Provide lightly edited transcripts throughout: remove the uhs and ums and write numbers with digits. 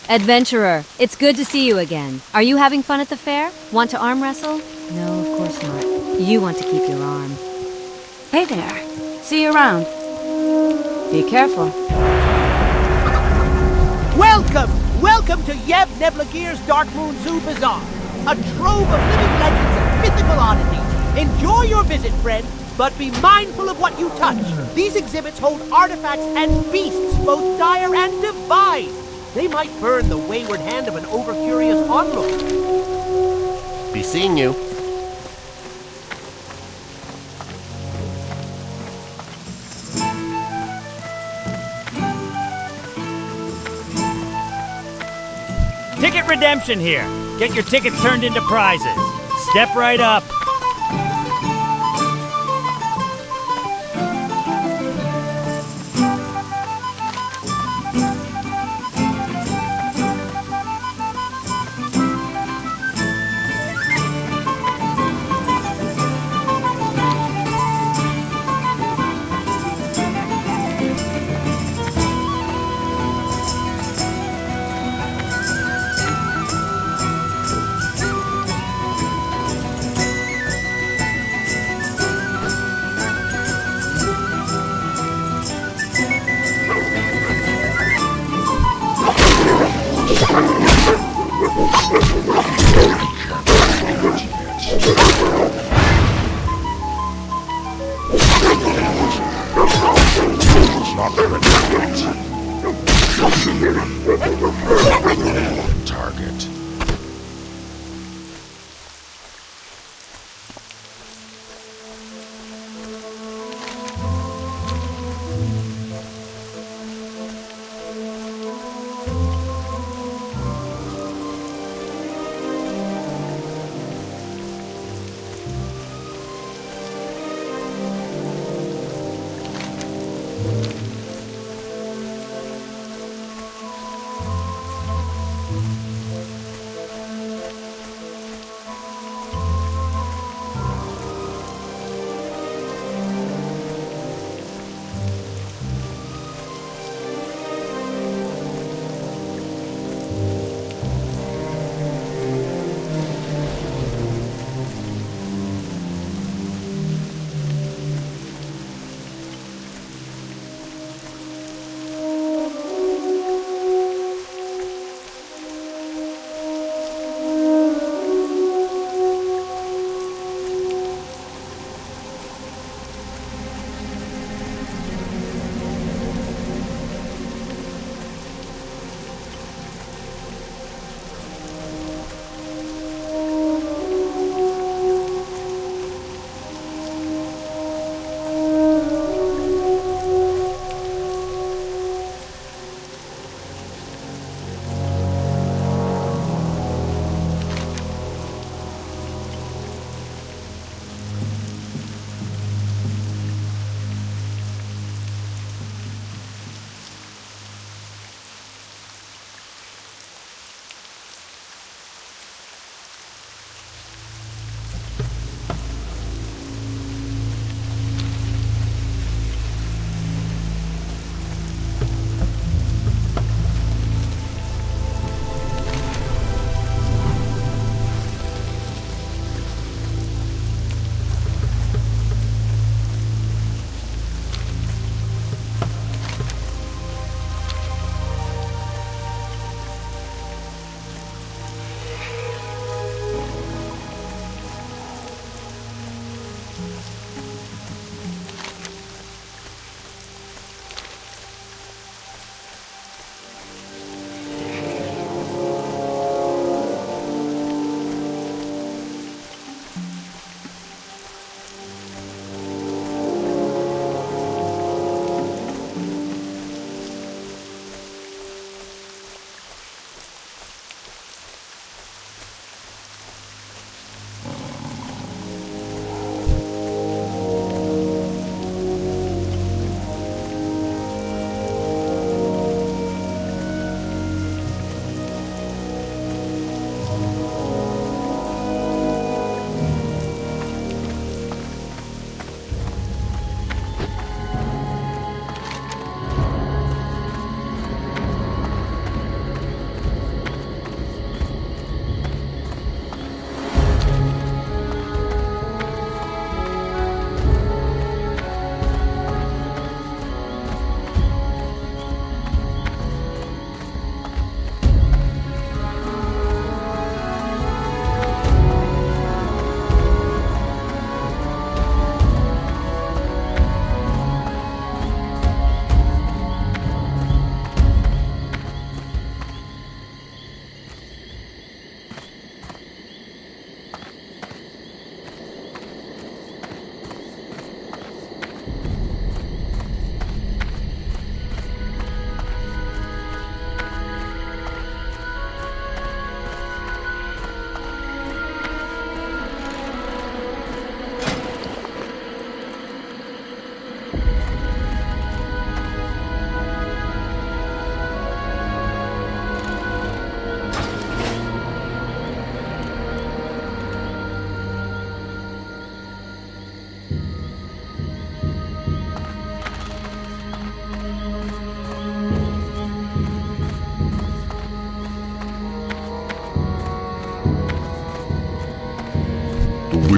Adventurer, it's good to see you again. Are you having fun at the fair? Want to arm wrestle? No, of course not. You want to keep your arm. Hey there. See you around. Be careful. Welcome! Welcome to Yev Neblagir's Dark Moon Zoo Bazaar. A trove of living legends and mythical oddities. Enjoy your visit, friend, but be mindful of what you touch. These exhibits hold artifacts and beasts both dire and divine. They might burn the wayward hand of an over-curious onlooker. Be seeing you. Ticket redemption here. Get your tickets turned into prizes. Step right up. Target.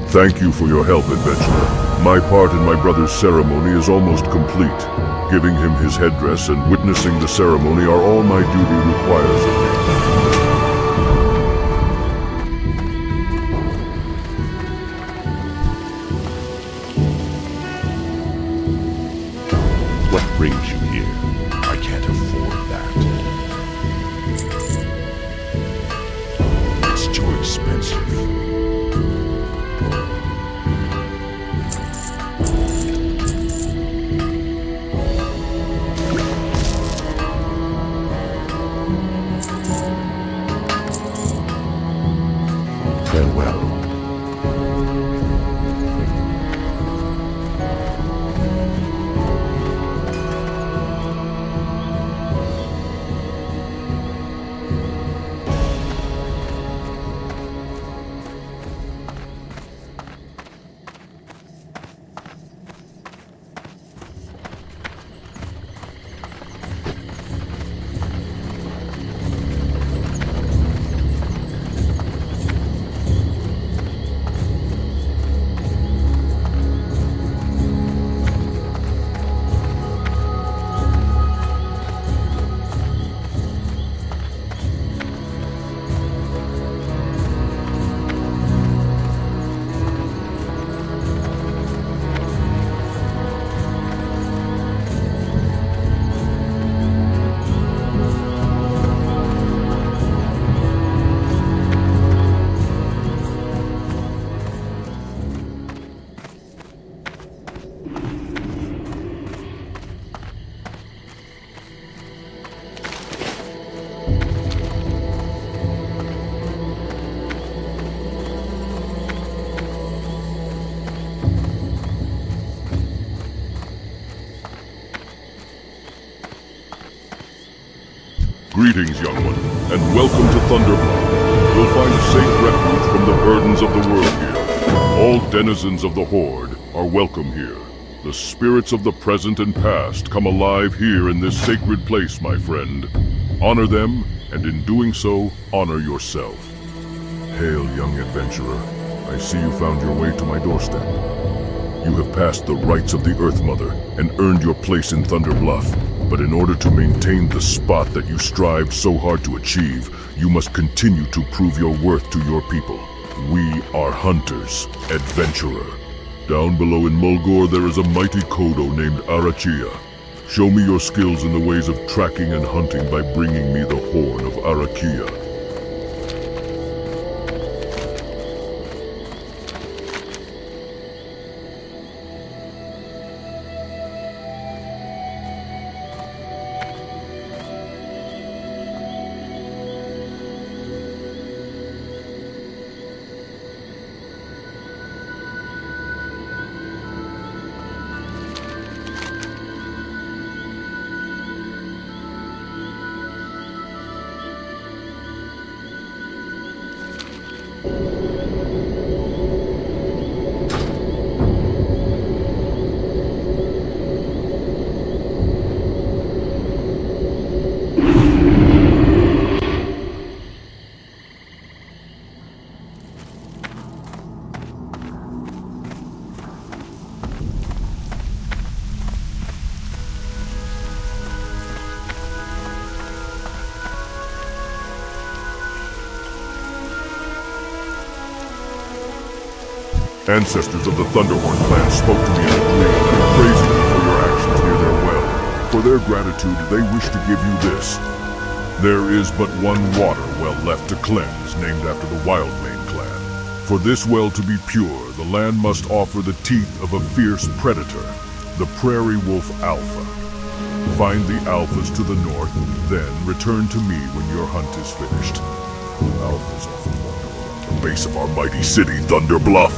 Thank you for your help, adventurer. My part in my brother's ceremony is almost complete. Giving him his headdress and witnessing the ceremony are all my duty requires of me. What brings you here? I can't afford that. It's too expensive. Farewell. Greetings, young one, and welcome to Thunderblood. You'll find a safe refuge from the burdens of the world here. All denizens of the Horde are welcome here. The spirits of the present and past come alive here in this sacred place, my friend. Honor them, and in doing so, honor yourself. Hail, young adventurer. I see you found your way to my doorstep. You have passed the rites of the Earth Mother and earned your place in Thunder Bluff. But in order to maintain the spot that you strived so hard to achieve, you must continue to prove your worth to your people. We are hunters, adventurer. Down below in Mulgore there is a mighty Kodo named Arachia. Show me your skills in the ways of tracking and hunting by bringing me the Horn of Arakia. Ancestors of the Thunderhorn clan spoke to me in a dream and are praising you for your actions near their well. For their gratitude, they wish to give you this. There is but one water well left to cleanse, named after the Wildmane clan. For this well to be pure, the land must offer the teeth of a fierce predator, the prairie wolf Alpha. Find the Alphas to the north, then return to me when your hunt is finished. Alphas often wander around the base of our mighty city, Thunder Bluff.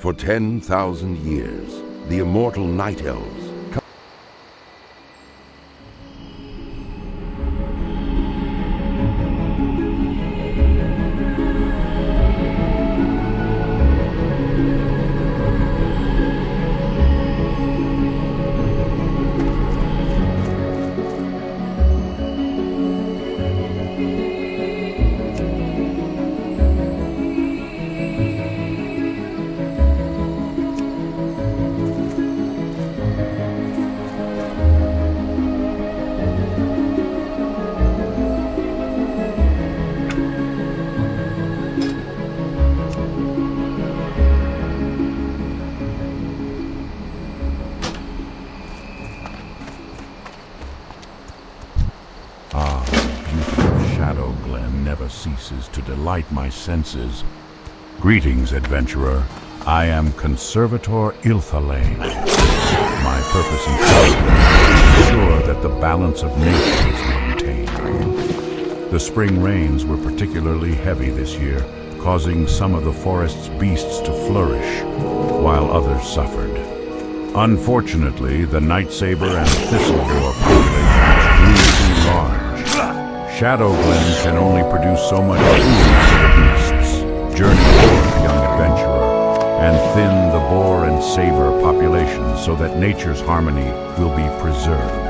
For 10,000 years, the immortal Night Elves ceases to delight my senses. Greetings, adventurer. I am Conservator Ilthalain. My purpose in traveling is to ensure that the balance of nature is maintained. The spring rains were particularly heavy this year, causing some of the forest's beasts to flourish, while others suffered. Unfortunately, the Night Saber and Thistledore populations grew too large. Shadowglen can only produce so much food for the beasts. Journey forth, young adventurer, and thin the boar and saber populations so that nature's harmony will be preserved.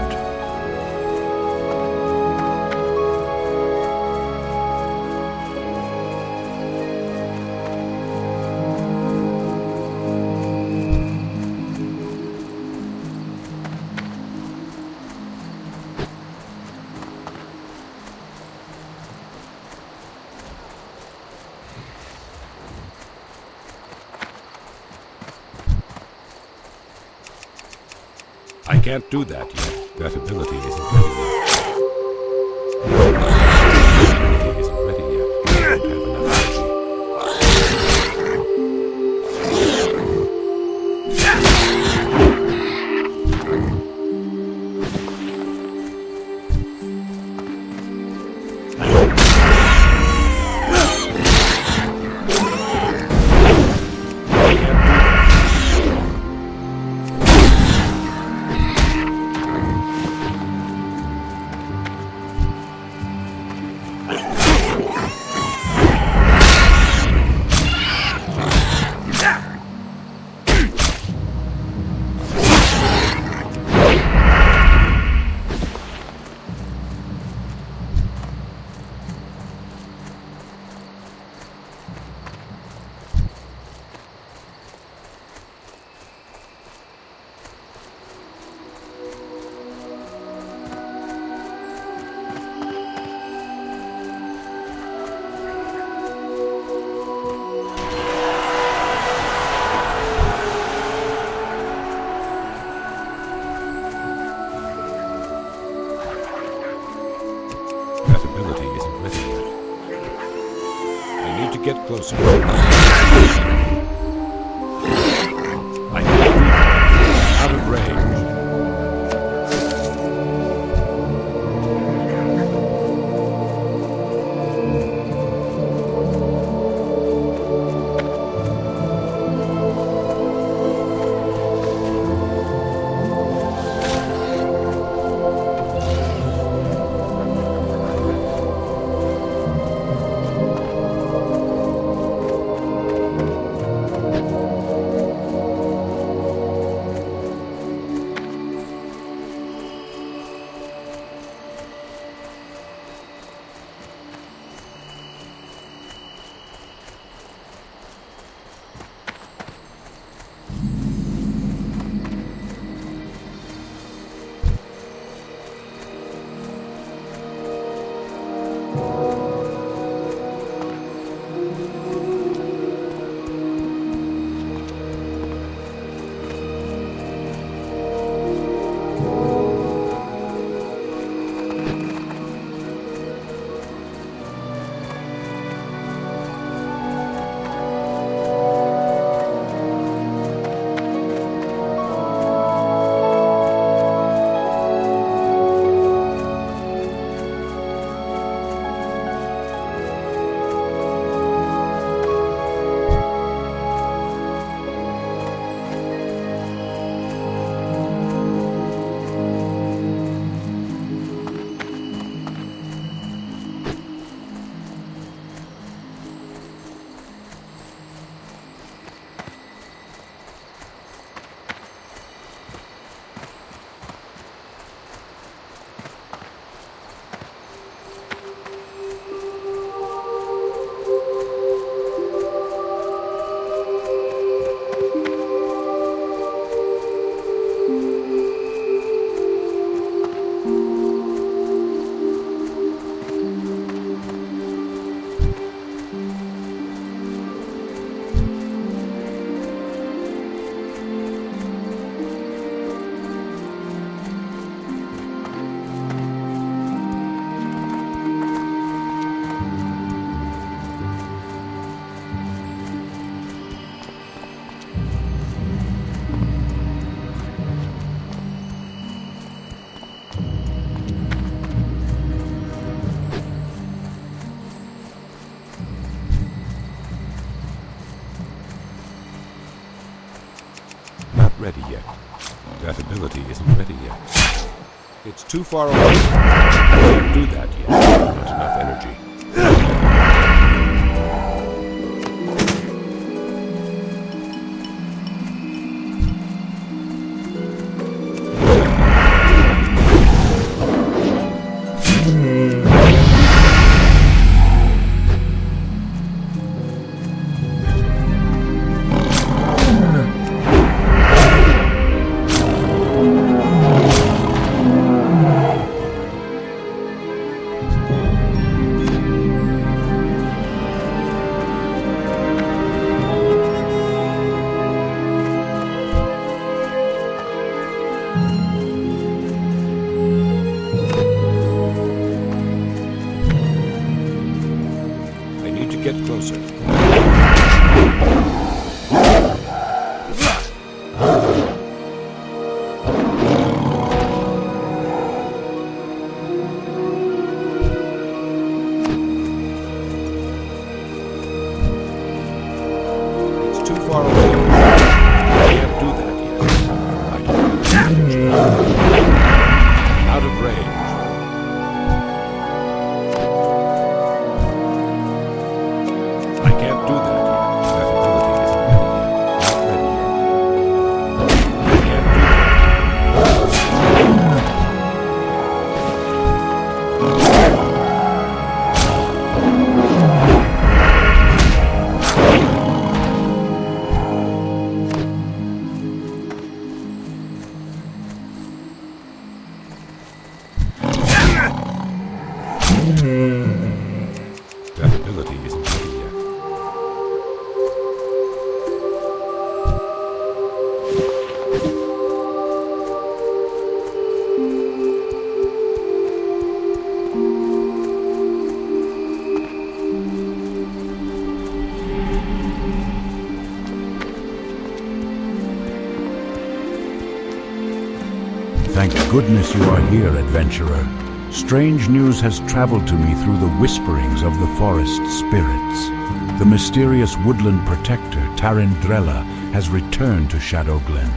I can't do that yet. That ability isn't ready yet. That ability isn't ready yet. I don't have enough energy. That ability isn't ready yet. I need to get closer. I can't do that. Out of range. ready yet. That ability isn't ready yet. It's too far away. I can't do that yet. Not enough energy. Get closer. It's too far away. I can't do that yet. I don't have energy. Out of range. That ability isn't ready yet. Thank goodness you are here, adventurer. Strange news has traveled to me through the whisperings of the forest spirits. The mysterious woodland protector, Tarindrella, has returned to Shadowglen.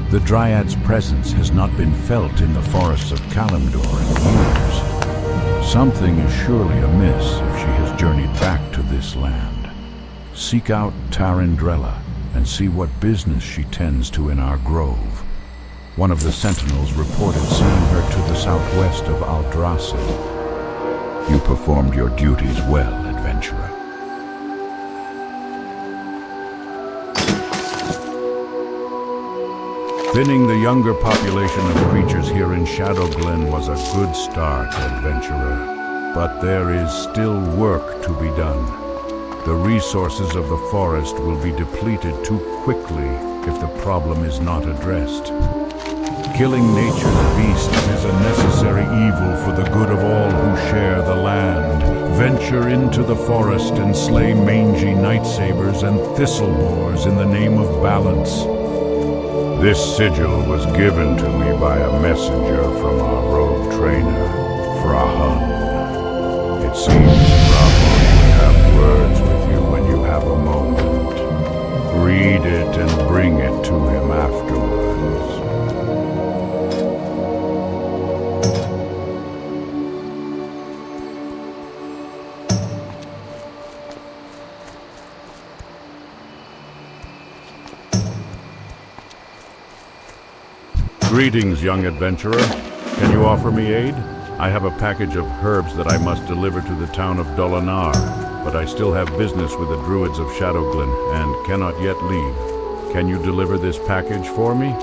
The Dryad's presence has not been felt in the forests of Kalimdor in years. Something is surely amiss if she has journeyed back to this land. Seek out Tarindrella and see what business she tends to in our grove. One of the sentinels reported seeing her to the southwest of Aldrassil. You performed your duties well, adventurer. Thinning the younger population of creatures here in Shadowglen was a good start, adventurer. But there is still work to be done. The resources of the forest will be depleted too quickly if the problem is not addressed. Killing nature's beasts is a necessary evil for the good of all who share the land. Venture into the forest and slay mangy nightsabers and thistlebores in the name of balance. This sigil was given to me by a messenger from our rogue trainer, Frahan. It seems Frahan would have words with you when you have a moment. Read it and bring it to him afterwards. Greetings, young adventurer. Can you offer me aid? I have a package of herbs that I must deliver to the town of Dolinar, but I still have business with the druids of Shadowglen and cannot yet leave. Can you deliver this package for me?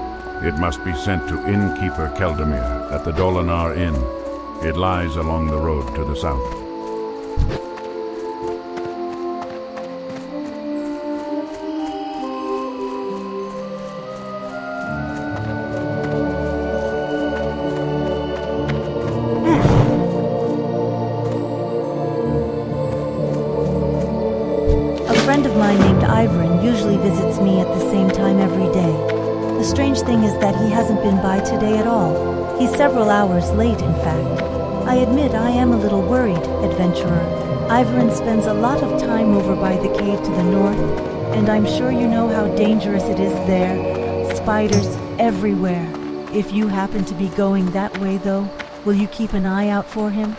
It must be sent to innkeeper Keldamir at the Dolinar Inn. It lies along the road to the south. A friend of mine named Ivern usually visits me at the same time every day. The strange thing is that he hasn't been by today at all. He's several hours late, in fact. I admit I am a little worried, adventurer. Ivern spends a lot of time over by the cave to the north, and I'm sure you know how dangerous it is there, spiders everywhere. If you happen to be going that way, though, will you keep an eye out for him?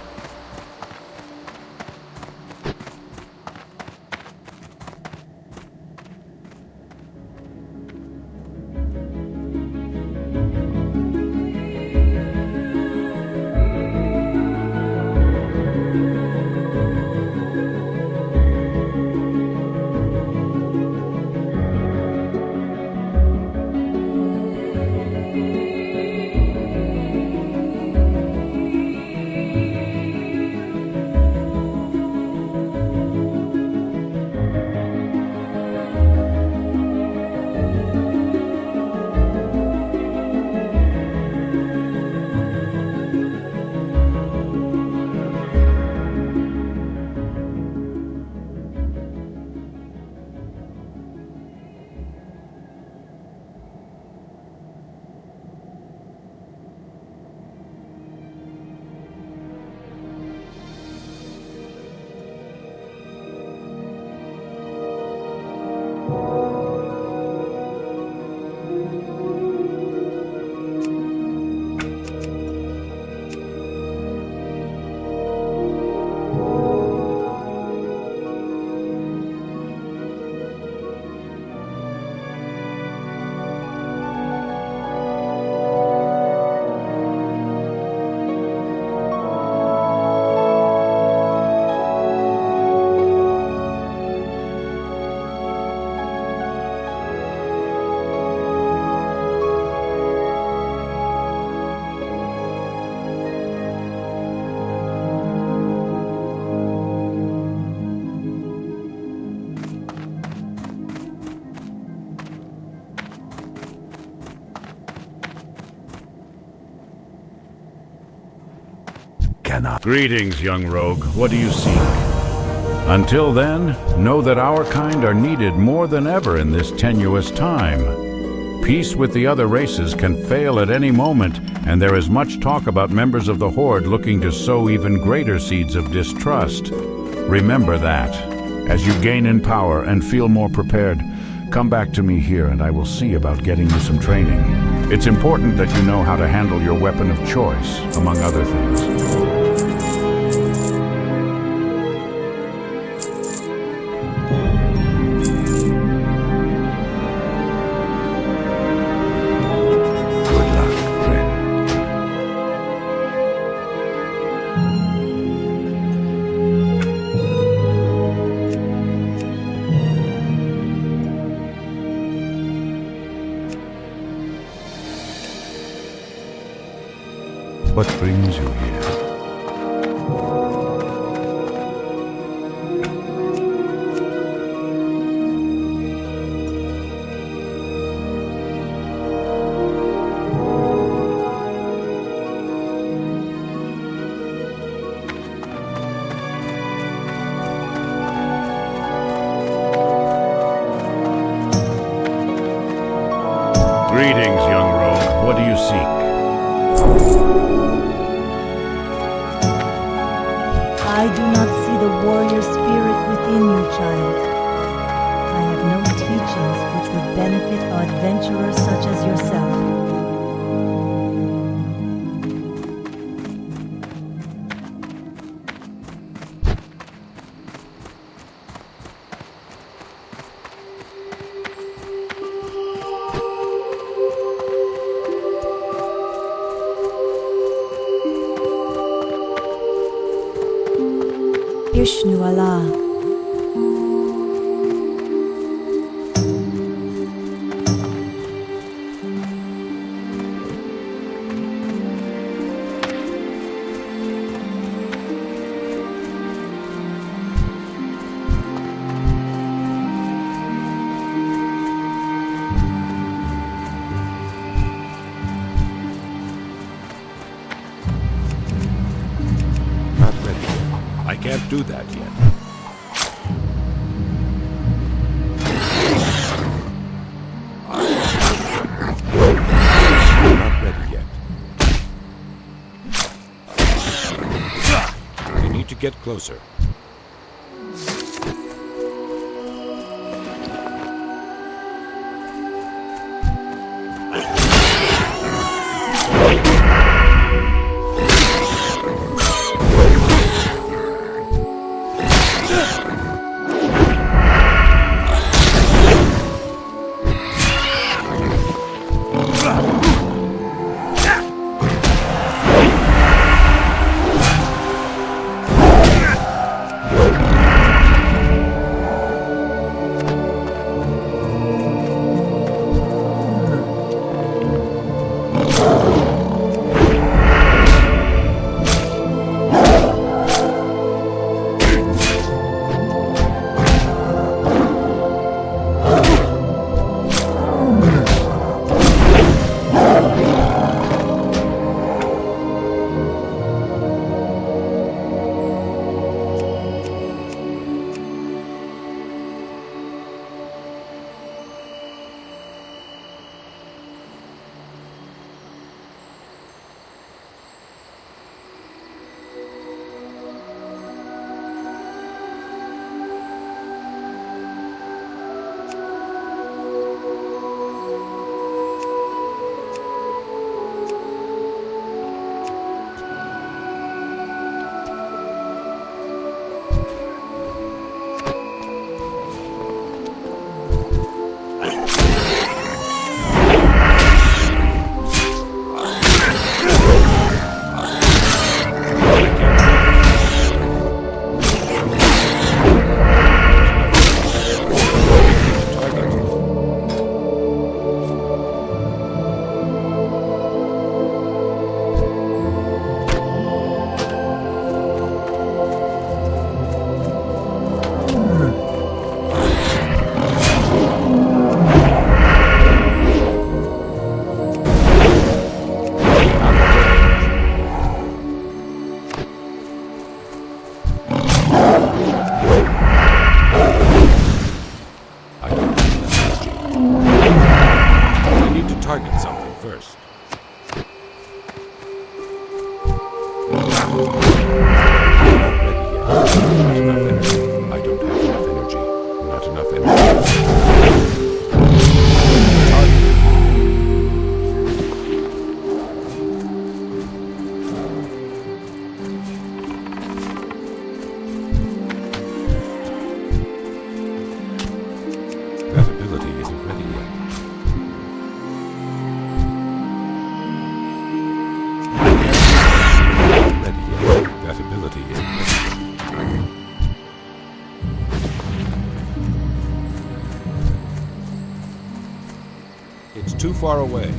Greetings, young rogue. What do you seek? Until then, know that our kind are needed more than ever in this tenuous time. Peace with the other races can fail at any moment, and there is much talk about members of the Horde looking to sow even greater seeds of distrust. Remember that. As you gain in power and feel more prepared, come back to me here and I will see about getting you some training. It's important that you know how to handle your weapon of choice, among other things. What brings you here? Greetings, young rogue. What do you seek? I do not see the warrior spirit within you, child. I have no teachings which would benefit adventurers such as yourself. Ishnu Allah. Not ready yet. I can't do that yet. Not ready yet. We need to get closer. target something first. Not ready yet. Not enough energy. I don't have enough energy. Not enough energy. That ability isn't ready yet. Not ready yet. That ability isn't ready yet. It's too far away.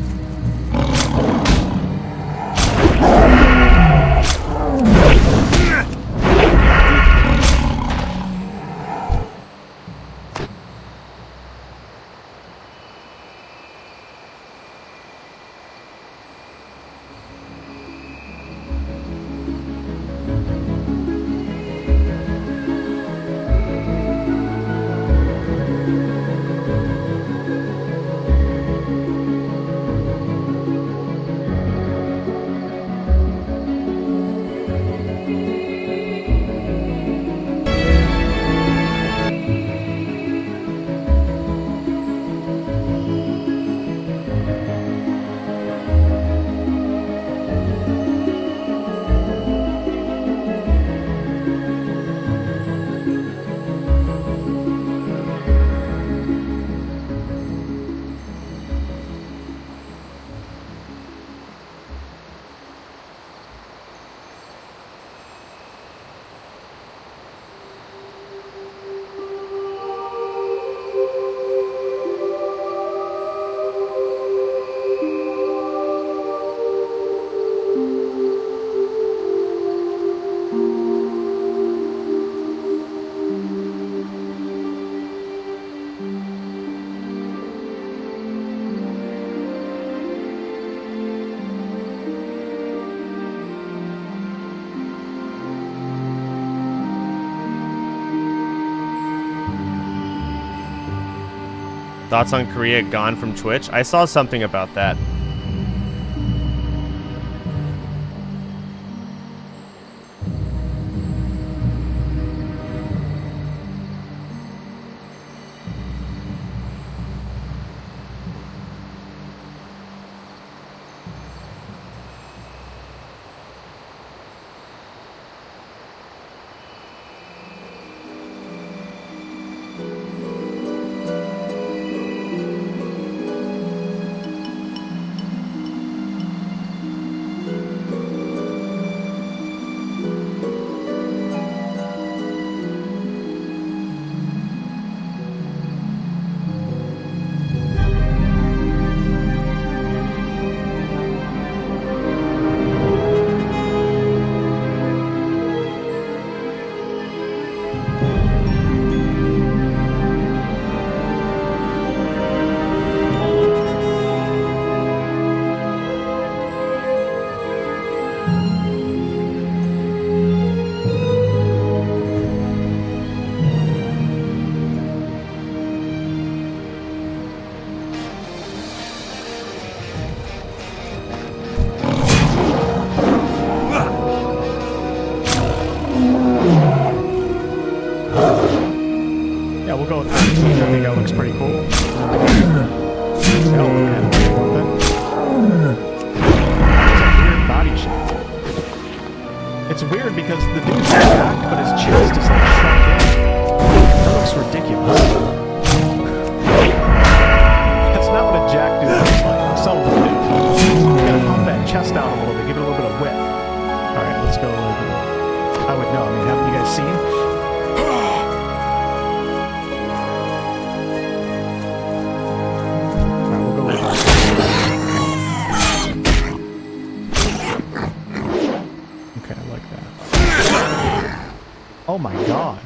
Thoughts on Korea gone from Twitch? I saw something about that. It's weird because the dude's back, but his chest is like shrunk in. That looks ridiculous. That's not what a jack dude looks like. Some of them do. You gotta pump that chest out a little bit, give it a little bit of width. Alright, let's go. I would know. I mean, haven't you guys seen? Alright, we'll go with that. Okay, I like that. Oh my god.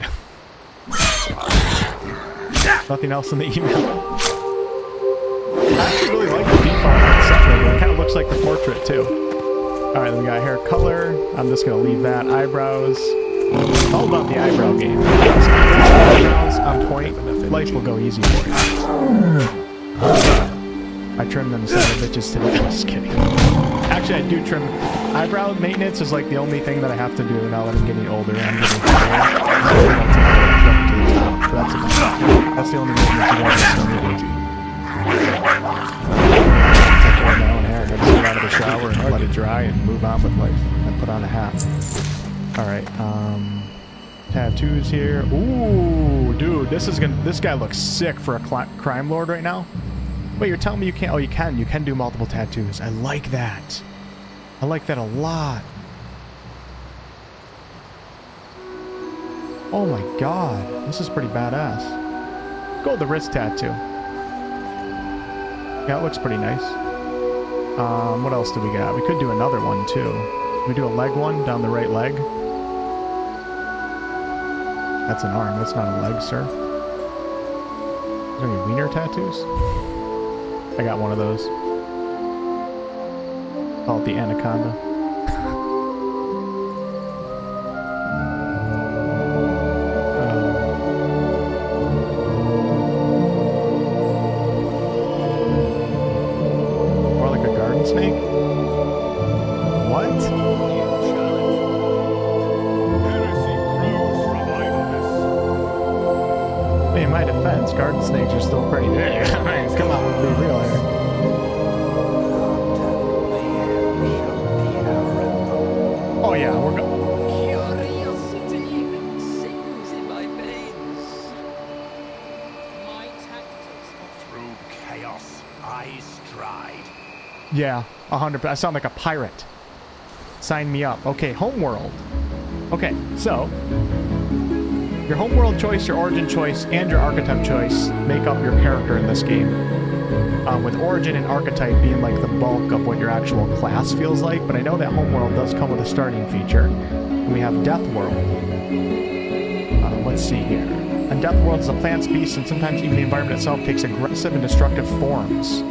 Nothing else in the email. I actually really like the default set there. It kind of looks like the portrait too. Alright, then we got hair color. I'm just going to leave that. Eyebrows. It's all about the eyebrow game. Eyebrows on point. Life will go easy for you. I trim them son of bitches today. Just kidding. Actually, I do trim. Eyebrow maintenance is like the only thing that I have to do now that I'm getting older and I'm getting older. That's the only maintenance you want to do. Take care of my own hair. I just get out of the shower and let it dry and move on with life. And put on a hat. Alright, tattoos here. Ooh, dude, this guy looks sick for a crime lord right now. Wait, you're telling me you can't? Oh, you can. You can do multiple tattoos. I like that. I like that a lot. Oh my god, this is pretty badass. Go with the wrist tattoo. Yeah, it looks pretty nice. What else do we got? We could do another one too. Can we do a leg one down the right leg? That's an arm. That's not a leg, sir. Is there any wiener tattoos? I got one of those. Call it the anaconda. More like a garden snake? What? In my defense, garden snakes are still pretty big. Come on, be real here. Oh yeah, we're going. Curiosity sings in my veins. My tactics through chaos I stride. Yeah, 100%. I sound like a pirate. Sign me up. Okay, homeworld. Okay, so your homeworld choice, your origin choice, and your archetype choice make up your character in this game. With origin and archetype being like the bulk of what your actual class feels like, but I know that homeworld does come with a starting feature. And we have Death World. Let's see here. And Death World is a plants, beasts, and sometimes even the environment itself takes aggressive and destructive forms.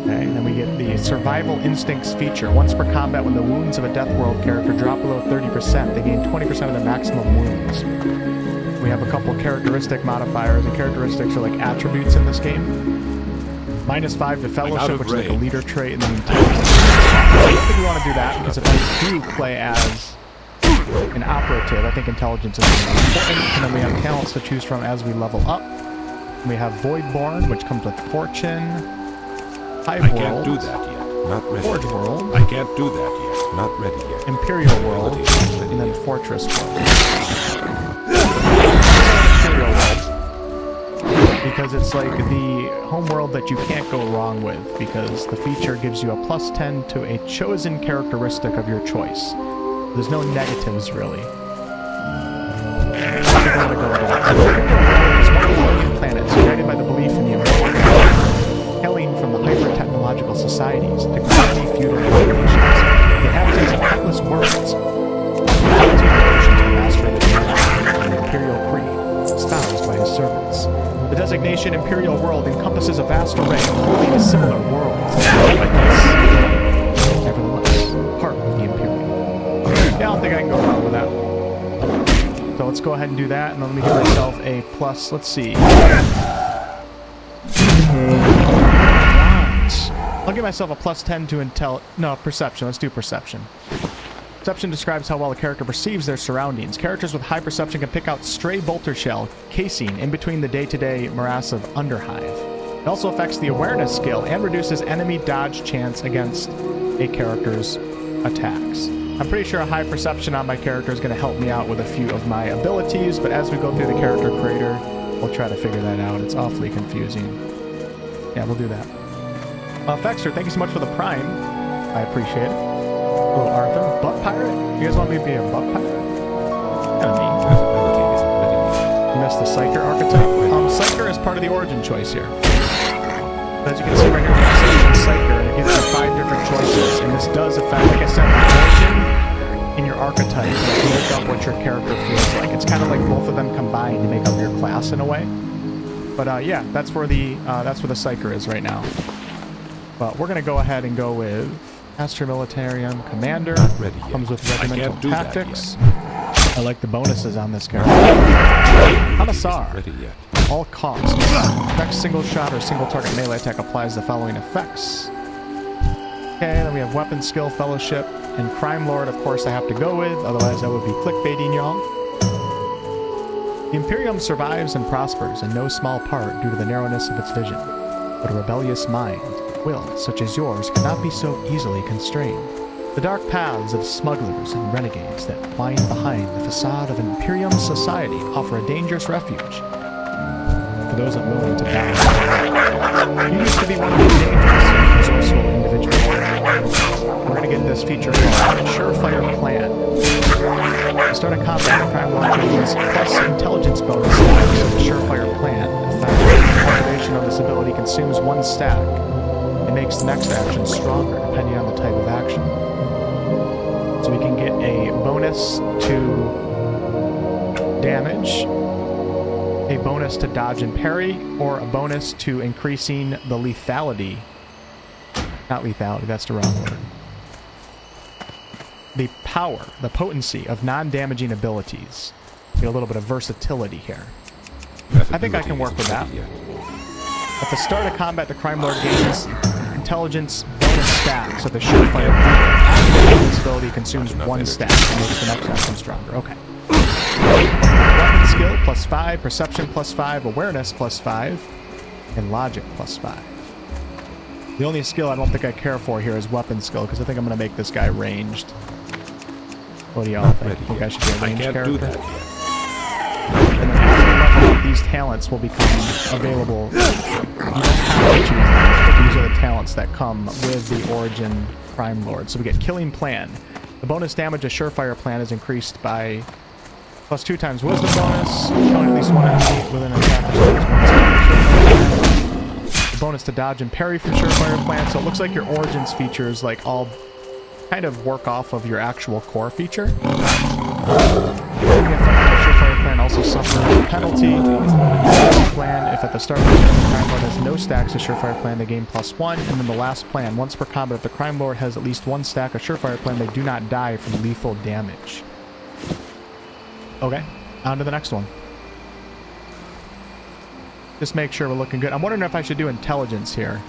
Okay, and then we get the Survival Instincts feature. Once per combat, when the wounds of a Death World character drop below 30%, they gain 20% of their maximum wounds. We have a couple characteristic modifiers, and characteristics are like attributes in this game. -5 to Fellowship, which is like a leader trait, and then intelligence. I don't think we want to do that, because if I do play as an operative, I think intelligence is important. And then we have talents to choose from as we level up. We have Voidborn, which comes with Fortune, Hive I World, can't do that yet. Not ready. Forge World, I can't do that yet. Not ready yet. Imperial World, and then Fortress World. Imperial World, because it's like the homeworld that you can't go wrong with, because the feature gives you a +10 to a chosen characteristic of your choice. There's no negatives, really. I think I'm gonna go with that. It's one of the working planets, united by the belief in the immortal, hailing from the hyper-technological societies, the gravity feudal nations, the inhabitants of countless worlds, the master of the Imperial Creed, espoused by his servants. The designation Imperial World encompasses a vast array of wholly dissimilar worlds, like this, nevertheless, part of the Imperial. Yeah, I don't think I can go wrong with that. So let's go ahead and do that, and let me give myself a plus, let's see. I'll give myself a +10 to perception. Let's do perception. Perception describes how well a character perceives their surroundings. Characters with high perception can pick out stray bolter shell casing in between the day-to-day morass of Underhive. It also affects the awareness skill and reduces enemy dodge chance against a character's attacks. I'm pretty sure a high perception on my character is going to help me out with a few of my abilities, but as we go through the character creator, we'll try to figure that out. It's awfully confusing. Yeah, we'll do that. Fexter, thank you so much for the Prime. I appreciate it. Little Arthur. Butt Pirate? You guys want me to be a butt pirate? Kinda neat. You missed the Psyker archetype. Psyker is part of the origin choice here. As you can see right here, we have Psyker, and it gives you 5 different choices. And this does affect, like I said, the origin in your archetype to make up what your character feels like. It's kind of like both of them combined to make up your class in a way. But yeah, that's where the Psyker is right now. But we're going to go ahead and go with Master Militarium Commander. Comes with Regimental Tactics. I like the bonuses on this character. Commissar. all costs. Next single shot or single target melee attack applies the following effects. Okay, then we have weapon skill, fellowship, and crime lord. Of course, I have to go with, otherwise I would be clickbaiting y'all. The Imperium survives and prospers in no small part due to the narrowness of its vision, but a rebellious mind, will, such as yours, cannot be so easily constrained. The dark paths of smugglers and renegades that wind behind the facade of an Imperium society offer a dangerous refuge for those unwilling to die. You used to be one of these dangerous, resourceful individuals. We're going to get this feature called Surefire Plan. To start a combat, the Crime Lord gains plus intelligence bonus stacks of the Surefire Plan effect. Activation of this ability consumes 1 stack and makes the next action stronger depending on the type of action. So we can get a bonus to damage, a bonus to dodge and parry, or a bonus to increasing the lethality. Not lethality, that's the wrong word. The power, the potency of non-damaging abilities. Get a little bit of versatility here. I think I can work with that. At the start of combat, the Crime Lord gains intelligence bonus stacks of the Surefire Plan. This ability consumes 1 stack and makes the next action stronger. Okay. Weapon skill +5, perception +5, awareness +5, and logic +5. The only skill I don't think I care for here is weapon skill, because I think I'm going to make this guy ranged. What do y'all think? I think I should be a ranged character? Do that. And then after we level up, these talents will become available. You don't have to choose these, but these are the talents that come with the Origin Crime Lord. So we get Killing Plan. The bonus damage of Surefire Plan is increased by +2 times Wisdom bonus. Killing at least 1 enemy within an attack. The bonus to dodge and parry from Surefire Plan. So it looks like your Origins features like all kind of work off of your actual core feature. Surefire Plan also suffers a penalty. Plan, if at the start of the turn the Crime Lord has no stacks of Surefire Plan, they gain +1. And then the last plan, once per combat, if the Crime Lord has at least 1 stack of Surefire Plan, they do not die from lethal damage. Okay, on to the next one. Just make sure we're looking good. I'm wondering if I should do intelligence here.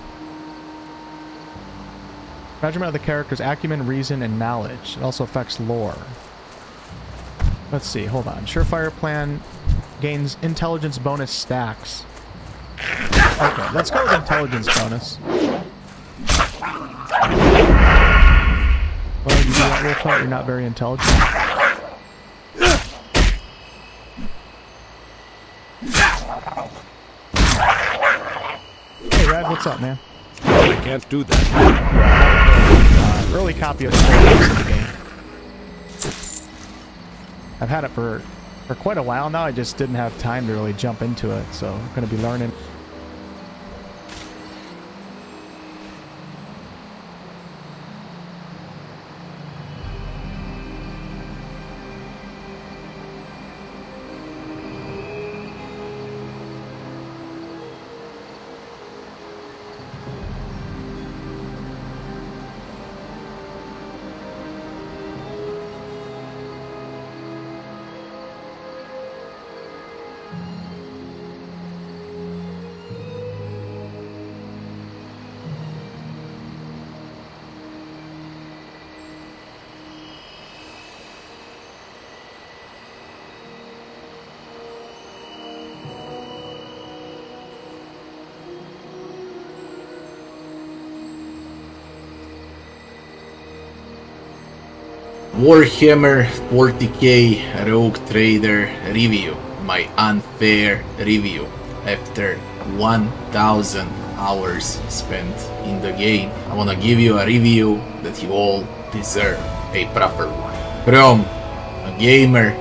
Measurement of the character's acumen, reason, and knowledge. It also affects lore. Let's see, hold on. Surefire Plan gains intelligence bonus stacks. Okay, let's go with intelligence bonus. Well, you do that real quick, you're not very intelligent. Hey, Rad, what's up, man? I can't do that. Early copy of the of the game. I've had it for quite a while now. I just didn't have time to really jump into it, so I'm going to be learning. Warhammer 40k Rogue Trader review, my unfair review after 1000 hours spent in the game. I wanna give you a review that you all deserve, a proper one. From a gamer,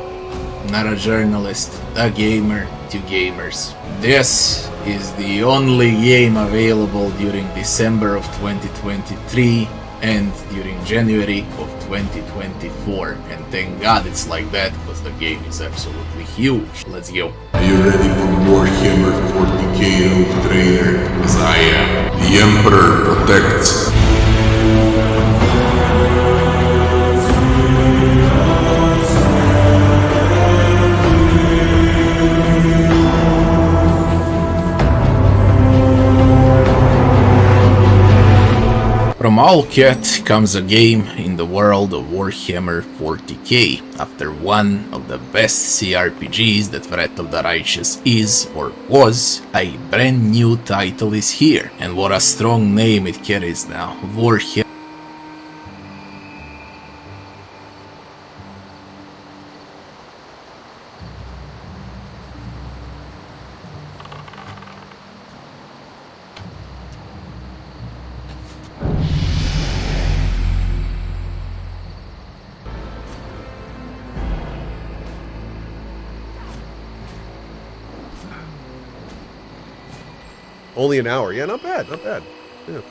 not a journalist, a gamer to gamers. This is the only game available during December of 2023 and during January of 2024, and thank God it's like that because the game is absolutely huge. Let's go. Are you ready for Warhammer 40k Rogue Trader? Because I am. The Emperor protects. From Allcat comes a game in the world of Warhammer 40k. After one of the best CRPGs that Wrath of the Righteous is or was, a brand new title is here. And what a strong name it carries now, Warhammer. Only an hour. Yeah, not bad. Not bad. Yeah.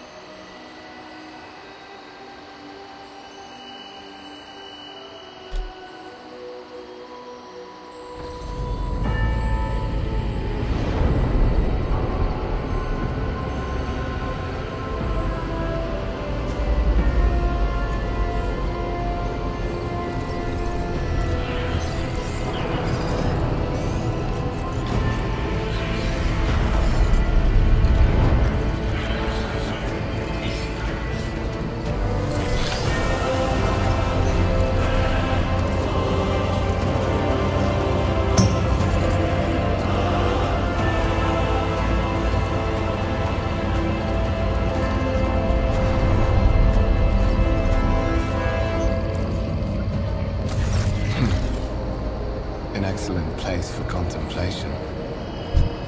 For contemplation.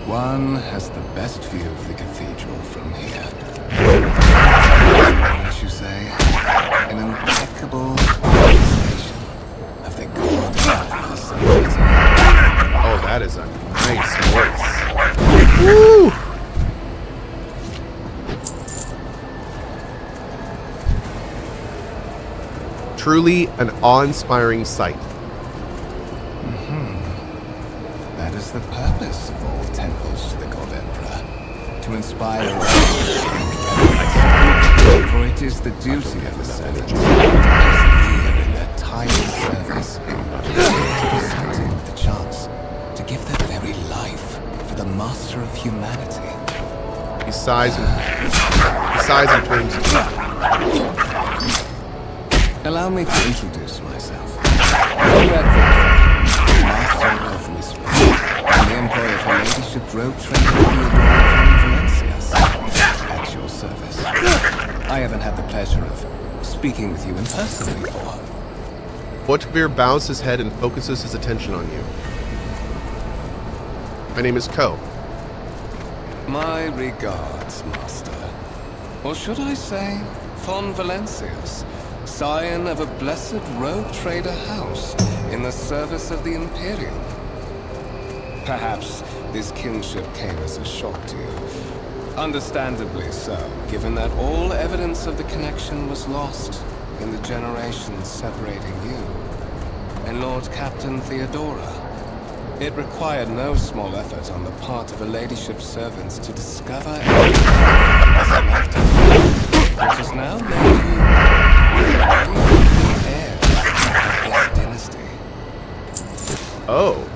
One has the best view of the cathedral from here. Wouldn't you say? An impeccable representation of the god possibility. Oh, that is a nice voice. Woo! Truly an awe-inspiring sight. That is the purpose of all temples to the God Emperor, to inspire for it is the duty of the servants to persevere in their tireless service, presented with the chance to give their very life for the master of humanity. He sighs and turns. Allow me to introduce myself. Conrad Victor, master of Whisper. The employer of Her Ladyship Rogue Trader Theodora von Valencias, at your service. I haven't had the pleasure of speaking with you in person before. Potvir bows his head and focuses his attention on you. My name is Ko. My regards, Master. Or should I say, von Valencias, scion of a blessed Rogue Trader house in the service of the Imperium. Perhaps this kinship came as a shock to you. Understandably so, given that all evidence of the connection was lost in the generations separating you and Lord Captain Theodora. It required no small effort on the part of Her Ladyship's servants to discover which has now made you one of the heirs of this dynasty. Oh.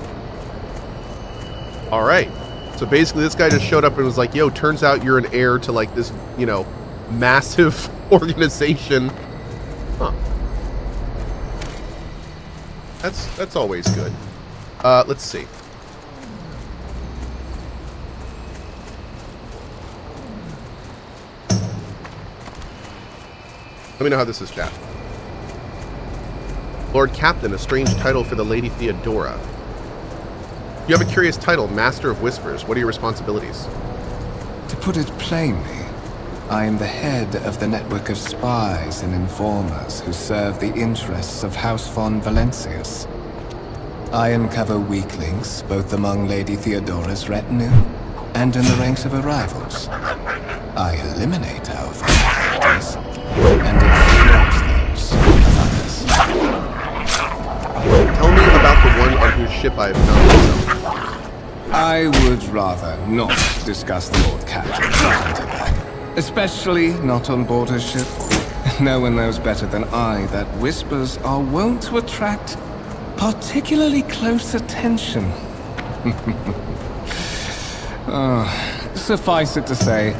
Alright. So basically this guy just showed up and was like, yo, turns out you're an heir to like this, you know, massive organization. Huh. That's always good. Let's see. Let me know how this is, chat. Lord Captain, a strange title for the Lady Theodora. You have a curious title, Master of Whispers. What are your responsibilities? To put it plainly, I am the head of the network of spies and informers who serve the interests of House von Valencias. I uncover weak links both among Lady Theodora's retinue and in the ranks of her rivals. I eliminate our vulnerabilities and exploit those of others. Tell me about the one on whose ship I have found myself. I would rather not discuss the Lord Captain behind her back, especially not on board her ship. No one knows better than I that whispers are wont to attract particularly close attention. Suffice it to say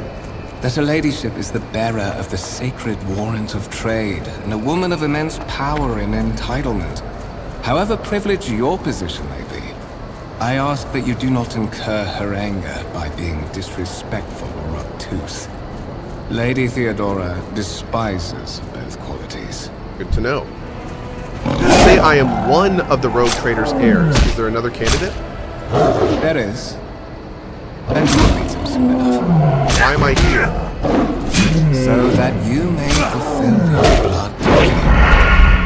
that her ladyship is the bearer of the sacred warrant of trade and a woman of immense power and entitlement. However privileged your position may be, I ask that you do not incur her anger by being disrespectful or obtuse. Lady Theodora despises both qualities. Good to know. Say I am one of the rogue trader's heirs. Is there another candidate? There is. And you will meet him soon enough. Why am I here? So that you may fulfill your blood duty.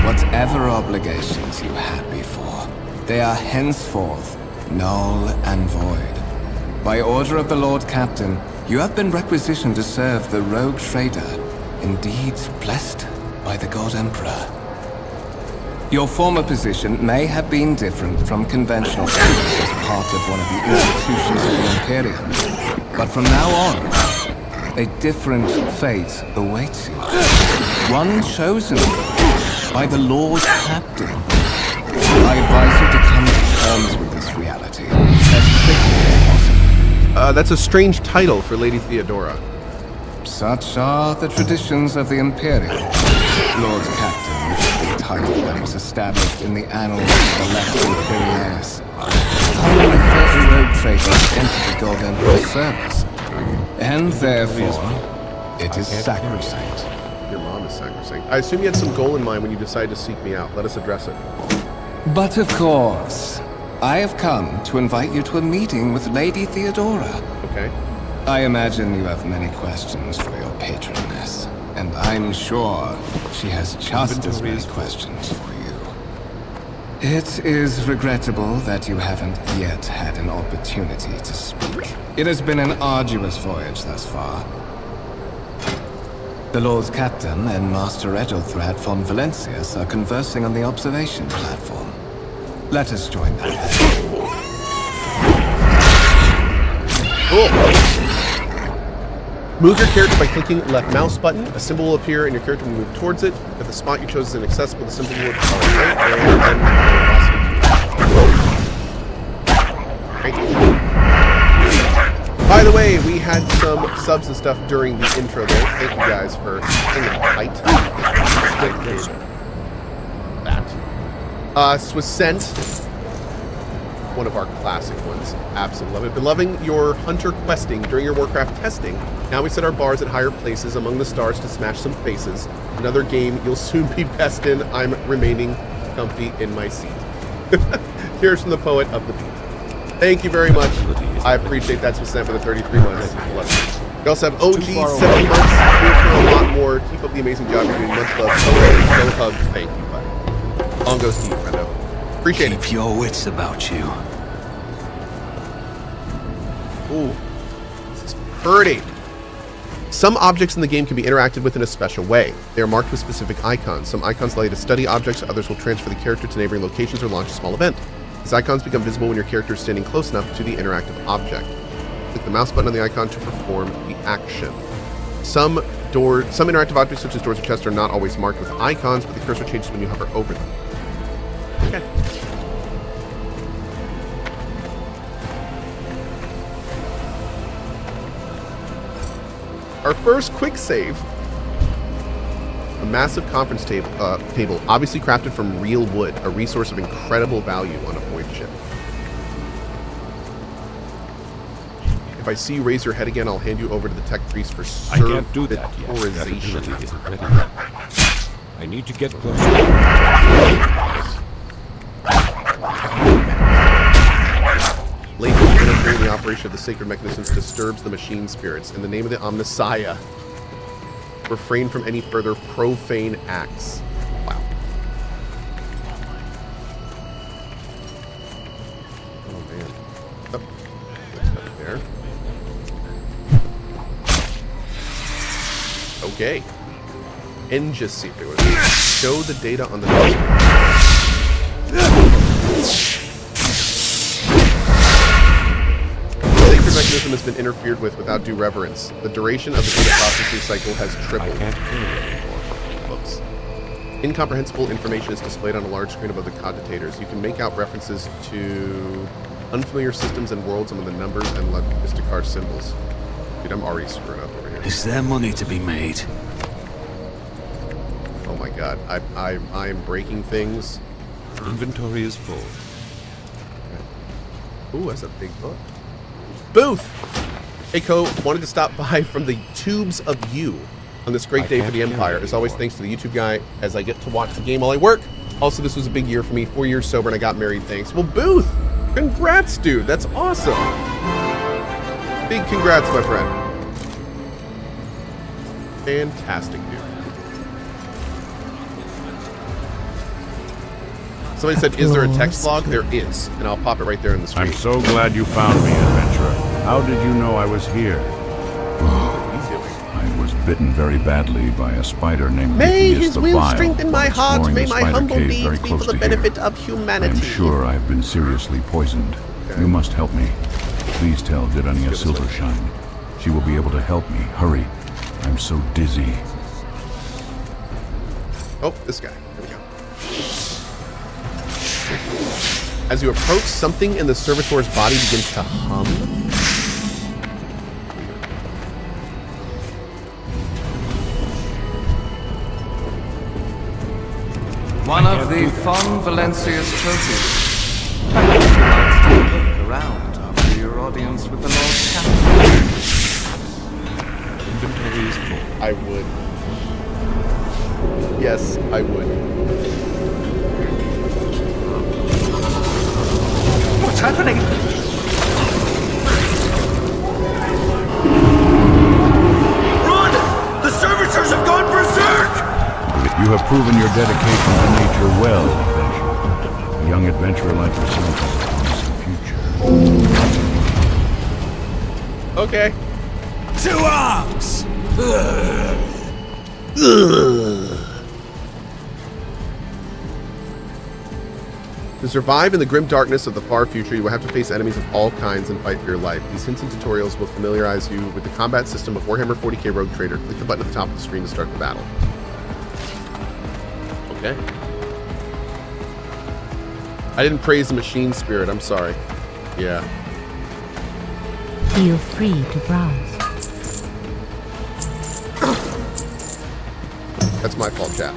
Whatever obligations you had before, they are henceforth null and void. By order of the Lord Captain, you have been requisitioned to serve the rogue trader, indeed blessed by the God Emperor. Your former position may have been different from conventional service as part of one of the institutions of the Imperium, but from now on, a different fate awaits you. One chosen by the Lord Captain. I advise you to come to terms with this reality as quickly as possible. That's a strange title for Lady Theodora. Such are the traditions of the Imperium. Lord Captain, the title that was established in the annals of the Lex Imperialis. Time when the first rogue traders entered the God Emperor's service. And therefore, it is sacrosanct. Your mom is sacrosanct. I assume you had some goal in mind when you decided to seek me out. Let us address it. But of course, I have come to invite you to a meeting with Lady Theodora. Okay. I imagine you have many questions for your patroness, and I'm sure she has just as many questions for you. It is regrettable that you haven't yet had an opportunity to speak. It has been an arduous voyage thus far. The Lord Captain and Master Edelthrad von Valencius are conversing on the observation platform. Let us join them. Cool. Move your character by clicking left mouse button. A symbol will appear and your character will move towards it. If the spot you chose is inaccessible, the symbol will appear right, and then By the way, we had some subs and stuff during the intro there. Thank you guys for hanging tight. That. Swissent. One of our classic ones. Absolutely love it. Been loving your hunter questing during your Warcraft testing. Now we set our bars at higher places among the stars to smash some faces. Another game you'll soon be best in. I'm remaining comfy in my seat. Here's from the poet of the beat. Thank you very much. I appreciate that Swissent for the 33 months. Love it. We also have OG 7 months here for a lot more. Keep up the amazing job you're doing. Much love. Go hug. Thank you, buddy. On goes to you, friendo. Appreciate it. Keep your wits about you. Ooh, this is pretty. Some objects in the game can be interacted with in a special way. They are marked with specific icons. Some icons allow you to study objects, others will transfer the character to neighboring locations or launch a small event. These icons become visible when your character is standing close enough to the interactive object. Click the mouse button on the icon to perform the action. Some interactive objects, such as doors or chests, are not always marked with icons, but the cursor changes when you hover over them. Okay. Our first quick save. A massive conference table, obviously crafted from real wood, a resource of incredible value on a void ship. If I see you raise your head again, I'll hand you over to the tech priest for I can't do that yet. That ability isn't ready yet. I need to get closer. Late interfering in the operation of the sacred mechanisms disturbs the machine spirits. In the name of the Omnissiah, refrain from any further profane acts. Wow. Oh man. Oh, up there. Okay. Engine secret. Show the data on the The sacred mechanism has been interfered with without due reverence. The duration of the data processing cycle has tripled. Whoops. Incomprehensible information is displayed on a large screen above the cogitators. You can make out references to unfamiliar systems and worlds among the numbers and Mysticard symbols. Dude, I'm already screwing up over here. Is there money to be made? Oh my god, I am breaking things. Inventory is full. Ooh, that's a big book. Booth! Hey, Co, wanted to stop by from the Tubes of You on this great day for the Empire. As always, thanks to the YouTube guy, as I get to watch the game while I work. Also, this was a big year for me. 4 years sober, and I got married, thanks. Well, Booth! Congrats, dude. That's awesome. Big congrats, my friend. Fantastic, dude. Somebody said, is there a text log? There is, and I'll pop it right there in the screen. I'm so glad you found me, adventurer. How did you know I was here? I was bitten very badly by a spider named May Pythias his the will Vile strengthen my while heart. exploring May the my spider humble cave deeds very be close for the to benefit here. of humanity. I'm sure I've been seriously poisoned. You must help me. Please tell Dirania Silvershine. She will be able to help me. Hurry. I'm so dizzy. Oh, this guy. There we go. As you approach, something in the servitor's body begins to hum. One of the Fon Valencia's trophies. I would like to take a look around after your audience with the Lord Captain. Inventory is full. I would. Yes, I would. What's happening? Run! The servitors have gone berserk! You have proven your dedication to nature well, adventurer. A young adventurer like yourself has a promising future. Okay. To arms! To survive in the grim darkness of the far future, you will have to face enemies of all kinds and fight for your life. These hints and tutorials will familiarize you with the combat system of Warhammer 40k Rogue Trader. Click the button at the top of the screen to start the battle. Okay. I didn't praise the machine spirit, I'm sorry. Yeah. Feel free to browse. That's my fault, chat.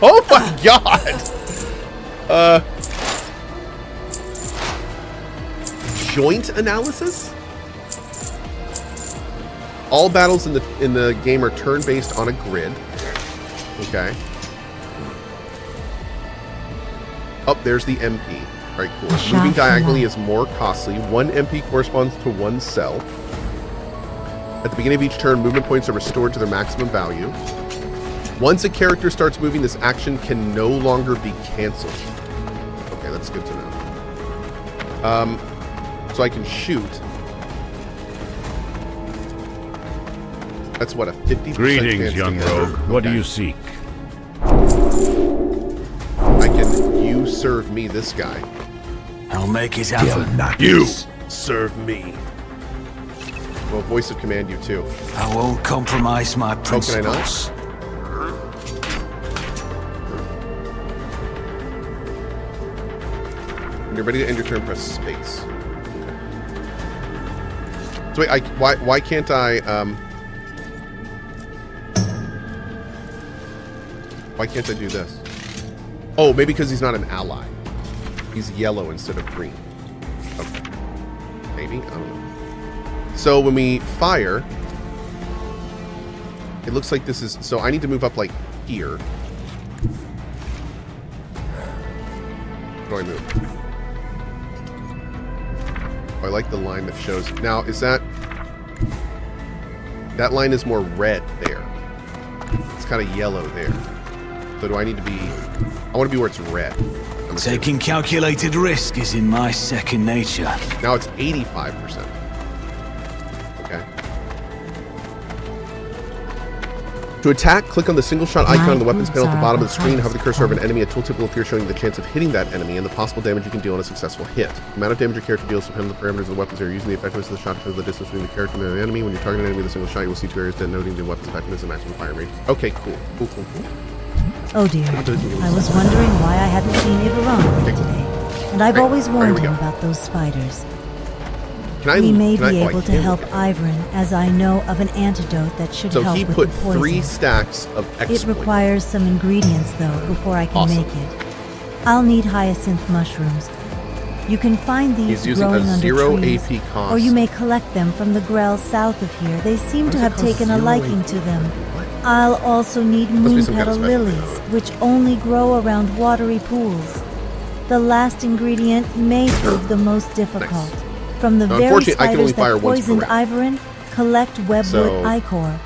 Oh my god! Joint analysis? All battles in the game are turn-based on a grid. Okay. Oh, there's the MP. Alright, cool. Moving diagonally is more costly. 1 MP corresponds to 1 cell. At the beginning of each turn, movement points are restored to their maximum value. Once a character starts moving, this action can no longer be cancelled. Okay, that's good to know. So I can shoot. That's what, a 50% Greetings, chance young to hit. rogue. What do Okay. you seek? I can you serve me this guy. I'll make it happen. You serve me. Well, voice of command you too. I won't compromise my Oh, can I not? principles. When you're ready to end your turn, press space. So wait, why can't I why can't I do this? Oh, maybe because he's not an ally. He's yellow instead of green. Okay. Maybe? I don't know. So when we fire, it looks like this is... So I need to move up like here. Where do I move? Oh, I like the line that shows... Now, is that... That line is more red there. It's kind of yellow there. So do I need to be... I want to be where it's red. Taking calculated risk is in my second nature. Now it's 85%. Okay. To attack, click on the single shot icon on the weapons panel at the bottom of the screen. Hover the cursor over an enemy. A tooltip will appear showing the chance of hitting that enemy and the possible damage you can deal on a successful hit. The amount of damage your character deals depends on the parameters of the weapons you're using. The effectiveness of the shot depends on the distance between the character and the enemy. When you're targeting an enemy with a single shot, you will see 2 areas denoting the weapon's effectiveness and maximum fire range. Okay, cool. Cool. Oh dear. I was wondering why I hadn't seen Ivaron today. and I've always here warned we him go. about those spiders. Can We may can be I able to can't help look Ivern, as I know of an antidote that should So help he with put the poison. 3 stacks of It exploit. requires some ingredients, though, before I can Awesome. make it. I'll need hyacinth mushrooms. You can find these He's using a growing under 0 trees, AP cost. or you may collect them from the Grell south of here. They seem Why to does it have cost taken a 0 liking to them. I'll also need Must be moon some kind of petal special lilies, which only grow around watery pools. The last ingredient may prove the most difficult. From the Now, very unfortunately, I can only spiders fire that once per poisoned round. Ivern, collect webwood So- ichor.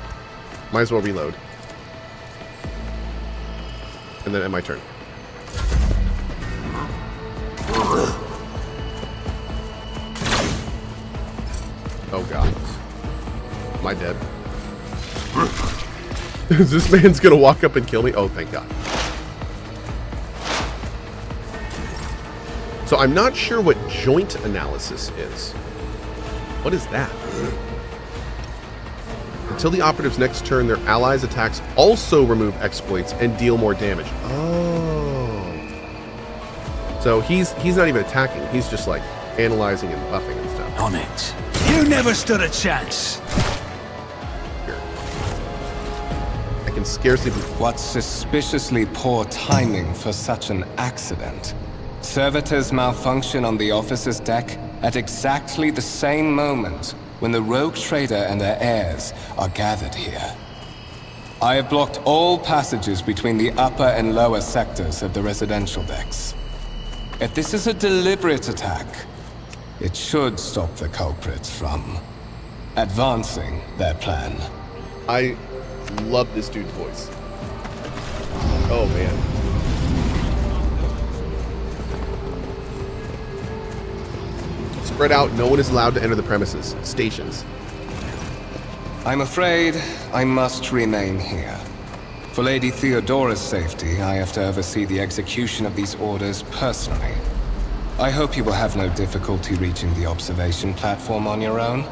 Might as well reload. And then end my turn. Oh god. Am I dead? Is this man's gonna walk up and kill me? Oh, thank god. So I'm not sure what joint analysis is. What is that? Until the operative's next turn, their allies' attacks also remove exploits and deal more damage. Oh. So he's not even attacking. He's just like analyzing and buffing and stuff. On it. You never stood a chance. I can scarcely be. What suspiciously poor timing for such an accident. Servitors malfunction on the officer's deck at exactly the same moment when the rogue trader and her heirs are gathered here. I have blocked all passages between the upper and lower sectors of the residential decks. If this is a deliberate attack, it should stop the culprits from advancing their plan. I love this dude's voice. Oh man. Spread out, no one is allowed to enter the premises. Stations. I'm afraid I must remain here. For Lady Theodora's safety, I have to oversee the execution of these orders personally. I hope you will have no difficulty reaching the observation platform on your own.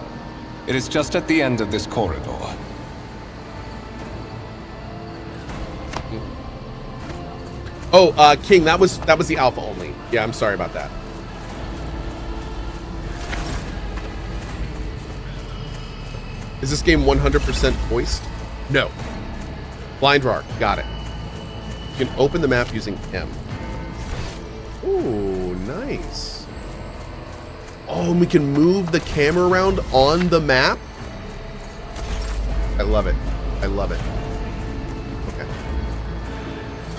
It is just at the end of this corridor. Oh, King, that was the alpha only. Yeah, I'm sorry about that. Is this game 100% voiced? No. Blind Rar, got it. You can open the map using M. Ooh, nice. Oh, and we can move the camera around on the map? I love it. I love it. Okay.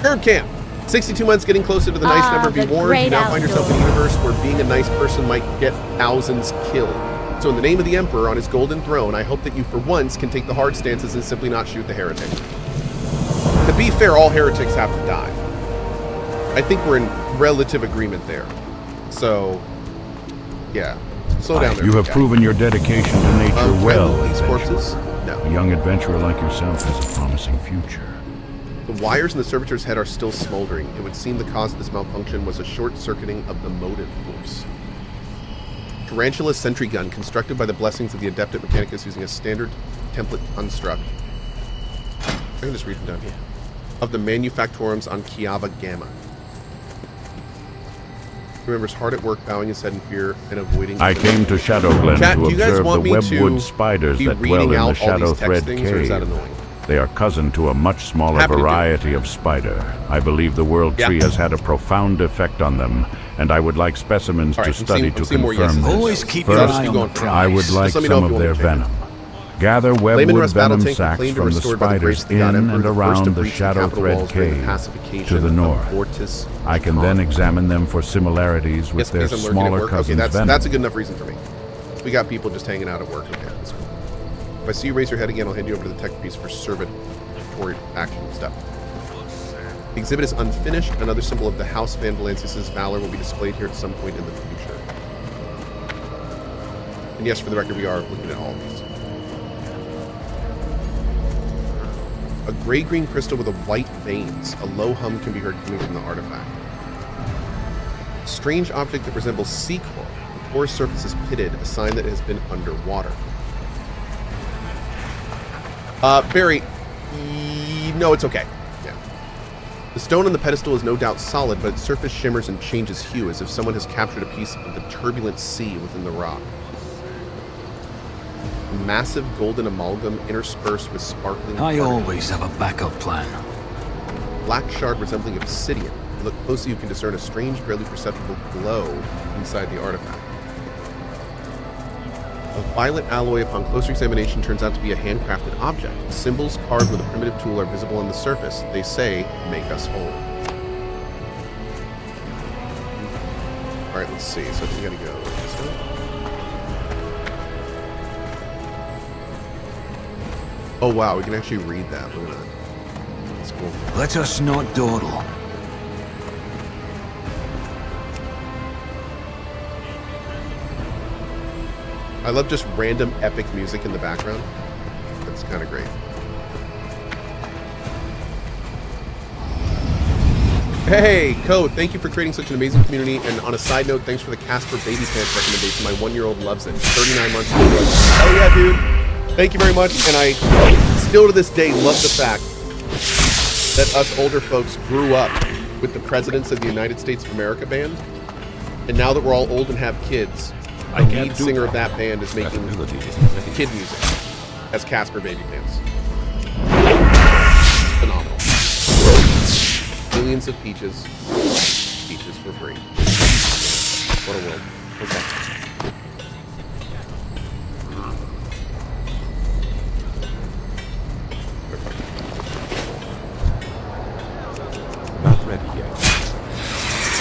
Herb Camp. 62 months getting closer to the nice number. Be warned, you now find yourself in a universe where being a nice person might get thousands killed. So in the name of the Emperor on his golden throne, I hope that you for once can take the hard stances and simply not shoot the heretic. To be fair, all heretics have to die. I think we're in relative agreement there. So, yeah. Slow down there. You have proven your dedication to nature well. These corpses? No. A young adventurer like yourself has a promising future. The wires in the servitor's head are still smoldering. It would seem the cause of this malfunction was a short-circuiting of the motive force. Tarantula sentry gun constructed by the blessings of the Adeptus Mechanicus using a standard template construct. I can just read them down here. Of the Manufactorums on Kiava Gamma. Remembers hard at work, bowing his head in fear and avoiding. I came to Shadowglen Chat, to do you guys observe want the me webwood to spiders be that dwell reading in out the all Shadow these text Thread things, or is that Cave. annoying? They are cousin to a much smaller Happy to do it. variety of spider. I believe the World Tree has had a profound effect on them, and I would like specimens to study to confirm this. Always keep your eye on the prize. I would like Just let me know some if you of want their me to take it. venom. Gather Layman webwood Russ Battle venom Tank sacs reclaimed and from the restored by the grace spiders of the God in Emperor, and the first around to the breach the Shadow capital Thread walls during the Cave pacification to the of north. Vortis I can then examine them for similarities with Yes, their please, I'm lurking at smaller work. cousins' Okay, venom. that's a good enough reason for me. We got people just hanging out at work. Okay, that's cool. If I see you raise your head again, I'll hand you over to the tech piece for servitory action stuff. The exhibit is unfinished. Another symbol of the House Van Valancius' valor will be displayed here at some point in the future. And yes, for the record, we are looking at all of these. A gray-green crystal with a white veins. A low hum can be heard coming from the artifact. A strange object that resembles sea coral. The porous surface is pitted, a sign that it has been underwater. Barry, no, it's okay. Yeah. The stone on the pedestal is no doubt solid, but its surface shimmers and changes hue as if someone has captured a piece of the turbulent sea within the rock. A massive golden amalgam interspersed with sparkling... I always have a backup plan. Black shard resembling obsidian. If you look closely, you can discern a strange, barely perceptible glow inside the artifact. A violet alloy, upon closer examination, turns out to be a handcrafted object. Symbols carved with a primitive tool are visible on the surface. They say, "Make us whole." All right, let's see. So we gotta go this way. Oh wow, we can actually read that. Look at that. That's cool. Let us not dawdle. I love just random epic music in the background. That's kind of great. Hey, Code, thank you for creating such an amazing community. And on a side note, thanks for the Casper Baby Pants recommendation. My 1-year-old loves it. 39 months old. Oh yeah, dude. Thank you very much. And I still to this day love the fact that us older folks grew up with the Presidents of the United States of America band. And now that we're all old and have kids, the lead singer of that band is making kid music as Casper Baby Pants. Phenomenal. Millions of peaches. Peaches for free. What a world. Okay. Not ready yet.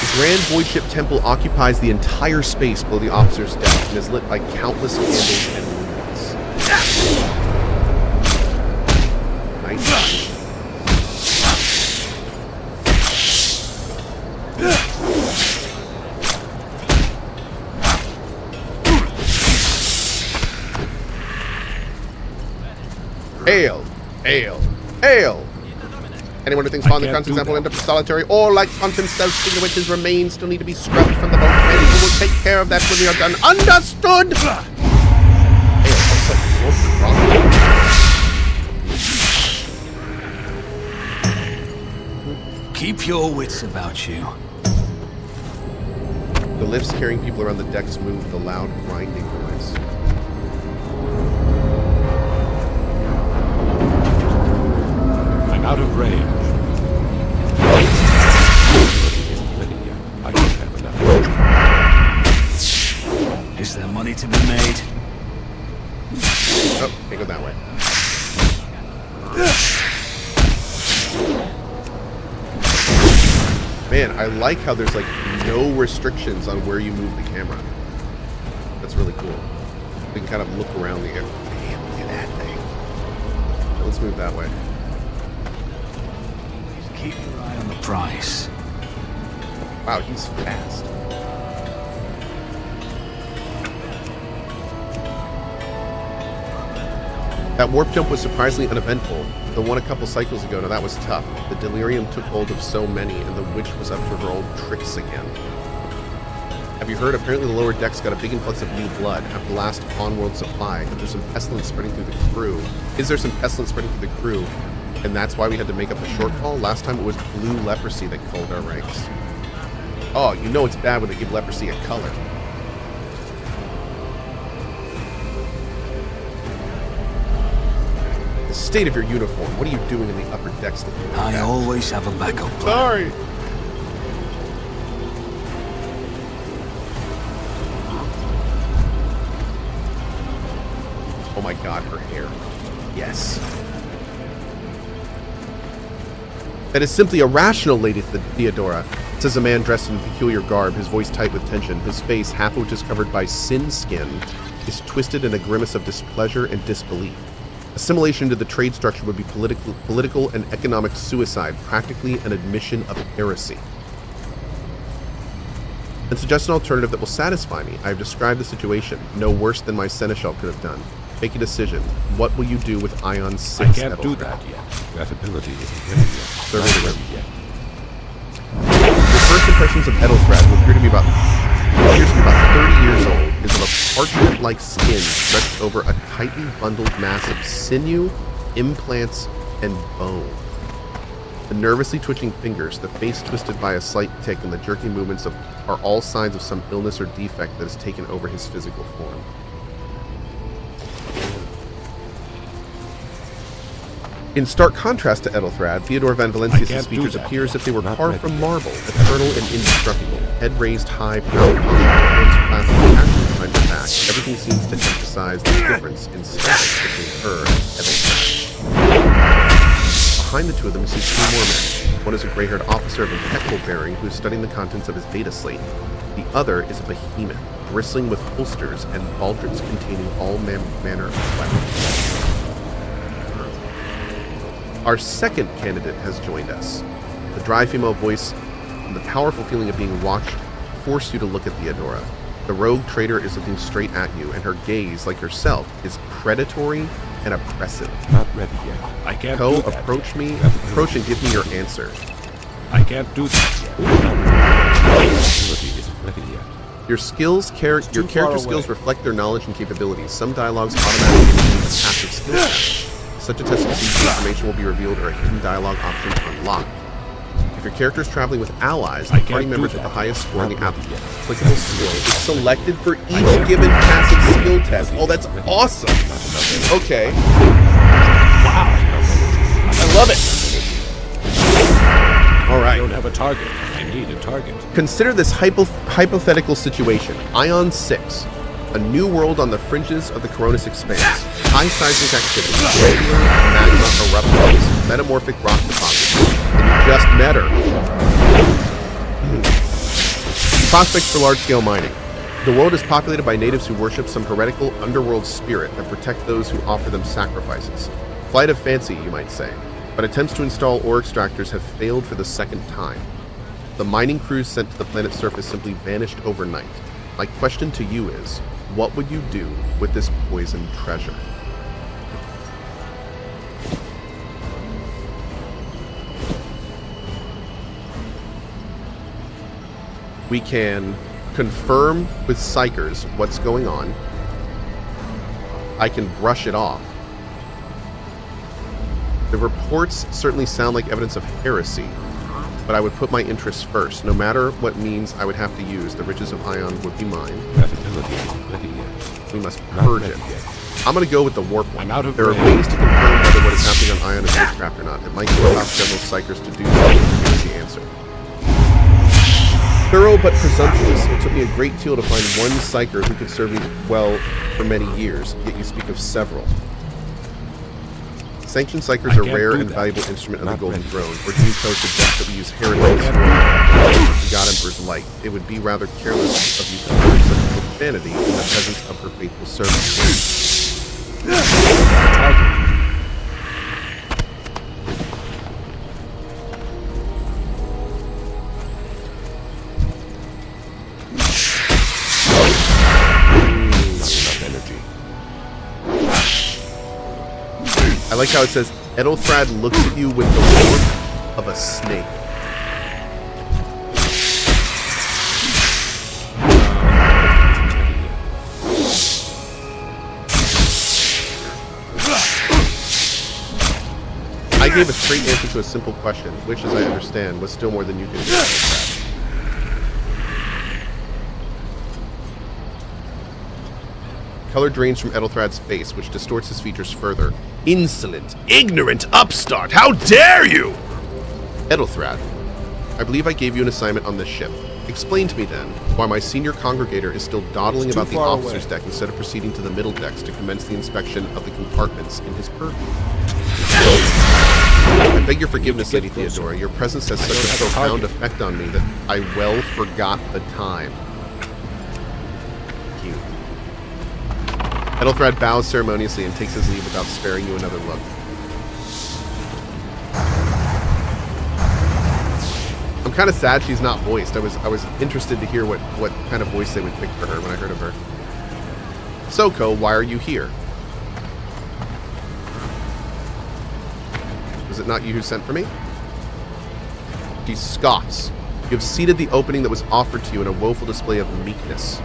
The Grand Void Ship Temple occupies the entire space below the officer's deck and is lit by countless candles and lumens. Nice. Ale, ale, ale. Anyone who thinks Father Khan's example end up solitary or like Kant himself, thinking which his remains still need to be scrubbed from the boat, and he will take care of that when we are done. Understood? Keep your wits about you. The lifts carrying people around the decks move with a loud grinding noise. I'm out of range. I don't have enough. Is there money to be made? Oh, can't go that way. Man, I like how there's like no restrictions on where you move the camera. That's really cool. We can kind of look around the area. Damn, look at that thing. So let's move that way. Keep your eye on the prize. Wow, he's fast. That warp jump was surprisingly uneventful. The one a couple cycles ago, now that was tough. The delirium took hold of so many, and the witch was up to her old tricks again. Have you heard? Apparently the lower decks got a big influx of new blood after the last on-world supply, and there's some pestilence spreading through the crew. Is there some pestilence spreading through the crew? And that's why we had to make up the shortfall? Last time it was blue leprosy that culled our ranks. Oh, you know it's bad when they give leprosy a color. The state of your uniform. What are you doing in the upper decks? I always have a backup plan. Sorry. Oh my god, her hair. Yes. That is simply irrational, Lady Theodora, says a man dressed in peculiar garb, his voice tight with tension. His face, half of which is covered by sin skin, is twisted in a grimace of displeasure and disbelief. Assimilation to the trade structure would be political and economic suicide, practically an admission of heresy. And suggest an alternative that will satisfy me. I have described the situation, no worse than my seneschal could have done. Make a decision. What will you do with Ion 6? I can't do that yet. That ability isn't ready yet. Survey the room. Your first impressions of Edelfrad will appear to be about 30 years old, is of a parchment-like skin stretched over a tightly bundled mass of sinew, implants, and bone. The nervously twitching fingers, the face twisted by a slight tic, and the jerky movements are all signs of some illness or defect that has taken over his physical form. In stark contrast to Ethelthrad, Theodore Van Valencius' features appear as if they were carved from marble, eternal and indestructible. Head raised high, proud posture, hands clasped casually behind her back. Everything seems to emphasize the difference in status between her and Ethelthrad. Behind the two of them, we see two more men. One is a gray-haired officer of impeccable bearing who is studying the contents of his beta slate. The other is a behemoth, bristling with holsters and baldricks containing all manner of weapons. Our second candidate has joined us. The dry female voice and the powerful feeling of being watched force you to look at Theodora. The rogue traitor is looking straight at you, and her gaze, like herself, is predatory and oppressive. Not ready yet. I can't do that. Approach me. Approach and give me your answer. I can't do that yet. Isn't ready yet. Your character skills reflect their knowledge and capabilities. Some dialogues automatically include a passive skill test. Such a test receives information will be revealed or a hidden dialogue option unlocked. If your character is traveling with allies, the party members with the highest score in the applicable skill is selected for each given passive skill test. Oh, that's awesome! Okay. Wow. I love it! Alright. I don't have a target. I need a target. Consider this hypothetical situation. Ion 6. A new world on the fringes of the Coronis Expanse. High seismic activity, regular magma eruptions, metamorphic rock deposits, and you just met her. Prospects for large-scale mining. The world is populated by natives who worship some heretical underworld spirit that protect those who offer them sacrifices. Flight of fancy, you might say, but attempts to install ore extractors have failed for the second time. The mining crews sent to the planet's surface simply vanished overnight. My question to you is, what would you do with this poisoned treasure? We can confirm with Psychers what's going on. I can brush it off. The reports certainly sound like evidence of heresy, but I would put my interests first. No matter what means I would have to use, the riches of Ion would be mine. We must purge it. I'm going to go with the warp one. There are ways to confirm whether what is happening on Ion is witchcraft or not. It might allow several Psychers to do so to give us the answer. Thorough but presumptuous, it took me a great deal to find one Psyker who could serve me well for many years, yet you speak of several. Sanctioned Psychers are a rare and valuable instrument of the Golden Throne, or do you suggest that we use heretics for the God Emperor's light? It would be rather careless of you to utter such profanity in the presence of her faithful servants. I like how it says, Ethelthrad looks at you with the warmth of a snake. I gave a straight answer to a simple question, which, as I understand, was still more than you can do. Color drains from Ethelthrad's face, which distorts his features further. Insolent, ignorant upstart! How dare you! Ethelthrad, I believe I gave you an assignment on this ship. Explain to me, then, why my senior congregator is still dawdling about the officer's deck instead of proceeding to the middle decks to commence the inspection of the compartments in his purview. I beg your forgiveness, Lady Theodora. Your presence has such a profound effect on me that I well forgot the time. Cute. Ethelthrad bows ceremoniously and takes his leave without sparing you another look. I'm kind of sad she's not voiced. I was interested to hear what kind of voice they would pick for her when I heard of her. Soko, why are you here? Was it not you who sent for me? She scoffs. You have ceded the opening that was offered to you in a woeful display of meekness.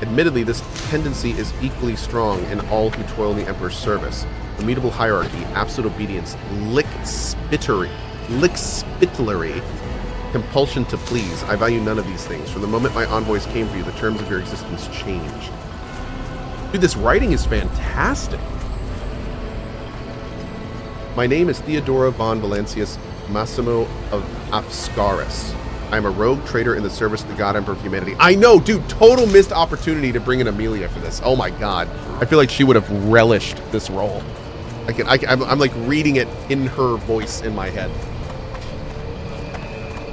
Admittedly, this tendency is equally strong in all who toil in the Emperor's service. Immutable hierarchy, absolute obedience, lickspittlery, compulsion to please. I value none of these things. From the moment my envoys came for you, the terms of your existence changed. Dude, this writing is fantastic. My name is Theodora von Valancius Massimo of Afscaris. I'm a rogue traitor in the service of the God Emperor of humanity. I know, dude, total missed opportunity to bring in Amelia for this. Oh my god. I feel like she would have relished this role. I'm like reading it in her voice in my head.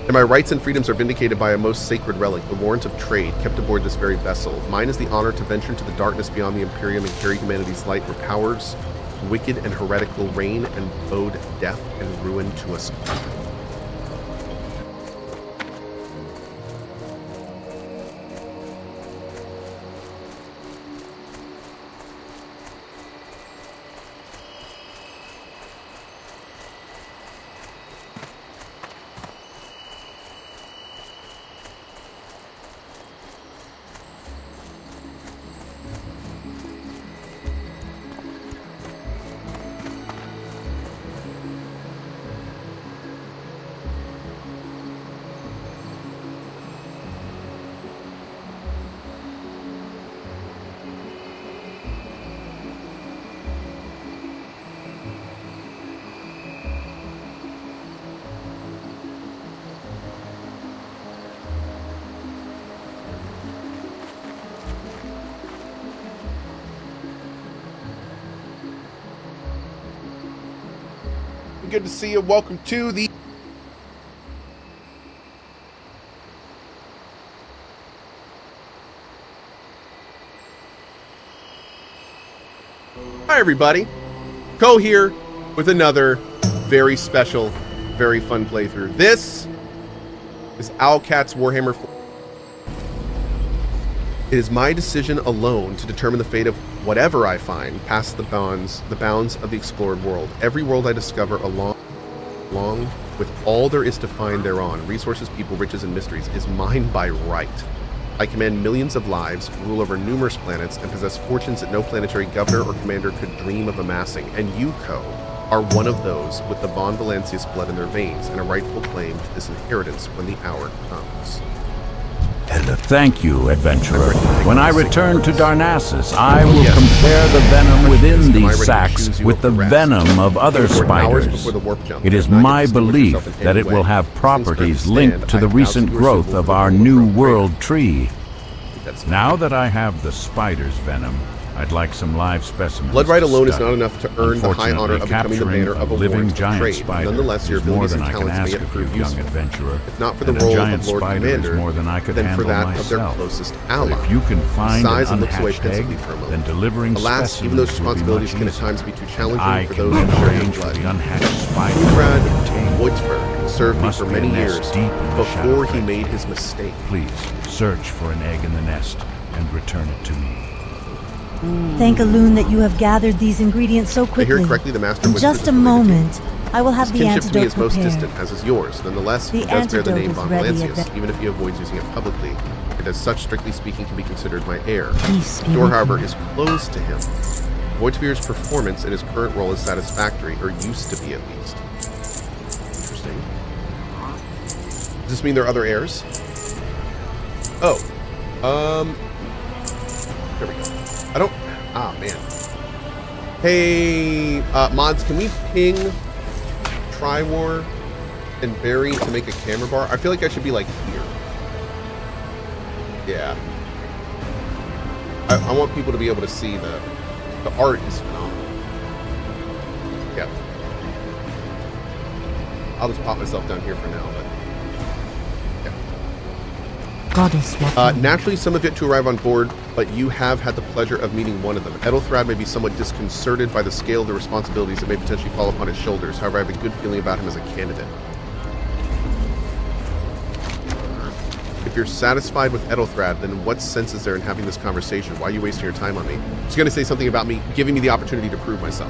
And my rights and freedoms are vindicated by a most sacred relic, the warrant of trade, kept aboard this very vessel. Mine is the honor to venture into the darkness beyond the Imperium and carry humanity's light where powers wicked and heretical reign and bode death and ruin to us all. Good to see you. Welcome to the Hi everybody. Ko here with another very special, very fun playthrough. This is Owlcat's Warhammer 4. It is my decision alone to determine the fate of whatever I find past the bounds of the explored world. Every world I discover along with all there is to find thereon, resources, people, riches, and mysteries, is mine by right. I command millions of lives, rule over numerous planets, and possess fortunes that no planetary governor or commander could dream of amassing. And you, Ko, are one of those with the von Valancius blood in their veins and a rightful claim to this inheritance when the hour comes. Thank you, adventurer. When I return to Darnassus, I will compare the venom within these sacks with the venom of other spiders. It is my belief that it will have properties linked to the recent growth of our new world tree. Now that I have the spider's venom, I'd like some live specimens. Blood alone is not enough to earn the high honor of becoming the banner of a living giant spider. Nonetheless, your abilities and talents may yet prove useful. If not for the role of Lord Commander, then for that of their closest ally. If you can find sighs and looks away unhatched egg, pensively for a moment. then delivering Alas, even those responsibilities can at times be too challenging for those who share your blood. Ugrad Voitsberg served me for many years before he made his mistake. Please search for an egg in the nest and return it to me. Thank Elune that you have gathered these ingredients so quickly. I hear correctly, the Master In Whispered just a moment, I will have his the kinship to me antidote is most prepared. distant, as is yours. Nonetheless, The he does bear the antidote name is von ready, Valancius, even if he avoids using it publicly. It as such, strictly speaking, can be considered my heir. Peace be The door, with however, you. is closed to him. Voidsphere's performance in his current role is satisfactory, or used to be at least. Interesting. Does this mean there are other heirs? Oh. There we go. I don't... Ah, man. Hey, mods, can we ping Triwar and Barry to make a camera bar? I feel like I should be, like, here. Yeah. I want people to be able to see the art is phenomenal. Yeah. I'll just pop myself down here for now, but... Goddess, naturally, some have yet to arrive on board, but you have had the pleasure of meeting one of them. Edelthrad may be somewhat disconcerted by the scale of the responsibilities that may potentially fall upon his shoulders. However, I have a good feeling about him as a candidate. If you're satisfied with Edelthrad, then what sense is there in having this conversation? Why are you wasting your time on me? He's going to say something about me, giving me the opportunity to prove myself.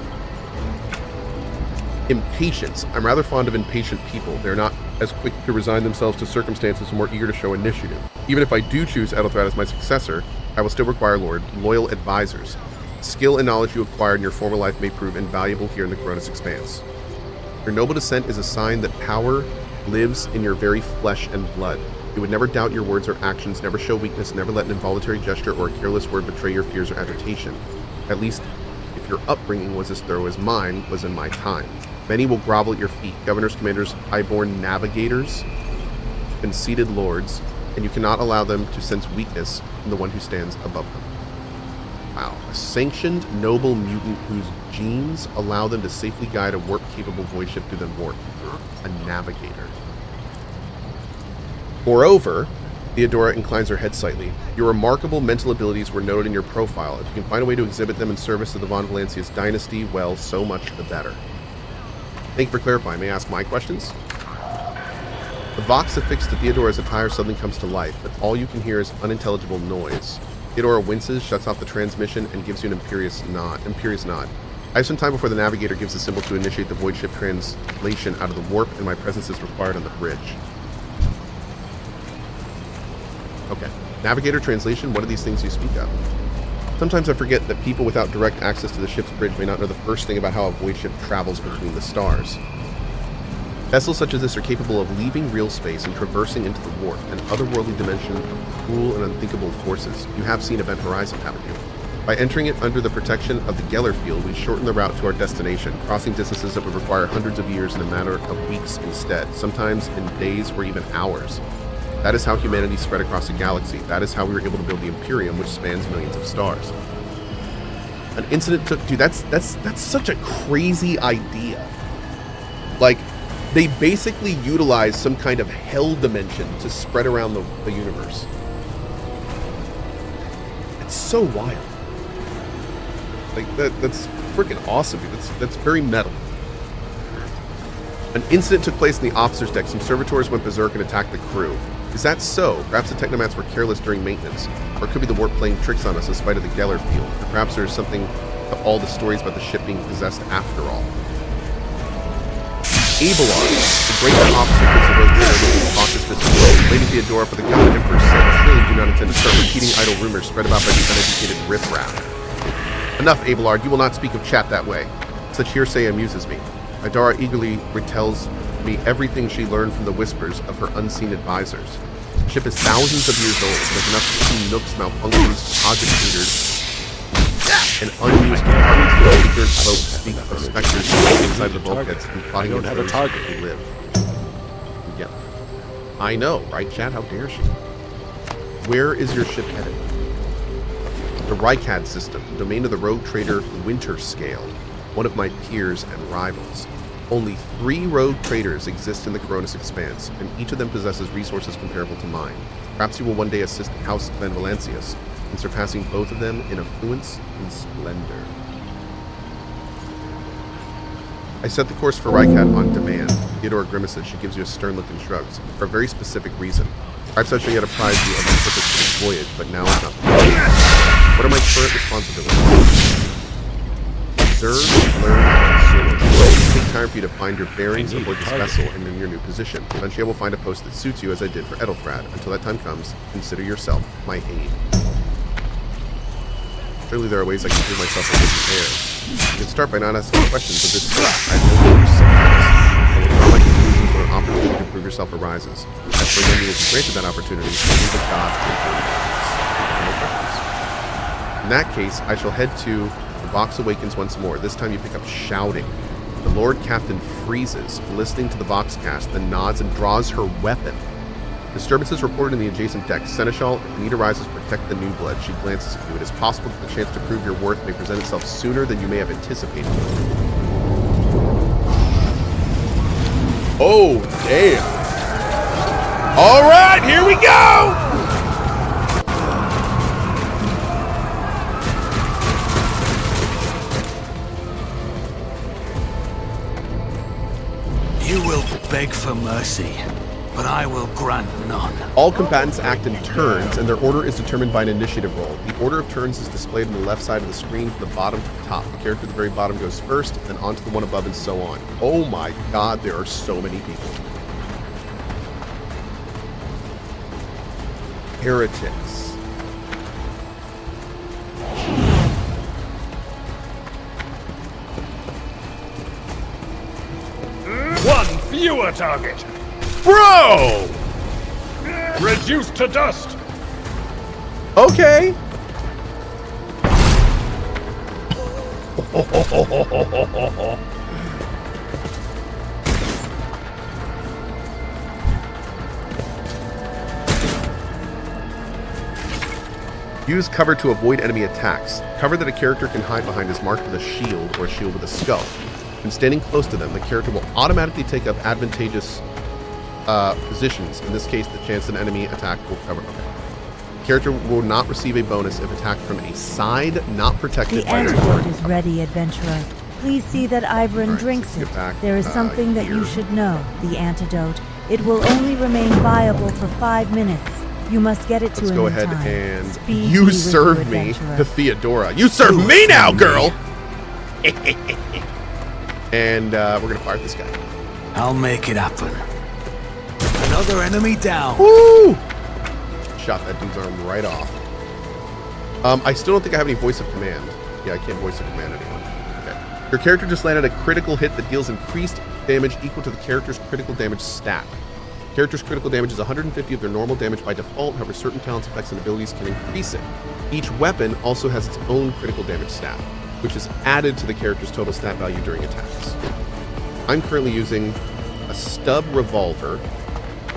Impatience. I'm rather fond of impatient people. They're not as quick to resign themselves to circumstances and more eager to show initiative. Even if I do choose Edelthrad as my successor, I will still require loyal advisors. Skill and knowledge you acquired in your former life may prove invaluable here in the Coronis Expanse. Your noble descent is a sign that power lives in your very flesh and blood. You would never doubt your words or actions, never show weakness, never let an involuntary gesture or a careless word betray your fears or agitation. At least, if your upbringing was as thorough as mine was in my time. Many will grovel at your feet, governors, commanders, highborn navigators, conceited lords, and you cannot allow them to sense weakness in the one who stands above them. Wow. A sanctioned, noble mutant whose genes allow them to safely guide a warp-capable void ship through the warp. A navigator. Moreover, Theodora inclines her head slightly. Your remarkable mental abilities were noted in your profile. If you can find a way to exhibit them in service of the Von Valancius dynasty, well, so much the better. Thank you for clarifying. May I ask my questions? The vox affixed to Theodora's attire suddenly comes to life, but all you can hear is unintelligible noise. Theodora winces, shuts off the transmission, and gives you an imperious nod. I have some time before the navigator gives the symbol to initiate the void ship translation out of the warp, and my presence is required on the bridge. Okay. Navigator translation, what are these things you speak of? Sometimes I forget that people without direct access to the ship's bridge may not know the first thing about how a void ship travels between the stars. Vessels such as this are capable of leaving real space and traversing into the warp, an otherworldly dimension of cruel and unthinkable forces. You have seen Event Horizon, haven't you? By entering it under the protection of the Geller field, we shorten the route to our destination, crossing distances that would require hundreds of years in a matter of weeks instead, sometimes in days or even hours. That is how humanity spread across the galaxy. That is how we were able to build the Imperium, which spans millions of stars. An incident took... Dude, that's such a crazy idea. Like, they basically utilize some kind of hell dimension to spread around the universe. It's so wild. Like, that's freaking awesome, dude. That's very metal. An incident took place in the officer's deck. Some servitors went berserk and attacked the crew. Is that so? Perhaps the technomats were careless during maintenance. Or it could be the warp playing tricks on us in spite of the Geller field. Or perhaps there's something to all the stories about the ship being possessed after all. Abelard, the great officer gives the road leader with cautious visibility. Lady Theodora for the God Emperor said, surely do not intend to start repeating idle rumors spread about by the uneducated riffraff. Enough, Abelard. You will not speak of chat that way. Such hearsay amuses me. Idara eagerly retells me everything she learned from the whispers of her unseen advisors. The ship is thousands of years old, and there's enough to see nooks, malfunctions, deposit meters, and unused compartments to ignorant folks speak of specters inside the bulkheads and plotting in first to live. Yep. I know, right, chat? How dare she? Where is your ship headed? The Rykad system, domain of the rogue trader Winterscale, one of my peers and rivals. Only 3 rogue traders exist in the Coronis Expanse, and each of them possesses resources comparable to mine. Perhaps you will one day assist House Van Valancius in surpassing both of them in affluence and splendor. I set the course for Rykad on demand. Theodora grimaces. She gives you a stern look and shrugs. For a very specific reason. Perhaps I shall yet apprise you of my purpose for this voyage, but now is not the time. What are my current responsibilities? Observe, learn, and soar. It will take time for you to find your bearings aboard this vessel and in your new position. Eventually I will find a post that suits you as I did for Edelfrad. Until that time comes, consider yourself my aide. Surely there are ways I can prove myself a good pair. You can start by not asking questions of this sort. I have no need for seconds. I will draw my conclusions when an opportunity to prove yourself arises. As for when you will be granted that opportunity, only the God can. In that case, I shall head to the Vox Awakens once more. This time you pick up shouting. The Lord Captain freezes, listening to the Voxcast, then nods and draws her weapon. Disturbances reported in the adjacent deck. Seneschal, if the need arises, protect the new blood. She glances at you. It is possible that the chance to prove your worth may present itself sooner than you may have anticipated. Oh, damn. All right, here we go! You will beg for mercy, but I will grant none. All combatants act in turns, and their order is determined by an initiative roll. The order of turns is displayed on the left side of the screen from the bottom to the top. The character at the very bottom goes first, then on to the one above, and so on. Oh my god, there are so many people. Heretics. You a target. Bro! Reduced to dust. Okay. Use cover to avoid enemy attacks. Cover that a character can hide behind is marked with a shield or a shield with a skull. When standing close to them, the character will automatically take up advantageous positions. In this case, the chance an enemy attack will cover. Okay. The character will not receive a bonus if attacked from a side not protected The by their antidote target. is ready, adventurer. Please see that Ivern Alright, drinks let's it. get back, There is something that here. you should know. The antidote. It will only remain viable for 5 minutes. You must get it to Let's him go in ahead time. and Speed you with serve me adventurer. to Theodora. You serve me now, girl! And we're going to fire at this guy. I'll make it happen. Another enemy down. Woo! Shot that dude's arm right off. I still don't think I have any voice of command. Yeah, I can't voice of command anyone. Okay. Your character just landed a critical hit that deals increased damage equal to the character's critical damage stat. Character's critical damage is 150 of their normal damage by default, however certain talents, effects, and abilities can increase it. Each weapon also has its own critical damage stat, which is added to the character's total stat value during attacks. I'm currently using a stub revolver,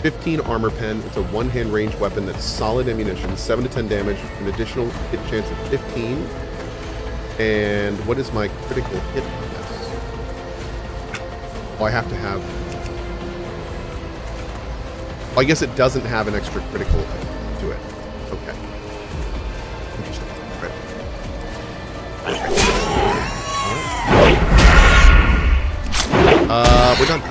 15 armor pen. It's a one-hand range weapon that's solid ammunition, 7 to 10 damage, an additional hit chance of 15. And what is my critical hit on this? Oh, I have to have... Oh, I guess it doesn't have an extra critical to it. Okay. Interesting. Right. We're done.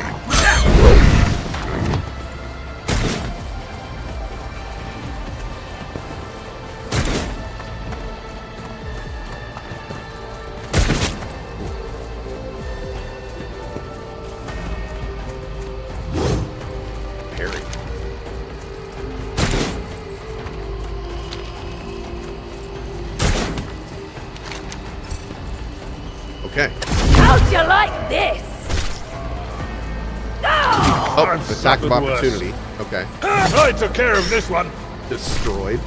Okay. How'd you like this? Oh, attack of opportunity. Okay. I took care of this one. Destroyed.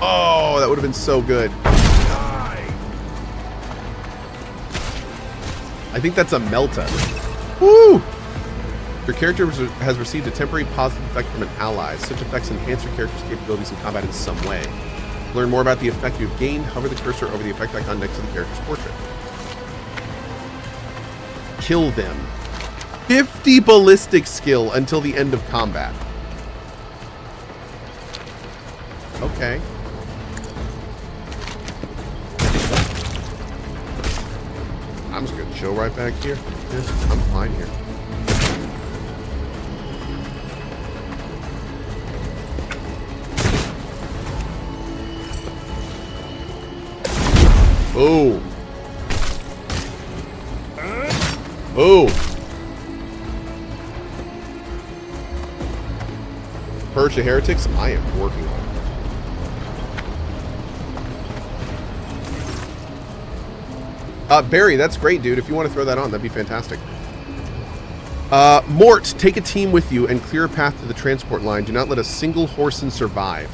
Oh, that would have been so good. I think that's a Melta. Woo! Your character has received a temporary positive effect from an ally. Such effects enhance your character's capabilities in combat in some way. To learn more about the effect you've gained, hover the cursor over the effect icon next to the character's portrait. Kill them. 50 ballistic skill until the end of combat. Okay. I'm just gonna chill right back here. Yeah, I'm fine here. Boom. Boom. Purge the heretics? I am working on it. Barry, that's great, dude. If you want to throw that on, that'd be fantastic. Mort, take a team with you and clear a path to the transport line. Do not let a single Horson survive.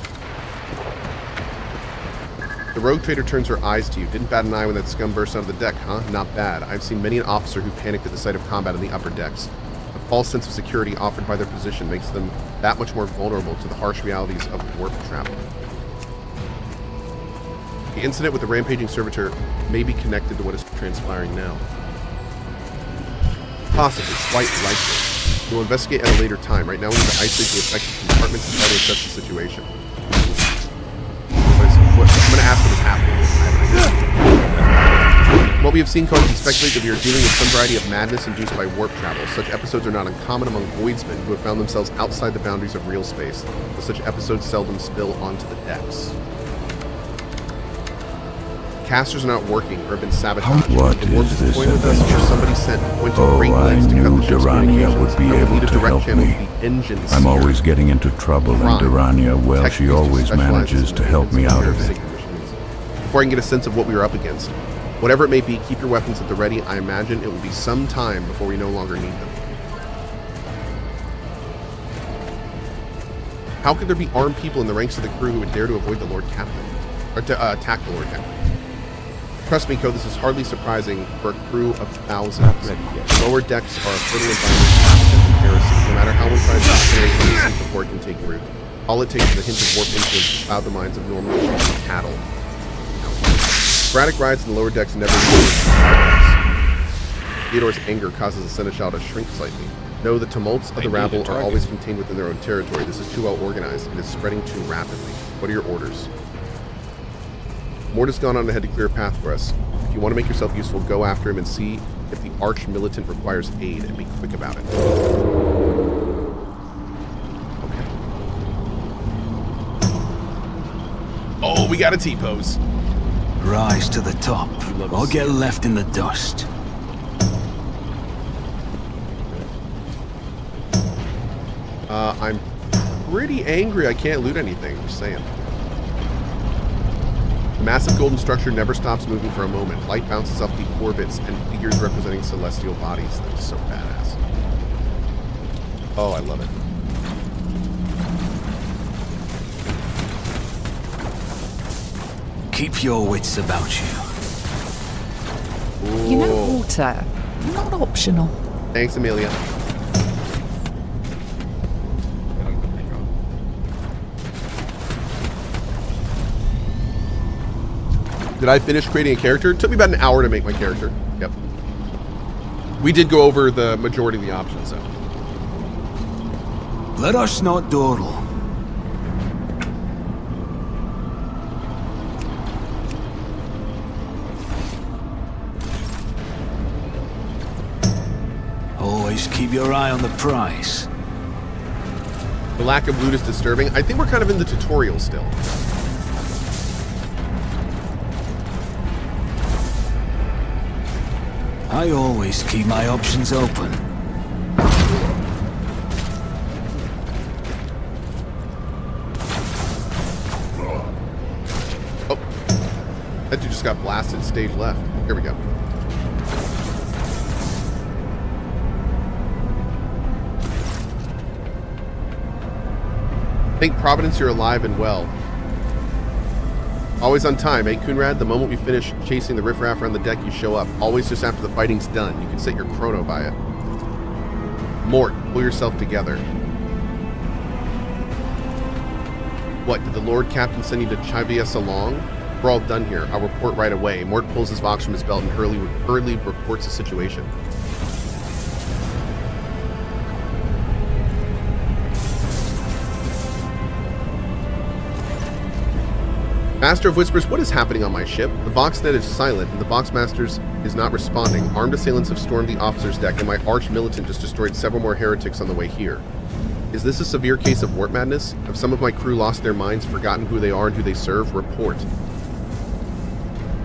The rogue trader turns her eyes to you. Didn't bat an eye when that scum burst onto the deck, huh? Not bad. I've seen many an officer who panicked at the sight of combat in the upper decks. The false sense of security offered by their position makes them that much more vulnerable to the harsh realities of warp travel. The incident with the rampaging servitor may be connected to what is transpiring now. Possibly, quite likely. We'll investigate at a later time. Right now we need to isolate the affected compartments and try to assess the situation. I'm going to ask what is happening. What we have seen causes me to speculate that we are dealing with some variety of madness induced by warp travel. Such episodes are not uncommon among voidsmen who have found themselves outside the boundaries of real space, but such episodes seldom spill onto the decks. Casters are not working or have been sabotaged. What the warp is this toying with us, or somebody sent pointed great I lengths to cut knew the ship's Durania would communications. be I will able need a to direct help channel me. to the engines. I'm always getting into trouble, and Crime. Durania, well, Tech she used to always specialize manages in to help me out of it. Before I can get a sense of what we were up against. Whatever it may be, keep your weapons at the ready. I imagine it will be some time before we no longer need them. How could there be armed people in the ranks of the crew who would dare to avoid the Lord Captain? Or to attack the Lord Captain? Trust me, Co, this is hardly surprising for a crew of thousands. Lower decks are a fertile environment for comparison, no matter how one tries to generate before it can take root. All it takes is a hint of warp influence to cloud the minds of normal cattle. Sporadic rides in the lower decks never leave. Theodore's anger causes the Seneschal to shrink slightly. No, the tumults of the rabble are always contained within their own territory. This is too well organized. It is spreading too rapidly. What are your orders? Mort has gone on ahead to clear a path for us. If you want to make yourself useful, go after him and see if the arch-militant requires aid, and be quick about it. Okay. Oh, we got a T-pose. Rise to the top, or get left in the dust. I'm pretty angry I can't loot anything, just saying. The massive golden structure never stops moving for a moment. Light bounces off the orbits and figures representing celestial bodies. That is so badass. Oh, I love it. Keep your wits about you. Ooh. You know, water, not optional. Thanks, Amelia. Did I finish creating a character? It took me about an hour to make my character. Yep. We did go over the majority of the options, though. Let us not dawdle. Always keep your eye on the prize. The lack of loot is disturbing. I think we're kind of in the tutorial still. I always keep my options open. Oh, that dude just got blasted stage left. Here we go. Thank Providence you're alive and well. Always on time, eh, Kunrad? The moment we finish chasing the riffraff around the deck, you show up. Always just after the fighting's done. You can set your chrono by it. Mort, pull yourself together. What, did the Lord Captain send you to chivy us along? We're all done here. I'll report right away. Mort pulls his Vox from his belt and hurriedly reports the situation. Master of Whispers, what is happening on my ship? The Voxnet is silent, and the Voxmasters is not responding. Armed assailants have stormed the officer's deck, and my arch-militant just destroyed several more heretics on the way here. Is this a severe case of warp madness? Have some of my crew lost their minds, forgotten who they are and who they serve? Report.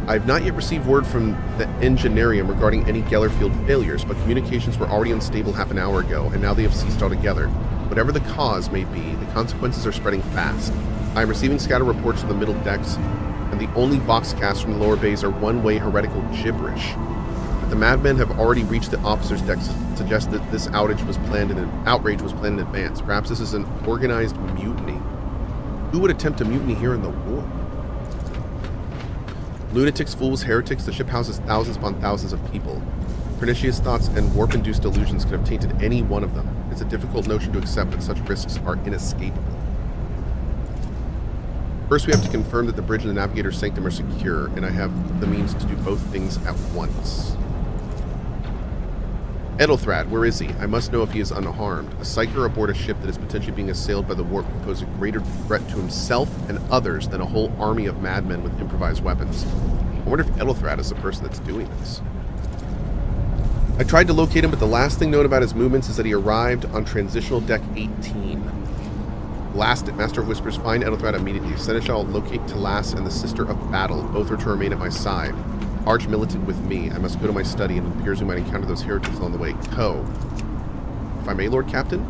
I have not yet received word from the Engineerium regarding any Gellerfield failures, but communications were already unstable half an hour ago, and now they have ceased altogether. Whatever the cause may be, the consequences are spreading fast. I am receiving scatter reports from the middle decks, and the only Voxcasts from the lower bays are one-way heretical gibberish. But the madmen have already reached the officers' decks, suggest that this outrage was planned in advance. Perhaps this is an organized mutiny. Who would attempt a mutiny here in the war? Lunatics, fools, heretics, the ship houses thousands upon thousands of people. Pernicious thoughts and warp-induced delusions could have tainted any one of them. It's a difficult notion to accept, but such risks are inescapable. First, we have to confirm that the bridge and the navigator's sanctum are secure, and I have the means to do both things at once. Edelthrad, where is he? I must know if he is unharmed. A psyker aboard a ship that is potentially being assailed by the warp could pose a greater threat to himself and others than a whole army of madmen with improvised weapons. I wonder if Edelthrad is the person that's doing this. I tried to locate him, but the last thing known about his movements is that he arrived on transitional deck 18. Blast it. Master of Whispers, find Edelthrad immediately. Seneschal, locate Talas and the Sister of Battle. Both are to remain at my side. Arch-militant with me. I must go to my study, and it appears we might encounter those heretics along the way. Ko. If I may, Lord Captain?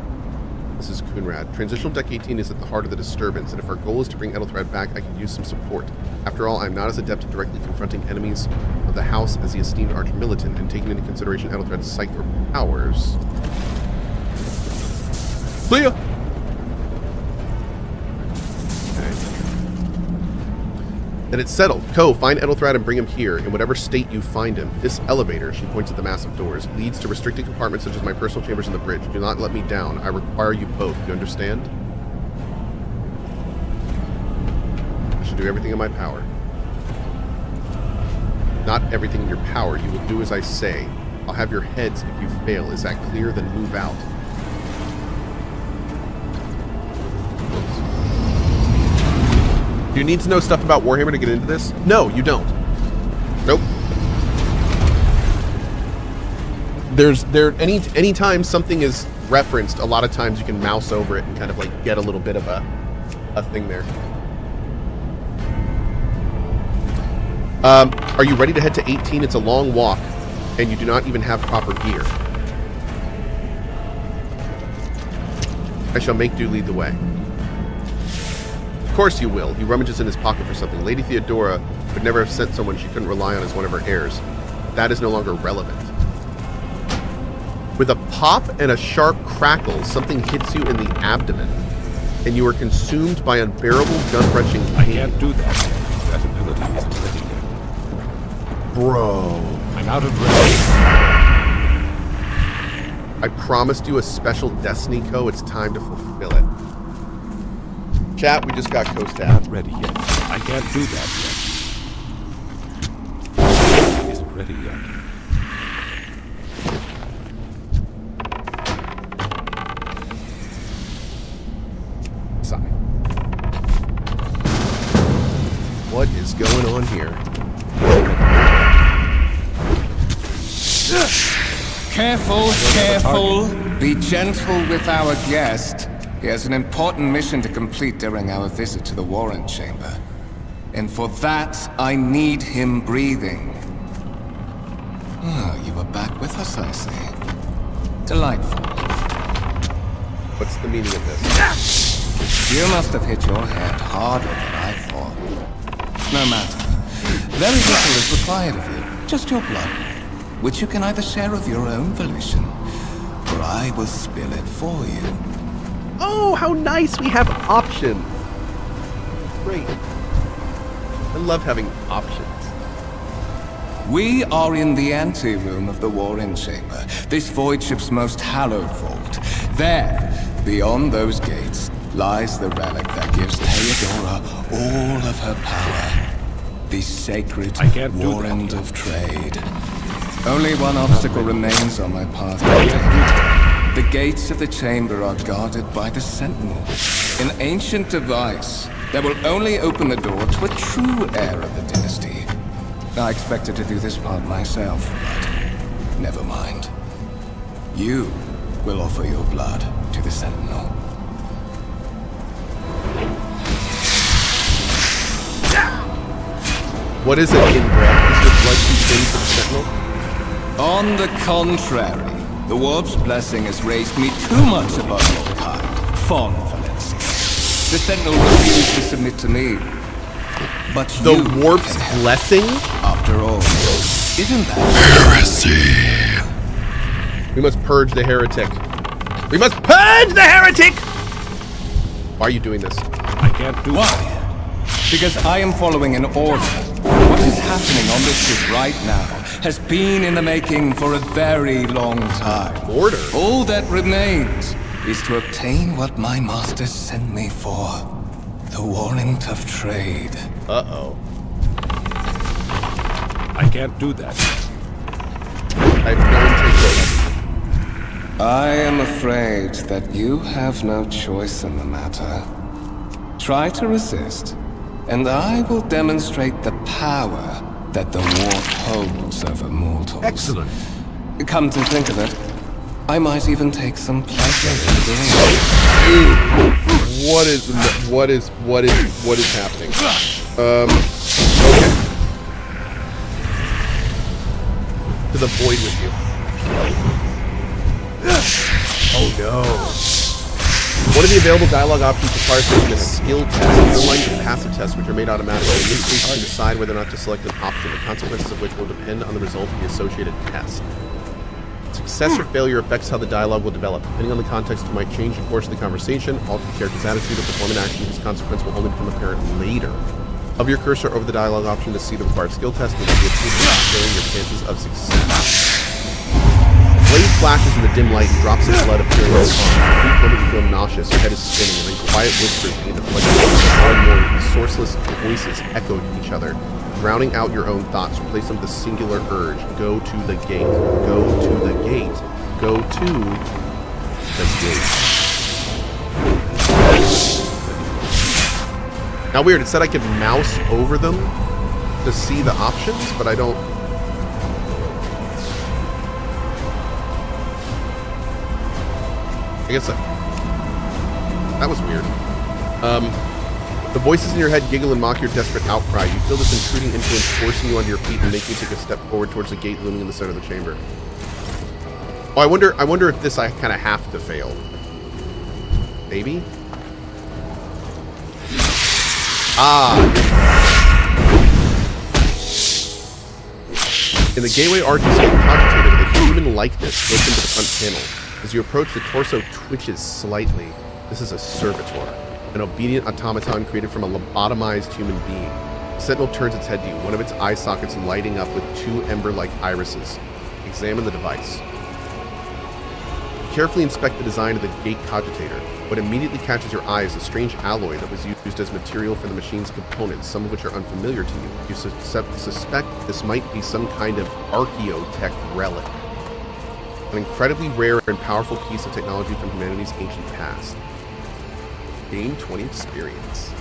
This is Kunrad. Transitional Deck 18 is at the heart of the disturbance, and if our goal is to bring Edelthrad back, I can use some support. After all, I'm not as adept at directly confronting enemies of the house as the esteemed arch-militant, and taking into consideration Edelthred's cipher powers. See ya! Then it's settled. Ko, find Edelthrad and bring him here, in whatever state you find him. This elevator, she points at the massive doors, leads to restricted compartments such as my personal chambers in the bridge. Do not let me down. I require you both. You understand? I should do everything in my power. Not everything in your power. You will do as I say. I'll have your heads if you fail. Is that clear? Then move out. Do you need to know stuff about Warhammer to get into this? No, you don't. Nope. Anytime something is referenced, a lot of times you can mouse over it and kind of like get a little bit of a thing there. Are you ready to head to 18? It's a long walk, and you do not even have proper gear. I shall make do lead the way. Of course you will. He rummages in his pocket for something. Lady Theodora would never have sent someone she couldn't rely on as one of her heirs. That is no longer relevant. With a pop and a sharp crackle, something hits you in the abdomen, and you are consumed by unbearable gut-wrenching pain. I can't do that. That ability isn't ready yet. Bro. I'm out of ready. I promised you a special destiny, Ko. It's time to fulfill it. Chat, we just got Ko stabbed. Not ready yet. I can't do that yet. It isn't ready yet. Sigh. What is going on here? Careful, careful. Be gentle with our guest. He has an important mission to complete during our visit to the Warren Chamber. And for that, I need him breathing. Oh, you are back with us, I see. Delightful. What's the meaning of this? You must have hit your head harder than I thought. No matter. Very little is required of you. Just your blood, which you can either share of your own volition, or I will spill it for you. Oh, how nice we have options. Great. I love having options. We are in the anteroom of the Warren Chamber, this void ship's most hallowed vault. There, beyond those gates, lies the relic that gives Theodora all of her power. The sacred Warrant of Trade. Only one obstacle remains on my path to attain. The gates of the chamber are guarded by the Sentinel, an ancient device that will only open the door to a true heir of the dynasty. I expected to do this part myself, but never mind. You will offer your blood to the Sentinel. What is it, inbred? Is your blood too thin for the Sentinel? On the contrary. The Warp's blessing has raised me too much above your kind, Von Valencia. The Sentinel refused to submit to me. But the Warp's blessing? After all, isn't that heresy? We must purge the heretic. We must purge the heretic! Why are you doing this? I can't do Why? Because I am following an order. What is happening on this ship right now has been in the making for a very long time. Order? All that remains is to obtain what my masters sent me for. The Warrant of Trade. Uh-oh. I can't do that. I have no intention. I am afraid that you have no choice in the matter. Try to resist, and I will demonstrate the power that the Warp holds over mortals. Excellent. Come to think of it, I might even take some pleasure in doing it. What is happening? Okay. To the void with you. Oh no. One of the available dialogue options requires taking a skill test, unlike the passive tests, which are made automatically. In this case, you can decide whether or not to select an option, the consequences of which will depend on the result of the associated test. Success or failure affects how the dialogue will develop. Depending on the context, you might change the course of the conversation, alter the character's attitude, or perform an action whose consequence will only become apparent later. Hover your cursor over the dialogue option to see the required skill test, which will be showing your chances of success. Blade flashes in the dim light and drops of blood appearing on his arm. For a brief moment you feel nauseous, your head is spinning, and then quiet whispers begin to flood your ears. More and more, these sourceless voices echo each other, drowning out your own thoughts. Replace them with the singular urge. Go to the gate. Go to the gate. Go to the gate. Now weird, it said I could mouse over them to see the options, but I don't... I guess that was weird. The voices in your head giggle and mock your desperate outcry. You feel this intruding influence forcing you onto your feet and making you take a step forward towards the gate looming in the center of the chamber. Oh, I wonder if this I kind of have to fail. Maybe? Ah. In the gateway arch, you see a cogitator with a human likeness built into the front panel. As you approach, the torso twitches slightly. This is a servitor, an obedient automaton created from a lobotomized human being. The sentinel turns its head to you, one of its eye sockets lighting up with two ember-like irises. Examine the device. You carefully inspect the design of the gate cogitator. What immediately catches your eye is a strange alloy that was used as material for the machine's components, some of which are unfamiliar to you. You suspect this might be some kind of archaeotech relic. An incredibly rare and powerful piece of technology from humanity's ancient past. Gain 20 experience.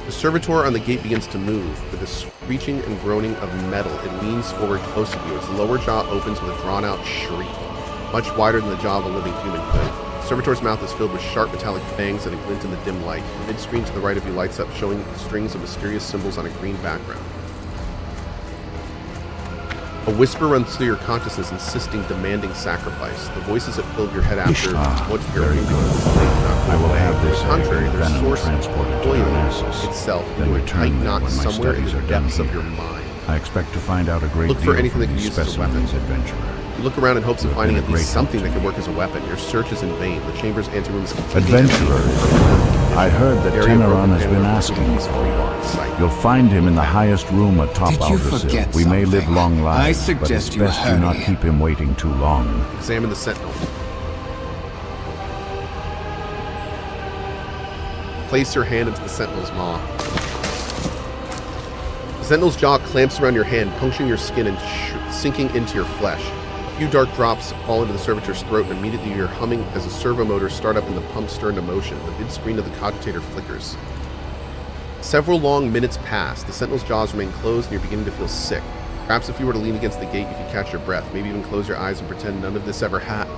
The servitor on the gate begins to move. With a screeching and groaning of metal, it leans forward close to you. Its lower jaw opens with a drawn-out shriek, much wider than the jaw of a living human could. The servitor's mouth is filled with sharp metallic fangs that glint in the dim light. The mid-screen to the right of you lights up, showing strings of mysterious symbols on a green background. A whisper runs through your consciousness, insisting, demanding sacrifice. The voices that filled your head after once your I will have this on the contrary, their venom source transported to oil Darnassus, itself then into a tight return knot when my somewhere in studies the are done depths of here. your mind. I expect to find out a great Look deal for anything that from can these use as a weapon. specimens, adventurer. You look around in hopes of You have finding been at a least great something that could work as a weapon. Your search is in vain. The chamber's anteroom is completely Adventurers, I heard that Area Teneron has broken been panel asking is for you. sight. You'll find him in the highest room atop Did you Aldersil. forget We may live something? long lives, I but it's suggest you best do not hurry. keep him waiting too long. Examine the sentinel. Place your hand into the sentinel's maw. The sentinel's jaw clamps around your hand, puncturing your skin and sinking into your flesh. A few dark drops fall into the servitor's throat, and immediately you're humming as the servo motors start up and the pump stir into motion. The mid-screen of the cogitator flickers. Several long minutes pass. The sentinel's jaws remain closed, and you're beginning to feel sick. Perhaps if you were to lean against the gate, you could catch your breath. Maybe even close your eyes and pretend none of this ever happened.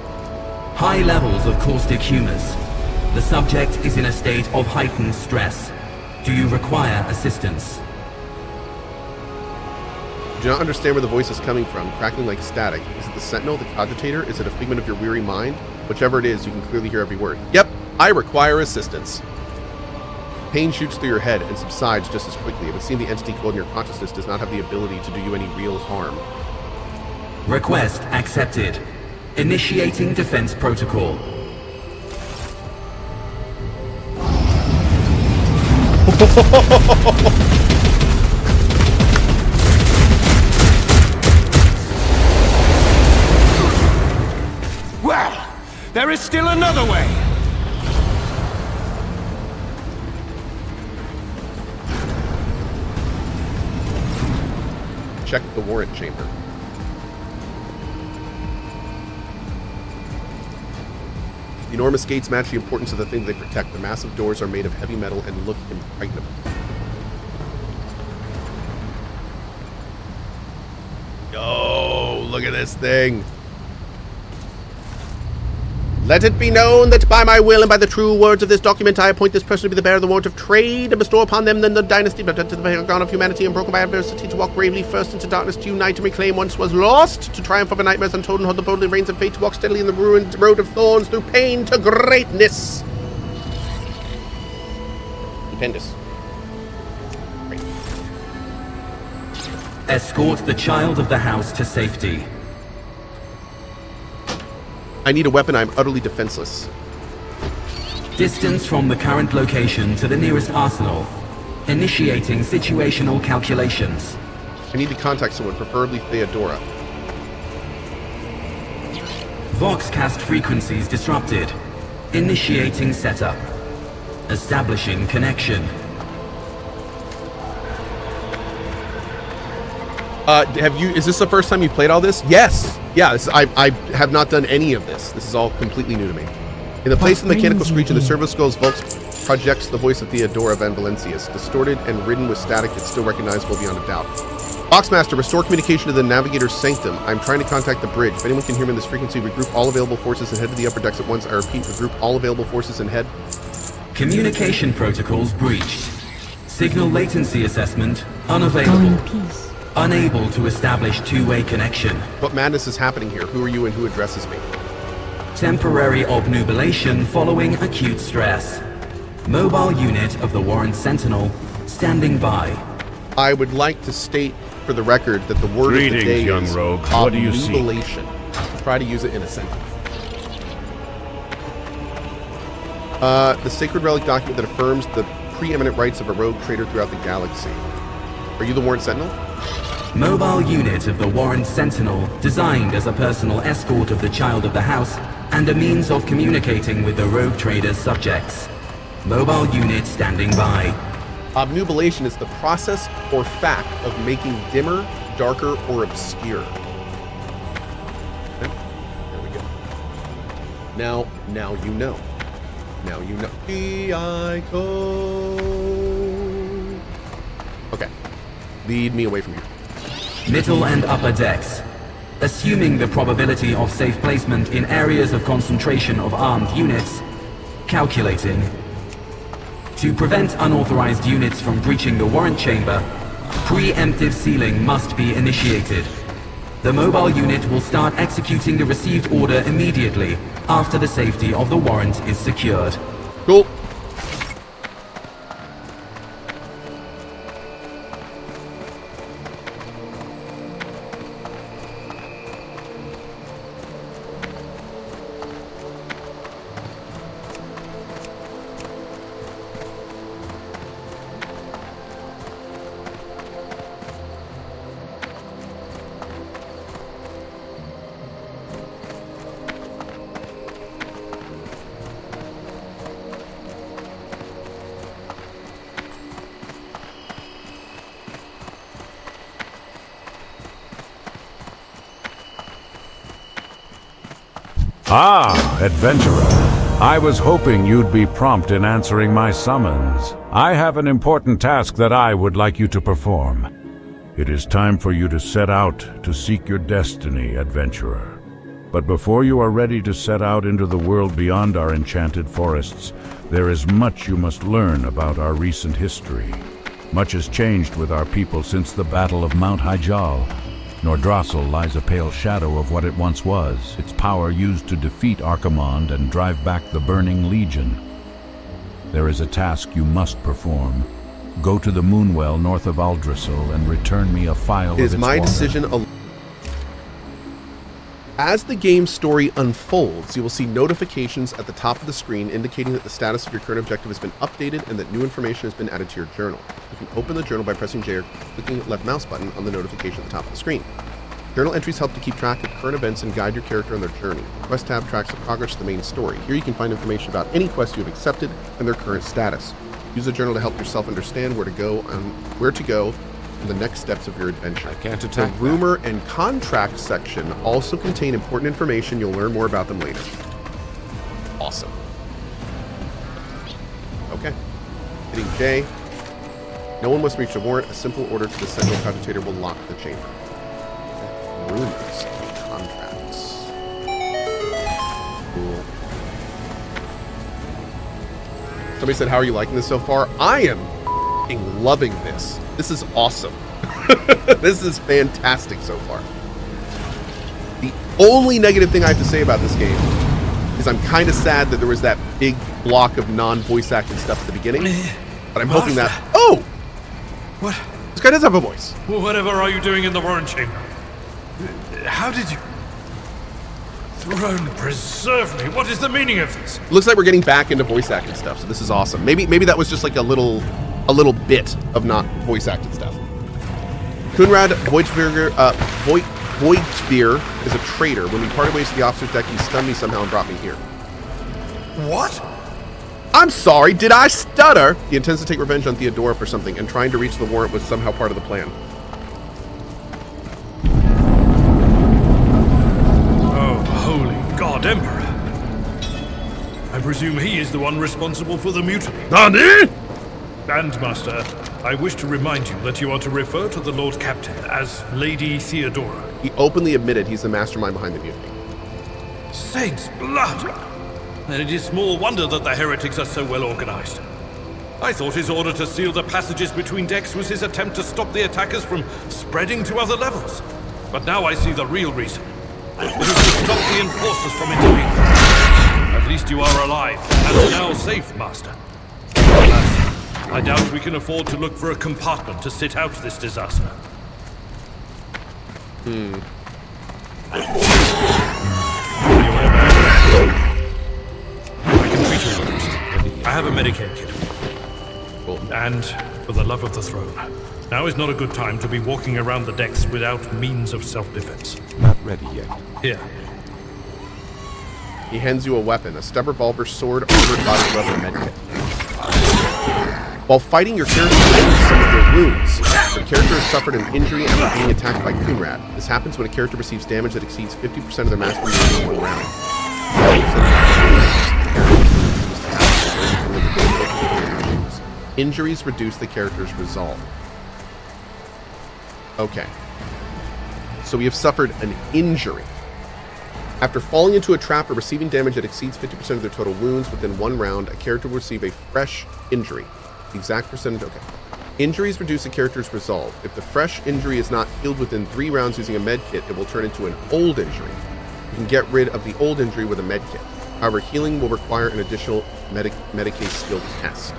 High levels of caustic humus. The subject is in a state of heightened stress. Do you require assistance? Do not understand where the voice is coming from, crackling like static. Is it the sentinel, the cogitator? Is it a figment of your weary mind? Whichever it is, you can clearly hear every word. Yep, I require assistance. Pain shoots through your head and subsides just as quickly. It would seem the entity called in your consciousness does not have the ability to do you any real harm. Request accepted. Initiating defense protocol. Well, there is still another way. Check the warrant chamber. The enormous gates match the importance of the thing they protect. The massive doors are made of heavy metal and look impregnable. Yo, look at this thing. Let it be known that by my will and by the true words of this document, I appoint this person to be the bearer of the warrant of trade and bestow upon them then the dynasty, but to the paragon of humanity and broken by adversity, to walk bravely first into darkness, to unite and reclaim once was lost, to triumph over nightmares untold and hold the boldly reins of fate, to walk steadily in the ruined road of thorns through pain to greatness. Stupendous. Great. Escort the child of the house to safety. I need a weapon. I'm utterly defenseless. Distance from the current location to the nearest arsenal. Initiating situational calculations. I need to contact someone, preferably Theodora. Voxcast frequencies disrupted. Initiating setup. Establishing connection. Is this the first time you played all this? Yes. Yeah, I have not done any of this. This is all completely new to me. In the place of the mechanical screech in the servo skulls, Volks projects the voice of Theodora van Valencius. Distorted and ridden with static, it's still recognizable beyond a doubt. Boxmaster, restore communication to the Navigator's Sanctum. I'm trying to contact the bridge. If anyone can hear me in this frequency, regroup all available forces and head to the upper decks at once. I repeat, regroup all available forces and head. Communication protocols breached. Signal latency assessment unavailable. Unable to establish two-way connection. What madness is happening here? Who are you and who addresses me? Temporary obnubilation following acute stress. Mobile unit of the Warren Sentinel standing by. I would like to state for the record that the word Greetings, of the day young is rogue. What do you seek? obnubilation. Try to use it in a sentence. The sacred relic document that affirms the preeminent rights of a rogue trader throughout the galaxy. Are you the Warren Sentinel? Mobile unit of the Warren Sentinel, designed as a personal escort of the child of the house and a means of communicating with the rogue trader's subjects. Mobile unit standing by. Obnubilation is the process or fact of making dimmer, darker, or obscure. Okay. There we go. Now you know. Now you know. P.I.C.O. Okay. Lead me away from here. Middle and upper decks. Assuming the probability of safe placement in areas of concentration of armed units. Calculating. To prevent unauthorized units from breaching the warrant chamber, preemptive sealing must be initiated. The mobile unit will start executing the received order immediately after the safety of the warrant is secured. Cool. Ah, adventurer. I was hoping you'd be prompt in answering my summons. I have an important task that I would like you to perform. It is time for you to set out to seek your destiny, adventurer. But before you are ready to set out into the world beyond our enchanted forests, there is much you must learn about our recent history. Much has changed with our people since the Battle of Mount Hyjal. Nordrassil lies a pale shadow of what it once was, its power used to defeat Archimonde and drive back the Burning Legion. There is a task you must perform. Go to the Moonwell north of Aldrassil and return me a file of its my water. decision. As the game story unfolds, you will see notifications at the top of the screen indicating that the status of your current objective has been updated and that new information has been added to your journal. You can open the journal by pressing J or clicking the left mouse button on the notification at the top of the screen. Journal entries help to keep track of current events and guide your character on their journey. The Quest tab tracks the progress of the main story. Here you can find information about any quests you have accepted and their current status. Use the journal to help yourself understand where to go and the next steps of your adventure. I can't attack the rumor and contract section also contain important information. You'll learn more about them later. Awesome. Okay. Hitting J. No one must reach the warrant. A simple order to the central cogitator will lock the chamber. Okay. Rumors and contracts. Cool. Somebody said, how are you liking this so far? I am f***ing loving this. This is awesome. This is fantastic so far. The only negative thing I have to say about this game is I'm kind of sad that there was that big block of non-voice acted stuff at the beginning. But I'm hoping that... Oh! What? This guy does have a voice. Whatever are you doing in the Warren Chamber? How did you... Throne preserve me. What is the meaning of this? Looks like we're getting back into voice acted stuff, so this is awesome. Maybe that was just like a little bit of not voice acted stuff. Kunrad Voigtsphere is a traitor. When we parted ways to the officer's deck, he stunned me somehow and brought me here. What? I'm sorry, did I stutter? He intends to take revenge on Theodora for something, and trying to reach the warrant was somehow part of the plan. Oh, holy God, Emperor. I presume he is the one responsible for the mutiny. Nani? Bandmaster, I wish to remind you that you are to refer to the Lord Captain as Lady Theodora. He openly admitted he's the mastermind behind the mutiny. Saints' blood! Then it is small wonder that the heretics are so well organized. I thought his order to seal the passages between decks was his attempt to stop the attackers from spreading to other levels. But now I see the real reason. It was to stop the enforcers from intervening. At least you are alive, and now safe, Master. Alas, I doubt we can afford to look for a compartment to sit out this disaster. I have a Medicaid kit. And for the love of the throne, now is not a good time to be walking around the decks without means of self-defense. Not ready yet. Here. He hands you a weapon, a stub revolver, sword, armored body, leather, medkit. While fighting, your character heals some of their wounds. Your character has suffered an injury after being attacked by Kunrad. This happens when a character receives damage that exceeds 50% of their maximum damage in one round. Injuries reduce the character's resolve. Okay. So we have suffered an injury. After falling into a trap or receiving damage that exceeds 50% of their total wounds within one round, a character will receive a fresh injury. The exact percentage, okay. Injuries reduce a character's resolve. If the fresh injury is not healed within 3 rounds using a med kit, it will turn into an old injury. You can get rid of the old injury with a med kit. However, healing will require an additional Medicaid skill test.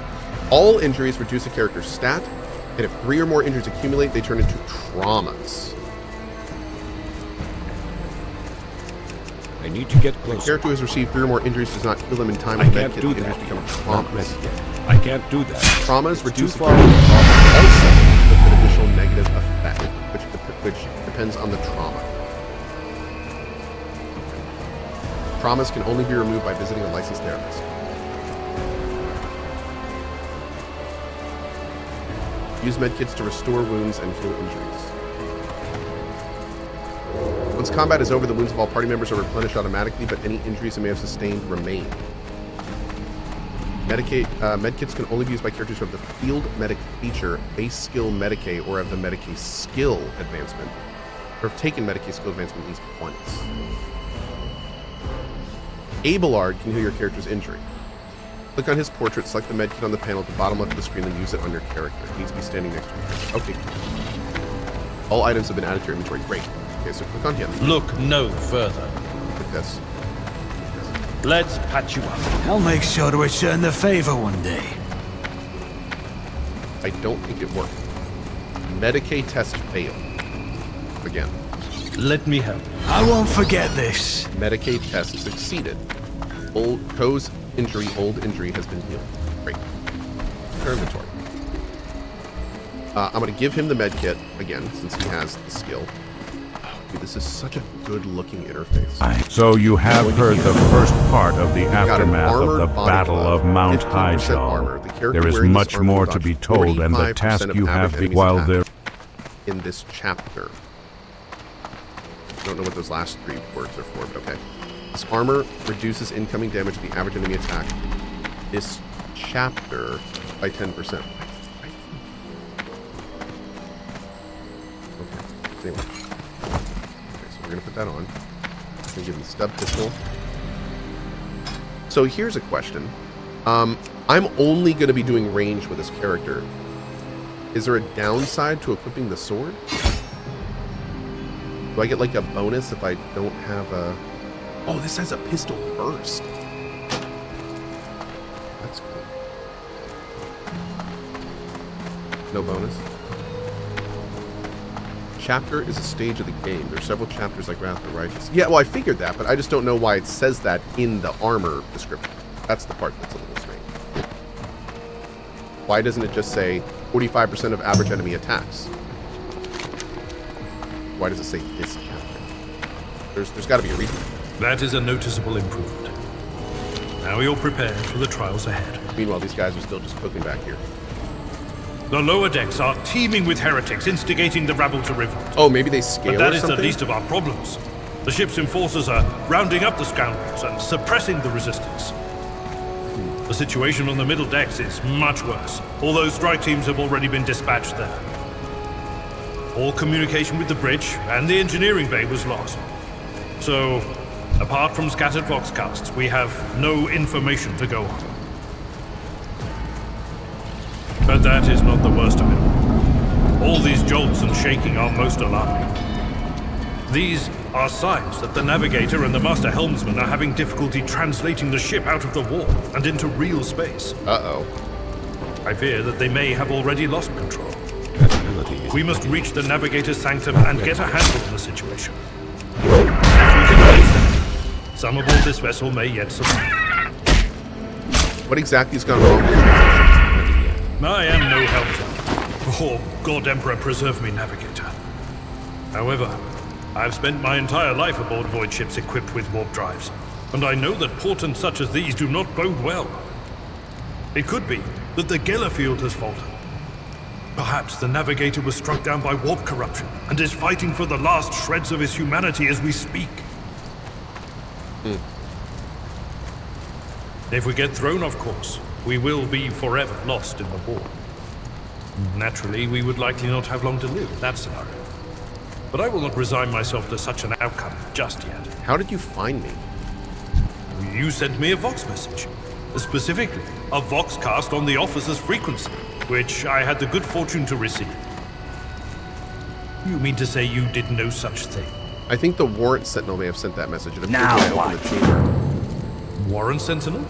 All injuries reduce a character's stat, and if 3 or more injuries accumulate, they turn into traumas. I need to get closer. The character who has received 3 or more injuries does not heal them in time with a med kit. The injuries become traumas. I can't do that. Traumas reduce the character's resolve also with an additional negative effect, which depends on the trauma. Traumas can only be removed by visiting a licensed therapist. Use medkits to restore wounds and heal injuries. Once combat is over, the wounds of all party members are replenished automatically, but any injuries they may have sustained remain. Medkits can only be used by characters who have the Field Medic feature, Base Skill Medicaid, or have the Medicaid Skill Advancement, or have taken Medicaid Skill Advancement at least once. Abelard can heal your character's injury. Click on his portrait, select the medkit on the panel at the bottom left of the screen, and use it on your character. It needs to be standing next to your character. Okay. All items have been added to your inventory. Great. Okay, so click on him. Look no further. Click this. Let's patch you up. I'll make sure to return the favor one day. I don't think it worked. Medicaid test failed. Again. Let me help. I won't forget this. Medicaid test succeeded. Co's old injury has been healed. Great. Clear inventory. I'm going to give him the med kit again, since he has the skill. Oh, dude, this is such a good-looking interface. So you have heard the first part of the aftermath of the Battle of Mount Hyjal. There is much more to be told, and the task you have while there. In this chapter. I don't know what those last 3 words are for, but okay. This armor reduces incoming damage of the average enemy attack this chapter by 10%. Okay, anyway. Okay, so we're going to put that on. I'm going to give him the stub pistol. So here's a question. I'm only going to be doing range with this character. Is there a downside to equipping the sword? Do I get like a bonus if I don't have a... Oh, this has a pistol burst. That's cool. No bonus. Chapter is a stage of the game. There's several chapters like Wrath of the Righteous. Yeah, well, I figured that, but I just don't know why it says that in the armor description. That's the part that's a little strange. Why doesn't it just say 45% of average enemy attacks? Why does it say this chapter? There's got to be a reason. That is a noticeable improvement. Now you're prepared for the trials ahead. Meanwhile, these guys are still just cooking back here. The lower decks are teeming with heretics, instigating the rabble to revolt. Oh, maybe they scale But that or is something? the least of our problems. The ship's enforcers are rounding up the scoundrels and suppressing the resistance. The situation on the middle decks is much worse, although strike teams have already been dispatched there. All communication with the bridge and the engineering bay was lost. So, apart from scattered voxcasts, we have no information to go on. But that is not the worst of it. All these jolts and shaking are most alarming. These are signs that the navigator and the master helmsman are having difficulty translating the ship out of the warp and into real space. Uh-oh. I fear that they may have already lost control. We must reach the navigator's sanctum and get a handle on the situation. If we can raise that, some aboard this vessel may yet survive. What exactly has gone wrong? I am no helper. Oh, God Emperor preserve me, navigator. However, I've spent my entire life aboard void ships equipped with warp drives, and I know that portents such as these do not bode well. It could be that the Gellerfield has fallen. Perhaps the navigator was struck down by warp corruption and is fighting for the last shreds of his humanity as we speak. If we get thrown off course, we will be forever lost in the war. Naturally, we would likely not have long to live in that scenario. But I will not resign myself to such an outcome just yet. How did you find me? You sent me a Vox message. Specifically, a Voxcast on the officer's frequency, which I had the good fortune to receive. You mean to say you did no such thing? I think the Warrant Sentinel may have sent that message. It Now appeared when I what? opened the chamber. Warren Sentinel?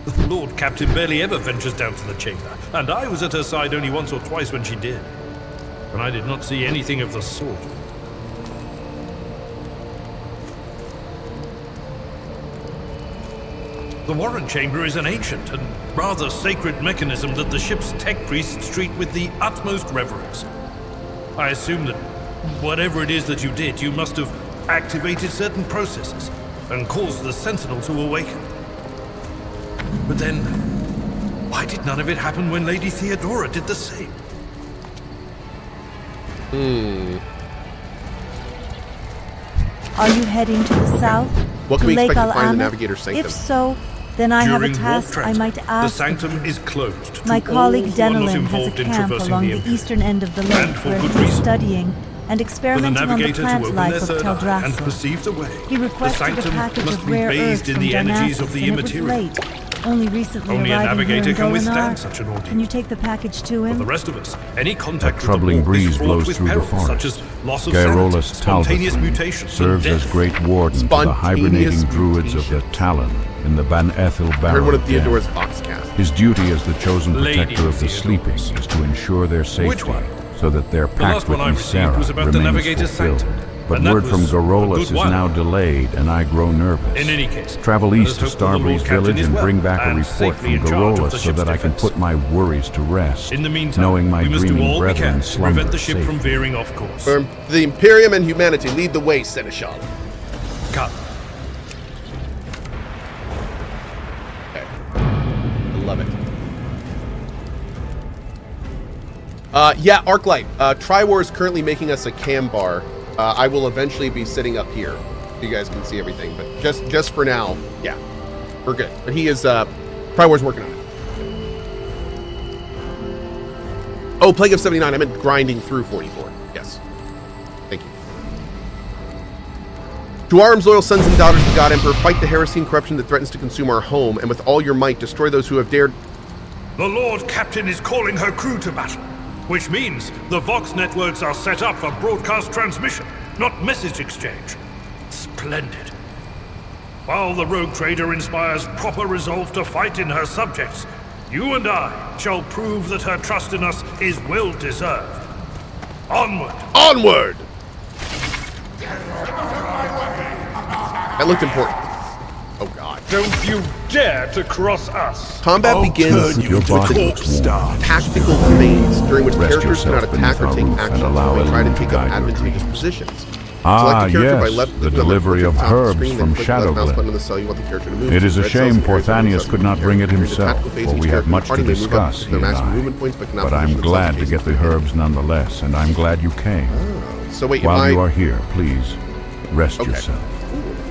The Lord Captain barely ever ventures down to the chamber, and I was at her side only once or twice when she did. And I did not see anything of the sort. The Warren Chamber is an ancient and rather sacred mechanism that the ship's tech priests treat with the utmost reverence. I assume that whatever it is that you did, you must have activated certain processes and caused the Sentinel to awaken. But then, why did none of it happen when Lady Theodora did the same? Are you heading to the south? What can to we Lake expect to find in the Al-Amin? Navigator's Sanctum? If so, then I have a During task warp I transit, might the ask. sanctum is closed to My colleague all who are not Denelin has involved a in camp traversing along the the Empire. eastern end of the lake And for where good he is reason. studying and For the experimenting on the navigator to plant open life their of third eye and Teldrassil. perceive the way, He the requested a sanctum package must of be rare bathed earths in from the energies Darnassus, of the and it was immaterial. late. Only recently Only a arriving navigator here in can withstand Dolinar. such an ordeal. Can you take the package to For him? the rest of us, any contact A troubling with the warp breeze is fraught blows with through the perils, forest. such as loss of sanity, Garrulus spontaneous Talbothrun mutations, serves and as death. great warden to the hibernating druids of the Talon in the Ban Ethel I heard one of Barrow Den. Theodora's Voxcasts. His duty as the chosen Lady protector of the sleeping is to ensure their safety, one? so that their The last pact with one I received Ysera was about the remains Navigator's fulfilled. Sanctum, But and that word from was a Garrulus good is while now ago. delayed, and I grow nervous. In any case, Travel let east us to hope that the Starbreeze Lord Captain village is and well bring back a and report safely from in charge of Garrulus the so ship's that I can defense. put my worries to rest, In the meantime, knowing my we must do dreaming all we brethren can to slumber prevent the ship safely. from veering off course. For the Imperium and humanity, lead the way, Seneschal. Come. Okay. I love it. Yeah, Arclight. Triwar is currently making us a cam bar. I will eventually be sitting up here so you guys can see everything. But just for now, yeah, we're good. But he is, Triwar's working on it. Oh, Plague of 79. I meant grinding through 44. Yes. Thank you. To arms, loyal sons and daughters of the God Emperor, fight the heresy and corruption that threatens to consume our home, and with all your might destroy those who have dared... The Lord Captain is calling her crew to battle, which means the Vox networks are set up for broadcast transmission, not message exchange. Splendid. While the rogue trader inspires proper resolve to fight in her subjects, you and I shall prove that her trust in us is well deserved. Onward! Onward! That looked important. Oh god. Don't you dare to cross us! Combat begins with the tactical phase, during which characters cannot attack or take action, or try to take up advantageous positions. Ah, yes, the delivery of herbs from Shadowglen. It is a shame Porthanius could not bring it himself, for we have much to discuss, he and I. But I'm glad to get the herbs nonetheless, and I'm glad you came. So wait, while you are here, please, rest yourself.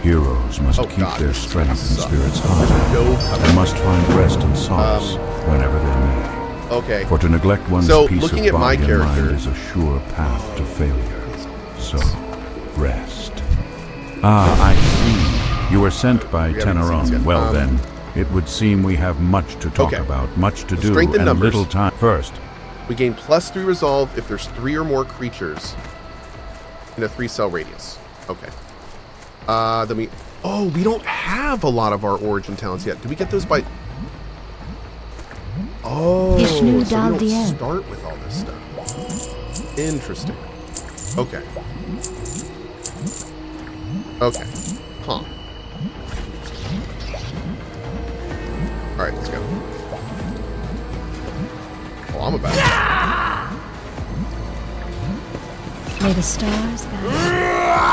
Heroes must keep their strength and spirits high, and must find rest and solace whenever they may. Okay. For to neglect one's peace of body and mind is a sure path to failure. So, rest. Ah, I see. You were sent by Teneron. Well then, it would seem we have much to talk about, much to do, and little time. First, we gain +3 resolve if there's 3 or more creatures in a 3-cell radius. Okay. Then we... Oh, we don't have a lot of our origin talents yet. Do we get those by... Oh, so we don't start with all this stuff. Interesting. Okay. Okay. Huh. Alright, let's go. Oh, I'm about it. May the stars guide.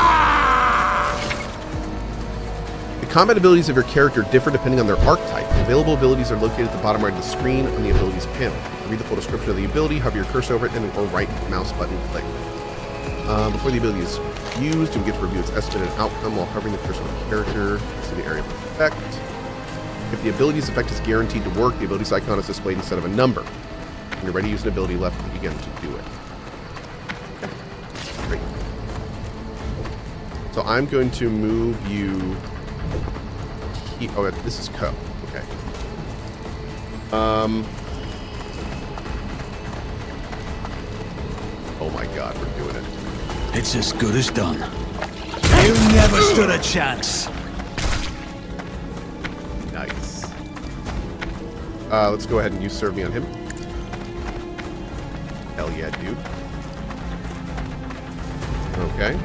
The combat abilities of your character differ depending on their archetype. Available abilities are located at the bottom right of the screen on the abilities panel. To read the full description of the ability, hover your cursor over it and or right mouse button click. Before the ability is used, you get to review its estimated outcome while hovering the cursor on the character. See the area of effect. If the ability's effect is guaranteed to work, the abilities icon is displayed instead of a number. When you're ready to use an ability, left click again to do it. Okay. Great. So I'm going to move you... Oh, this is Co. Okay. Oh my god, we're doing it. It's as good as done. You never stood a chance. Nice. Let's go ahead and use Serve Me on him. Hell yeah, dude. Okay.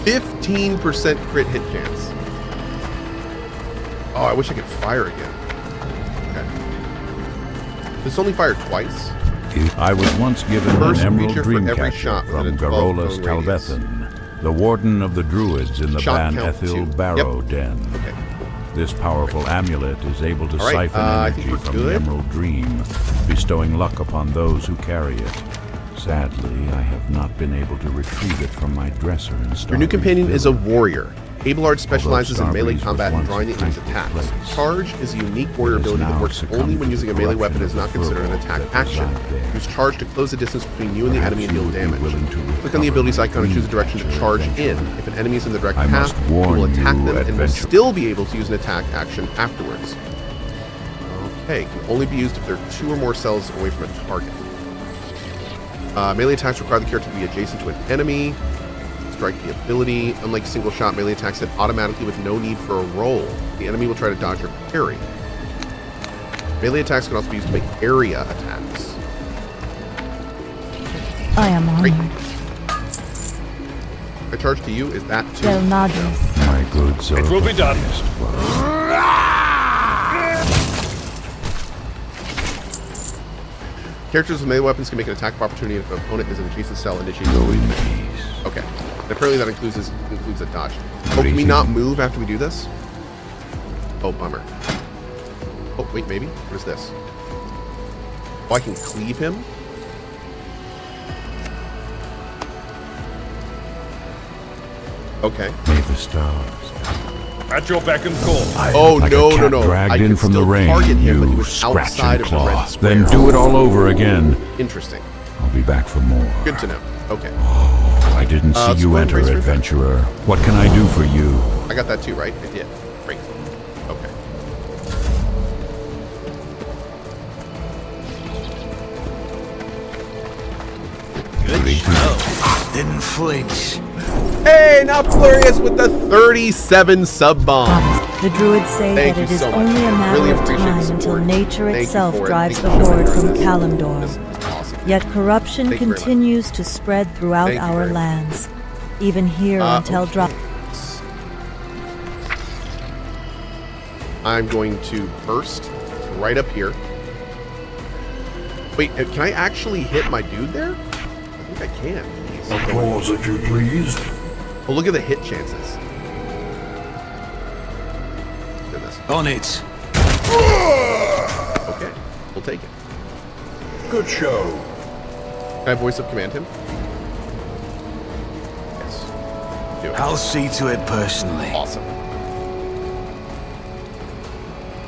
15% crit hit chance. Oh, I wish I could fire again. Okay. Does this only fire twice? I was once given an emerald dreamcatcher from Garolus Talvethan, the warden of the druids in the Ban Ethil Barrow Den. Okay. This powerful amulet is able to siphon energy from the emerald dream, bestowing luck upon those who carry it. Sadly, I have not been able to retrieve it from my dresser in Starry Your new companion Village. is a warrior. Abelard specializes in melee combat and drawing the enemy's attacks. Charge is a unique warrior ability that works only when using a melee weapon and is not considered an attack action. Use charge to close the distance between you and the enemy and deal damage. Click on the abilities icon and choose a direction to charge in. If an enemy is in the direct path, you will attack them and will still be able to use an attack action afterwards. Okay, can only be used if there are 2 or more cells away from a target. Melee attacks require the character to be adjacent to an enemy. Strike the ability. Unlike single shot, melee attacks hit automatically with no need for a roll. The enemy will try to dodge or parry. Melee attacks can also be used to make area attacks. I am honored. My charge to you is that too. Del Nadres. My good soul. It will be done. Characters with melee weapons can make an attack of opportunity if an opponent is in adjacent cell initiating the Okay. And apparently that includes a dodge. Oh, can we not move after we do this? Oh, bummer. Oh, wait, maybe? What is this? Oh, I can cleave him? Okay. May the stars. At your beck and call. Oh, like no, a cat no, no. Dragged I in can from the still rain, target him, but he you was scratch outside and of the red claw. square. Then do it all over again. Interesting. I'll be back for more. Good to know. Okay. Oh, I didn't see let's you go and enter, raise her. adventurer. What can I do for you? I got that too, right? I did. Great. Okay. Good show. Didn't flinch. Hey, now Flurious with the 37 sub bomb. The druids say Thank that it you is so much. only a matter Really of appreciate the time support. until nature Thank you itself for it. drives the Thank you horde for from this. Kalimdor. This is awesome. Yet corruption Thank you very much. continues to spread throughout Thank you our very much. lands, even here on Okay. Teldra. I'm going to burst right up here. Wait, can I actually hit my dude there? I think I can. Applause if you please. Oh, look at the hit chances. Goodness. On it. Okay, we'll take it. Good show. Can I voice of command him? Yes. Do it. I'll see to it personally. Awesome.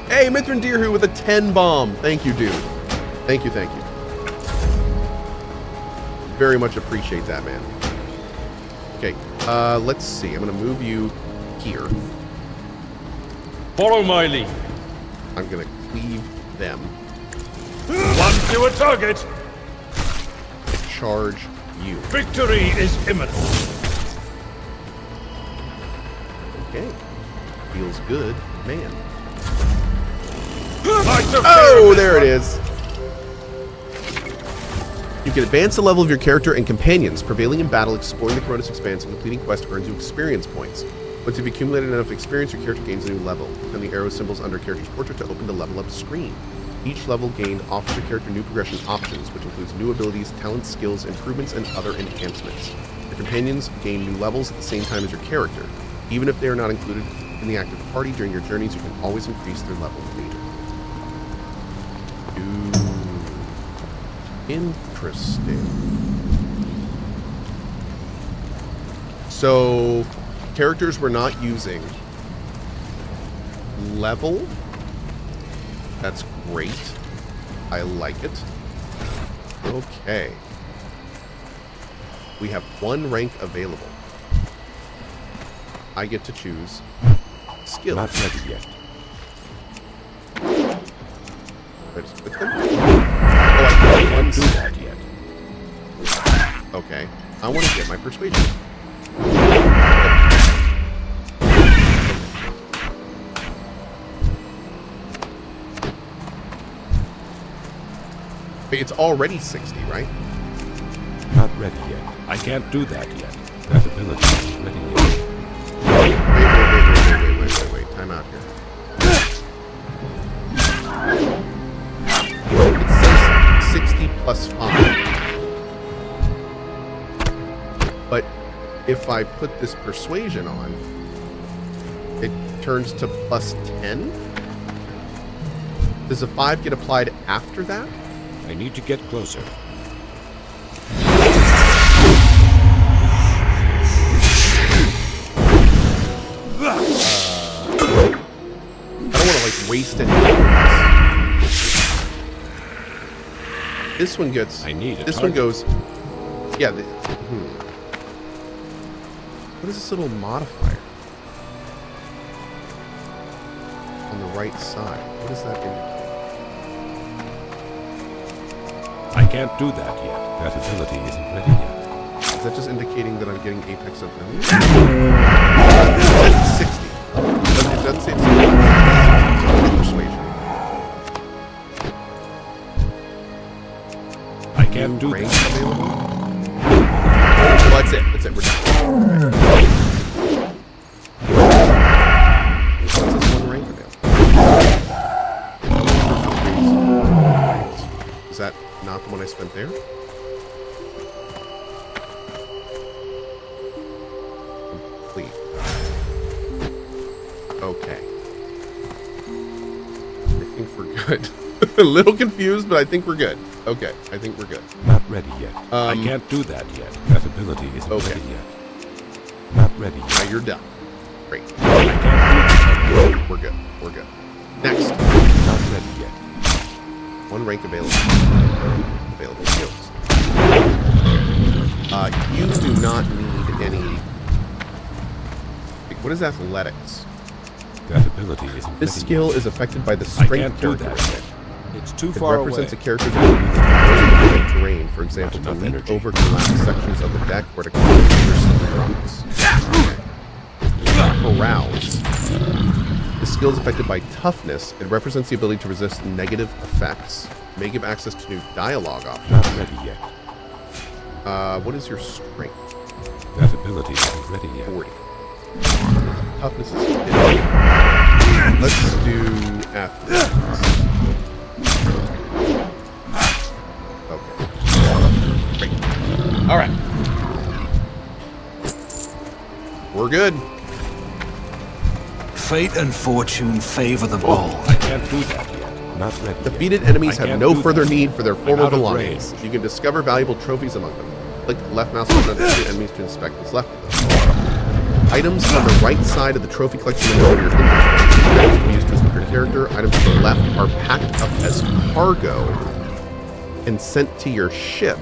Hey, Mithrin Deerhu with a 10 bomb. Thank you, dude. Thank you, thank you. Very much appreciate that, man. Okay, let's see. I'm gonna move you here. Follow my lead. I'm gonna cleave them. Once you a target, Charge you. victory is imminent. Okay. Feels good, man. Lights of Oh, there it is. You can advance the level of your character and companions. Prevailing in battle, exploring the Coronis Expanse, and completing quests earns you experience points. Once you've accumulated enough experience, your character gains a new level. Click on the arrow symbols under character's portrait to open the level up screen. Each level gained offers your character new progression options, which includes new abilities, talents, skills, improvements, and other enhancements. Your companions gain new levels at the same time as your character. Even if they are not included in the active party during your journeys, you can always increase their level later. Interesting. So, characters we're not using level. That's great. I like it. Okay. We have one rank available. I get to choose skill. Not ready yet. I just put them? Oh, I can't do that yet. Okay. I want to get my persuasion. Wait, it's already 60, right? Not ready yet. I can't do that yet. That ability isn't ready yet. Wait. Time out here. It says 60 plus 5. But if I put this persuasion on, it turns to plus 10? Does a 5 get applied after that? I need to get closer. I don't want to like waste any. This one gets. I need a This target. one goes. Yeah. What is this little modifier on the right side? What does that indicate? I can't do that yet. That ability isn't ready yet. Is that just indicating that I'm getting Apex of Ability? It says it's 60. It doesn't say it's 60. It's persuasion. I can't do Rank that. available? Well, that's it. That's it. We're done. It says one rank available. Is that not the one I spent there? Complete. Okay. I think we're good. A little confused, but I think we're good. Okay, I think we're good. Not ready yet. I can't do that yet. That ability isn't ready yet. Not ready yet. Now you're done. Great. I can't do that. We're good. We're good. Next. Not ready yet. One rank available. Available skills. You do not need any... What is athletics? That ability isn't This ready skill yet. is affected by the I strength can't do that characteristic. yet. It's too It far represents away. a character's ability to traverse the terrain, for example, to Not enough leap energy. over collapsed sections of the deck or to climb over slippery rocks. Arouse. This skill is affected by toughness. It represents the ability to resist negative effects. It may give access to new dialogue options. Not ready yet. What is your strength? That ability isn't ready yet. 40. Toughness is 50. Let's do athletics. Okay. Great. All right. We're good. Fate and fortune favor the bold. I can't do that yet. Not ready Defeated yet. enemies I have can't no do further that. need for their former I'm out of belongings. range. You can discover valuable trophies among them. Click the left mouse button under the enemies to inspect what's left of them. Items on the right side of the trophy collection window of your inventory. Items can be used to equip your character. Items to the left are packed up as cargo and sent to your ship,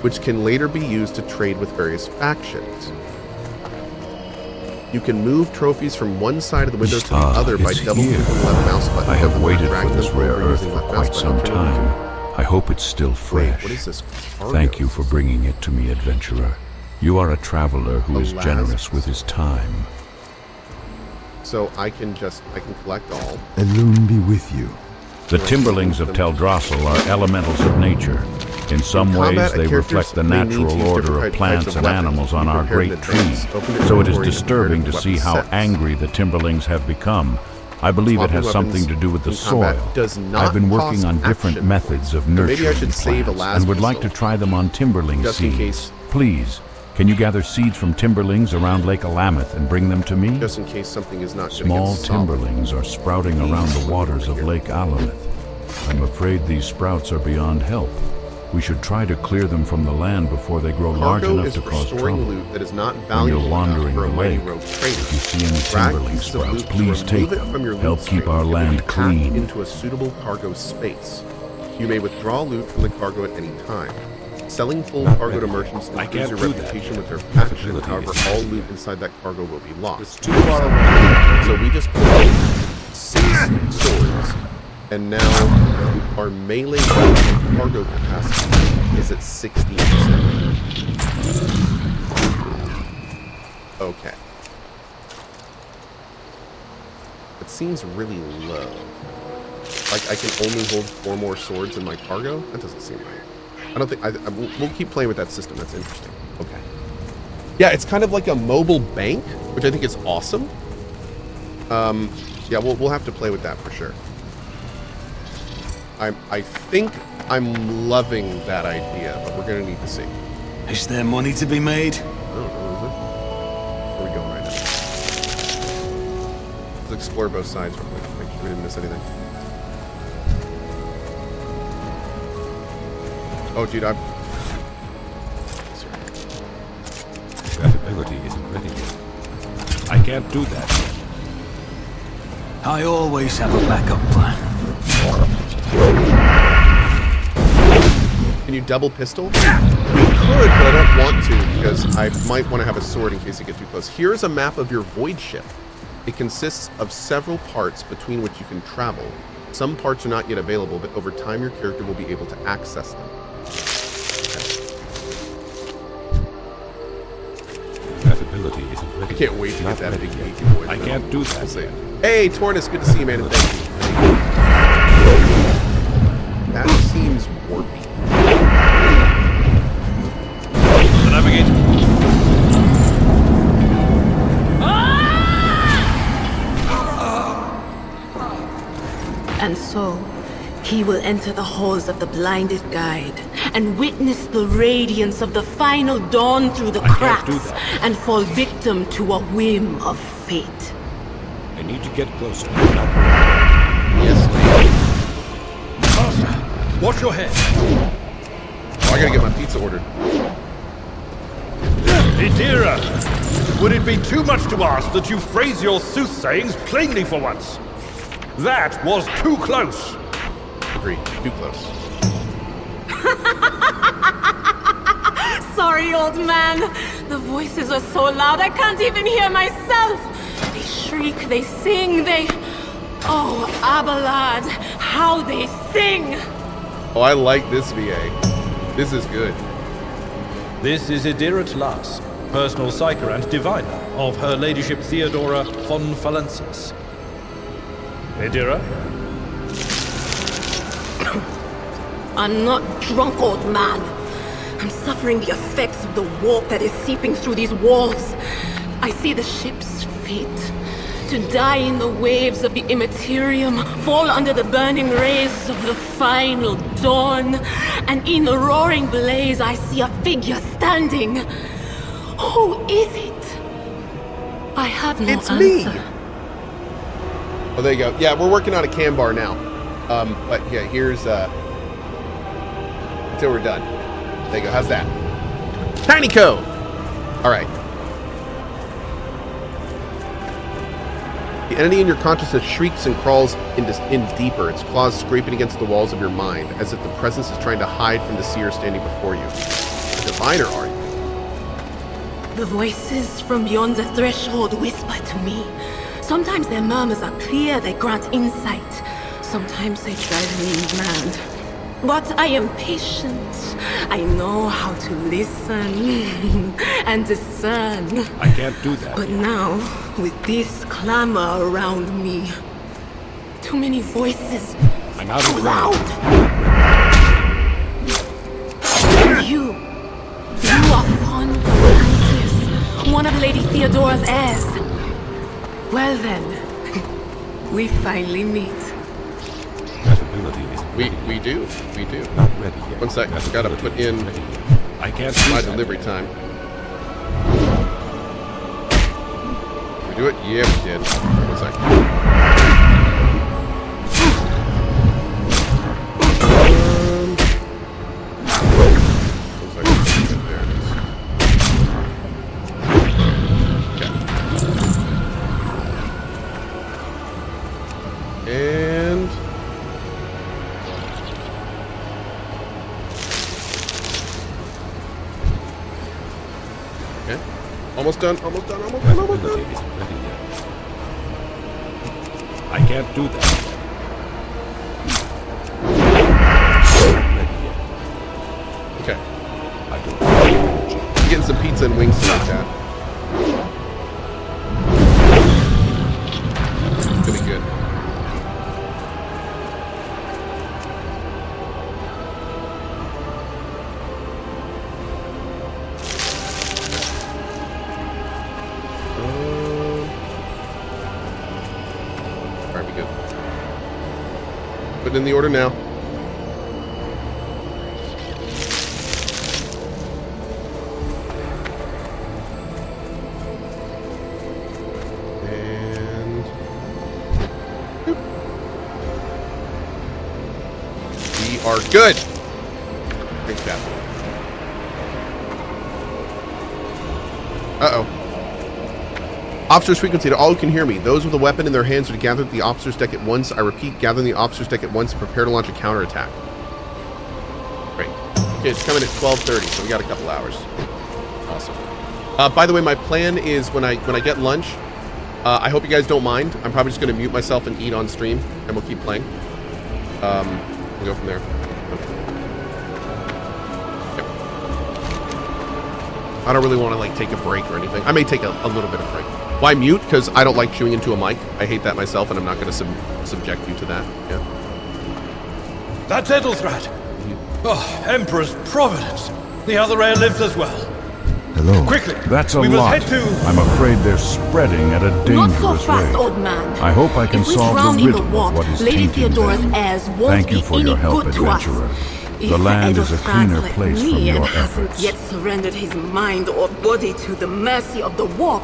which can later be used to trade with various factions. You can move trophies from one side of the window to the other by it's double-clicking here. the left mouse button. I have Double waited drag for this them rare over earth using for left mouse quite button. some time. I hope it's still fresh. What is this? Thank you for bringing it to me, adventurer. You are a traveler who is generous with his time. So I can collect all. Elune be with you. The Timberlings of Teldrassil are elementals of nature. In some ways, combat, they characters reflect the may need to natural use order different of types plants of and weapons animals to be on our prepared in great trees, advance. Open your so it is inventory to disturbing to prepare see weapon how sets. angry the Timberlings have become. I believe it Swapping has something to weapons do with the in combat soil. does not I've been working cost on different action methods of So maybe I nurturing should save a plants last and would like to pistol. try them on Timberling Just in seeds. case. Please, can you gather seeds from Timberlings around Lake Alameth and bring them to me? Just in case something is not Small gonna get solid. Timberlings are sprouting around the waters of Lake Alameth. I'm afraid these sprouts are beyond help. We should try to clear them from the land before they grow large Cargo enough is to for cause storing trouble. loot that is not When valuable you're wandering enough for the a mighty lake, rogue trader. if you see any Drag Timberling pieces of sprouts, loot to please take remove it them. from your loot Help keep stream. our It can be land packed clean. into a suitable cargo space. You may withdraw loot from the cargo at any time. Selling full cargo to merchants I improves can't your do that reputation yet. with their faction. Ability However, isn't all ready loot yet. inside that cargo will be lost. It's too far away. So we just put 6 swords, and now our melee weapon cargo capacity is at 60%. Okay. It seems really low. Like I can only hold 4 more swords in my cargo? That doesn't seem right. I don't think we'll keep playing with that system. That's interesting. Okay. Yeah, it's kind of like a mobile bank, which I think is awesome. Yeah, we'll have to play with that for sure. I think I'm loving that idea, but we're gonna need to see. Is there money to be made? I don't know, is it? Where are we going right now? Let's explore both sides real quick. Make sure we didn't miss anything. Oh, dude, I'm... Sorry. That ability isn't ready yet. I can't do that yet. I always have a backup plan. Can you double pistol? We could, but I don't want to because I might want to have a sword in case you get too close. Here's a map of your void ship. It consists of several parts between which you can travel. Some parts are not yet available, but over time your character will be able to access them. That ability isn't ready. I can't wait to Not get that ready big yet. geeky void. I can't do that. We'll see. Hey, Tornus, good to see you, man, and thank you. That seems warpy. Navigate. And so, he will enter the halls of the blinded guide and witness the radiance of the final dawn through the cracks and fall victim to a whim of fate. I need to get closer. Yes, Master, wash your head. Oh, I gotta get my pizza ordered. Idira, would it be too much to ask that you phrase your soothsayings plainly for once? That was too close. Agreed. Too close. Sorry, old man. The voices are so loud I can't even hear myself. They shriek, they sing, they... Oh, Abelard, how they sing! Oh, I like this VA. This is good. This is Idirat Las, personal psyker and diviner of Her Ladyship Theodora von Valencius. Idira? I'm not drunk, old man. I'm suffering the effects of the warp that is seeping through these walls. I see the ship's fate. To die in the waves of the immaterium, fall under the burning rays of the final dawn. And in the roaring blaze, I see a figure standing. Who is it? I have no It's answer. me! Oh, there you go. Yeah, we're working on a cam bar now. But yeah, here's, until we're done. There you go. How's that? Tiny code! Alright. The entity in your consciousness shrieks and crawls in deeper, its claws scraping against the walls of your mind, as if the presence is trying to hide from the seer standing before you. A diviner, are you? The voices from beyond the threshold whisper to me. Sometimes their murmurs are clear, they grant insight. Sometimes they drive me mad. But I am patient. I know how to listen and discern. I can't do that. But now, with this clamor around me, too many voices. I'm out of Too the loud. You are Von Valencius, one of Lady Theodora's heirs. Well then, we finally meet. That ability is We do. not ready yet. One sec, I've got to put in I can't do my that delivery yet. time. We do it? Yeah, we did. One sec. There it is. Okay. And... Okay. Almost done. That ability isn't ready yet. I can't do that yet. Okay. I don't. I'm getting some pizza and wings tonight, chat. It's gonna be good. Alright, be good. Put it in the order now. And boop. We are good. Thanks, Pat. Uh-oh. Officer's frequency to all who can hear me. Those with a weapon in their hands are to gather at the officer's deck at once. I repeat, gather in the officer's deck at once and prepare to launch a counterattack. Great. Okay, it's coming at 12:30, so we got a couple hours. Awesome. By the way, my plan is when I get lunch, I hope you guys don't mind. I'm probably just going to mute myself and eat on stream, and we'll keep playing. We'll go from there. Okay. I don't really want to like take a break or anything. I may take a little bit of a break. Why mute? Because I don't like chewing into a mic. I hate that myself, and I'm not going to subject you to that. Yeah. That's Edelthrat. Oh, Emperor's Providence. The other heir lives as well. Hello. Quickly. That's a we must lot. head to... I'm afraid they're spreading at a Not dangerous so fast, rate. old man. I hope I can If we solve drown the in riddle the warp, of what is Lady tainting Theodora's them. heirs won't Thank you be for any your help, good to us. adventurer. If The land is a Edelthrat cleaner like place me from your and hasn't efforts. yet surrendered his mind or body to the mercy of the warp,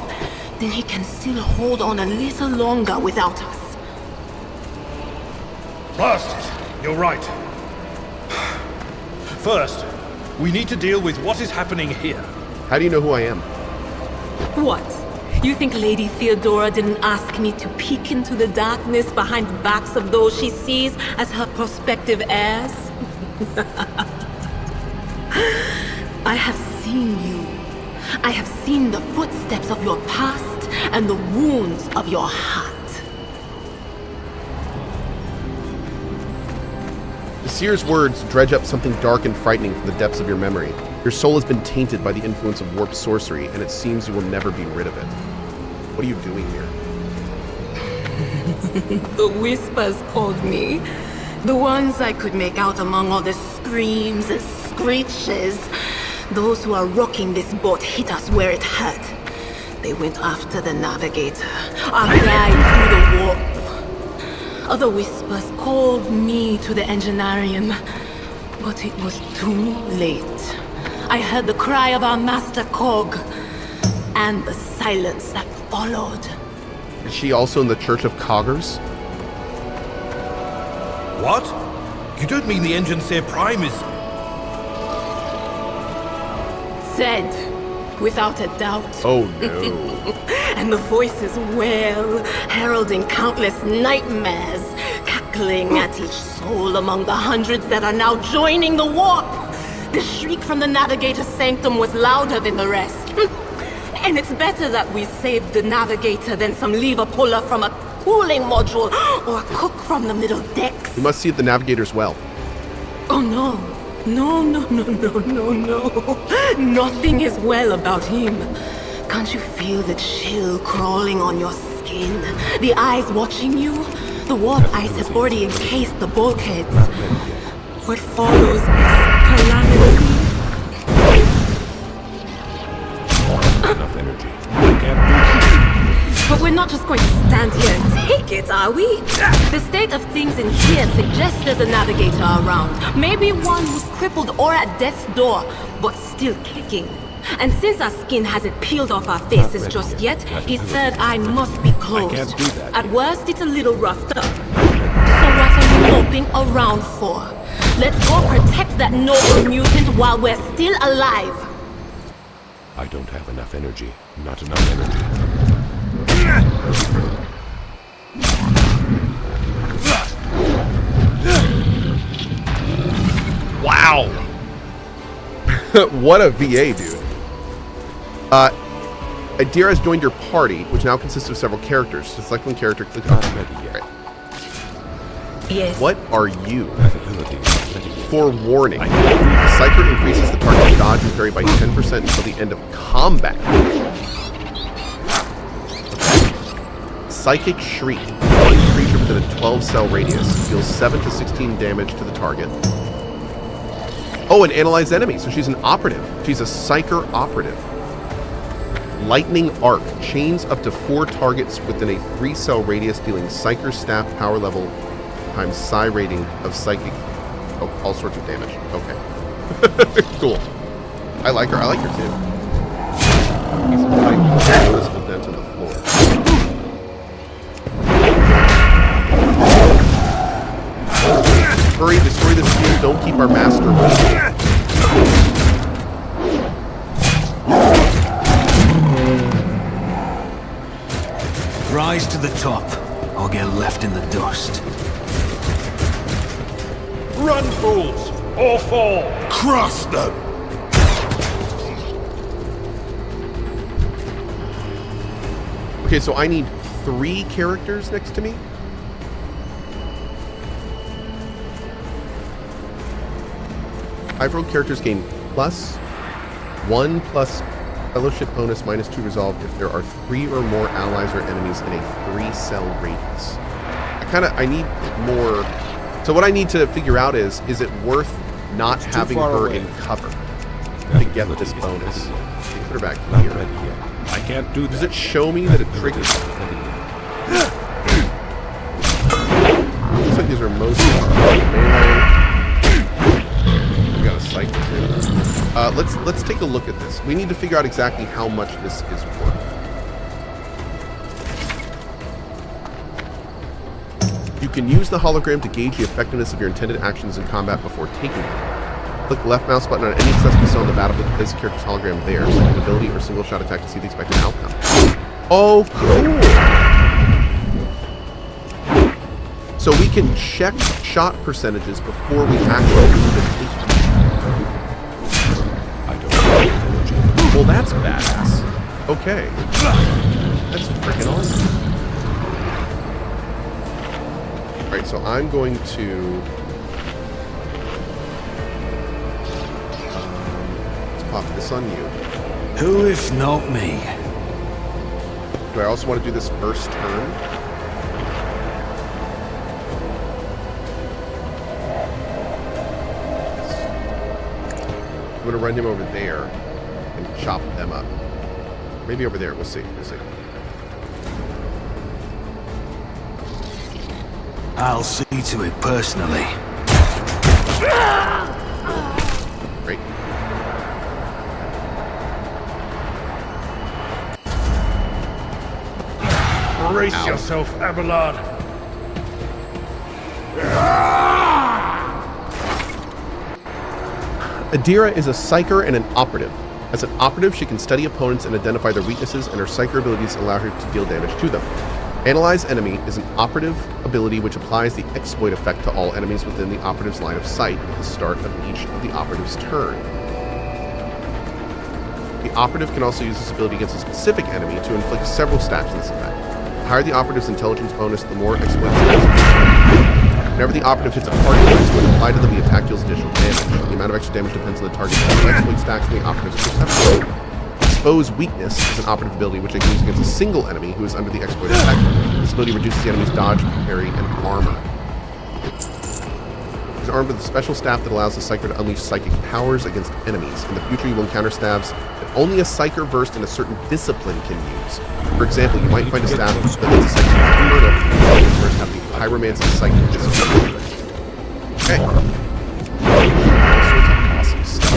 then he can still hold on a little longer without us. Blast it. You're right. First, we need to deal with what is happening here. How do you know who I am? What? You think Lady Theodora didn't ask me to peek into the darkness behind the backs of those she sees as her prospective heirs? I have seen you. I have seen the footsteps of your past and the wounds of your heart. The seer's words dredge up something dark and frightening from the depths of your memory. Your soul has been tainted by the influence of warped sorcery, and it seems you will never be rid of it. What are you doing here? The whispers called me. The ones I could make out among all the screams and screeches. Those who are rocking this boat hit us where it hurt. They went after the navigator, our guide through the warp. Other whispers called me to the engineerium, but it was too late. I heard the cry of our master Cog, and the silence that followed. Is she also in the Church of Coggers? What? You don't mean the Engine Seer Prime is... Said, without a doubt. Oh no. And the voices wail, heralding countless nightmares, cackling at each soul among the hundreds that are now joining the warp. The shriek from the Navigator's sanctum was louder than the rest. And it's better that we saved the Navigator than some lever puller from a cooling module or a cook from the middle decks. You must see the Navigator's well. Oh no. No. Nothing is well about him. Can't you feel the chill crawling on your skin? The eyes watching you? The warp ice has already encased the bulkheads. What follows is calamity. Enough energy. I can't do that. But we're not just going to stand here and take it, are we? The state of things in here suggests there's a navigator around. Maybe one who's crippled or at death's door, but still kicking. And since our skin hasn't peeled off our faces just yet, his third eye must be closed. I can't do that. At worst, it's a little roughed up. So what are we moping around for? Let's go protect that noble mutant while we're still alive. I don't have enough energy. Not enough energy. Wow. What a VA, dude. Adira has joined your party, which now consists of several characters. To select one character, click on it. Yes. What are you? Forewarning. Psyker increases the target's dodge and parry by 10% until the end of combat. Psychic Shriek. One creature within a 12-cell radius deals 7 to 16 damage to the target. Oh, and analyze enemy. So she's an operative. She's a Psyker operative. Lightning Arc. Chains up to 4 targets within a 3-cell radius, dealing Psyker staff power level times psi rating of psychic. Oh, all sorts of damage. Okay. Cool. I like her. I like her too. Piece of pipe. Noticeable dent in the floor. Hurry, destroy this field. Don't keep our master waiting. Rise to the top, or get left in the dust. Run, fools! Or fall! Crush them! Okay, so I need 3 characters next to me. I've rolled characters gain +1 plus fellowship bonus -2 resolve if there are 3 or more allies or enemies in a 3-cell radius. I need more. So what I need to figure out is it worth not having her in cover to get this bonus? Put her back here. I can't do that. Does it show me that it triggers? Looks like these are mostly melee. We got a psych too. Let's take a look at this. We need to figure out exactly how much this is worth. You can use the hologram to gauge the effectiveness of your intended actions in combat before taking them. Click left mouse button on any accessible cell on the battlefield to place the character's hologram there. Select an ability or single shot attack to see the expected outcome. Oh, cool! So we can check shot percentages before we actually do the take. I don't have energy. Well, that's badass. Okay. That's freaking awesome. Alright, so I'm going to... let's pop this on you. Who if not me? Do I also want to do this first turn? I'm going to run him over there and chop them up. Maybe over there. We'll see. We'll see. I'll see to it personally. Great. Brace yourself, Abelard. Adira is a psyker and an operative. As an operative, she can study opponents and identify their weaknesses, and her psyker abilities allow her to deal damage to them. Analyze Enemy is an operative ability which applies the exploit effect to all enemies within the operative's line of sight at the start of each of the operative's turn. The operative can also use this ability against a specific enemy to inflict several stats in this effect. The higher the operative's intelligence bonus, the more exploit stats. Whenever the operative hits a target, the exploit applied to them, the attack deals additional damage. The amount of extra damage depends on the target's exploit stacks and the operative's perception. Expose Weakness is an operative ability which I can use against a single enemy who is under the exploit effect. This ability reduces the enemy's dodge, parry, and armor. He's armed with a special staff that allows the Psyker to unleash psychic powers against enemies. In the future, you will encounter staffs that only a Psyker versed in a certain discipline can use. For example, you might find a staff that lets a Psyker use Inferno, who first have the Pyromancy Psychic discipline. Okay. All sorts of awesome stuff.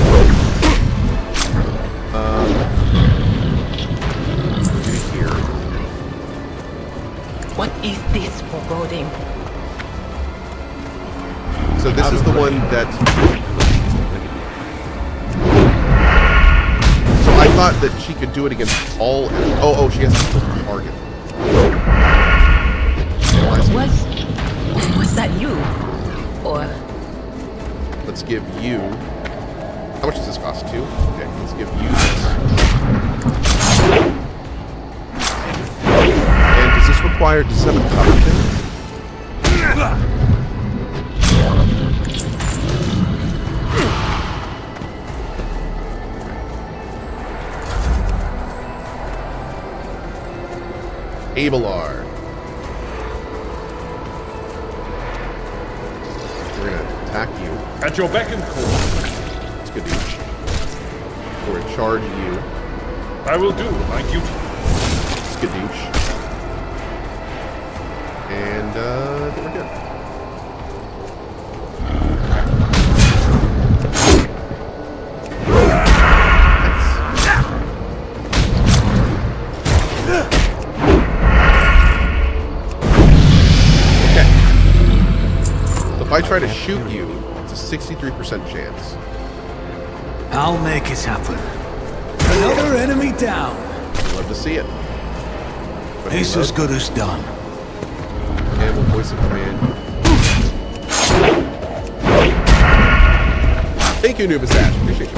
Here. What is this foreboding? So this is the one that... So I thought that she could do it against all... Oh, she has to kill the target. Was that you? Or... Let's give you... How much does this cost? 2? Okay, let's give you this. And does this require... Does this have a cover thing? Abelard. We're gonna attack you. At your beck and call. Skadoosh. We're gonna charge you. I will do my duty. Skadoosh. And I think we're good. If I try to shoot you, it's a 63% chance. I'll make it happen. Another enemy down. I'd love to see it. It's as good as done. And we'll voice of command. Thank you, Nubis Ash. Appreciate you.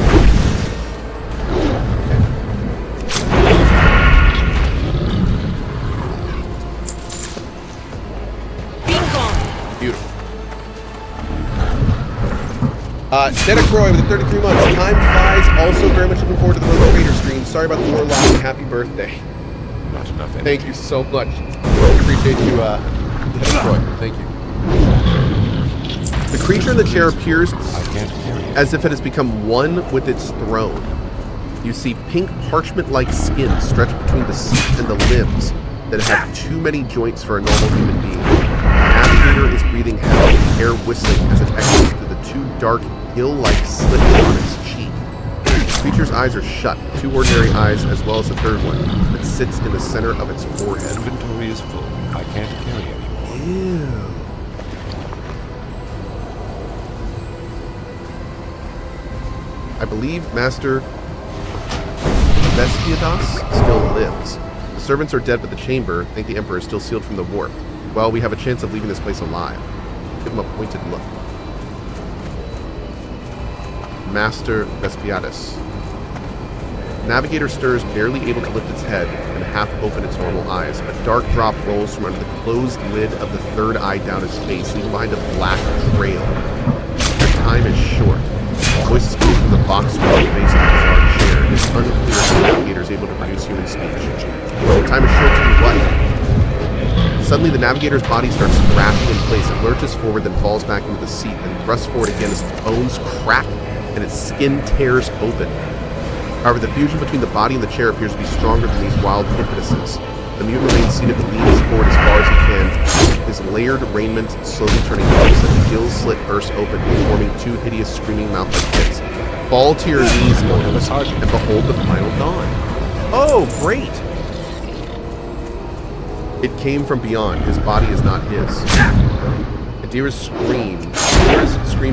Beautiful. Denacroy with the 33 months. Time flies. Also very much looking forward to the Rogue Raider stream. Sorry about the Warlock and happy birthday. Not enough energy. Thank you so much. Appreciate you, Denacroy. Thank you. The creature in the chair appears as if it has become one with its throne. You see pink parchment-like skin stretched between the seat and the limbs that have too many joints for a normal human being. The navigator is breathing heavily, air whistling as it echoes through the two dark, gill-like slits on its cheek. The creature's eyes are shut, 2 ordinary eyes as well as a third one that sits in the center of its forehead. Inventory is full. I can't carry anymore. Ew. I believe Master Vespiadas still lives. The servants are dead, but the chamber, thank the Emperor, is still sealed from the warp. Well, we have a chance of leaving this place alive. Give him a pointed look. Master Vespiadas. Navigator stirs, barely able to lift its head and half open its normal eyes. A dark drop rolls from under the closed lid of the third eye down his face, leaving behind a black trail. Their time is short. Voices come from the box scroll base of the bizarre chair. It's unclear if the Navigator is able to produce human speech. Time is short to do what? Suddenly, the Navigator's body starts thrashing in place. It lurches forward, then falls back into the seat, then thrusts forward again as its bones crack and its skin tears open. However, the fusion between the body and the chair appears to be stronger than these wild impetuses. The mutant remains seated but leans forward as far as he can, his layered raiment slowly turning close, and the gill slit bursts open, forming two hideous screaming mouth-like pits. Fall to your knees, mortals, and behold the final dawn. Oh, great! It came from beyond. His body is not his. Adira's scream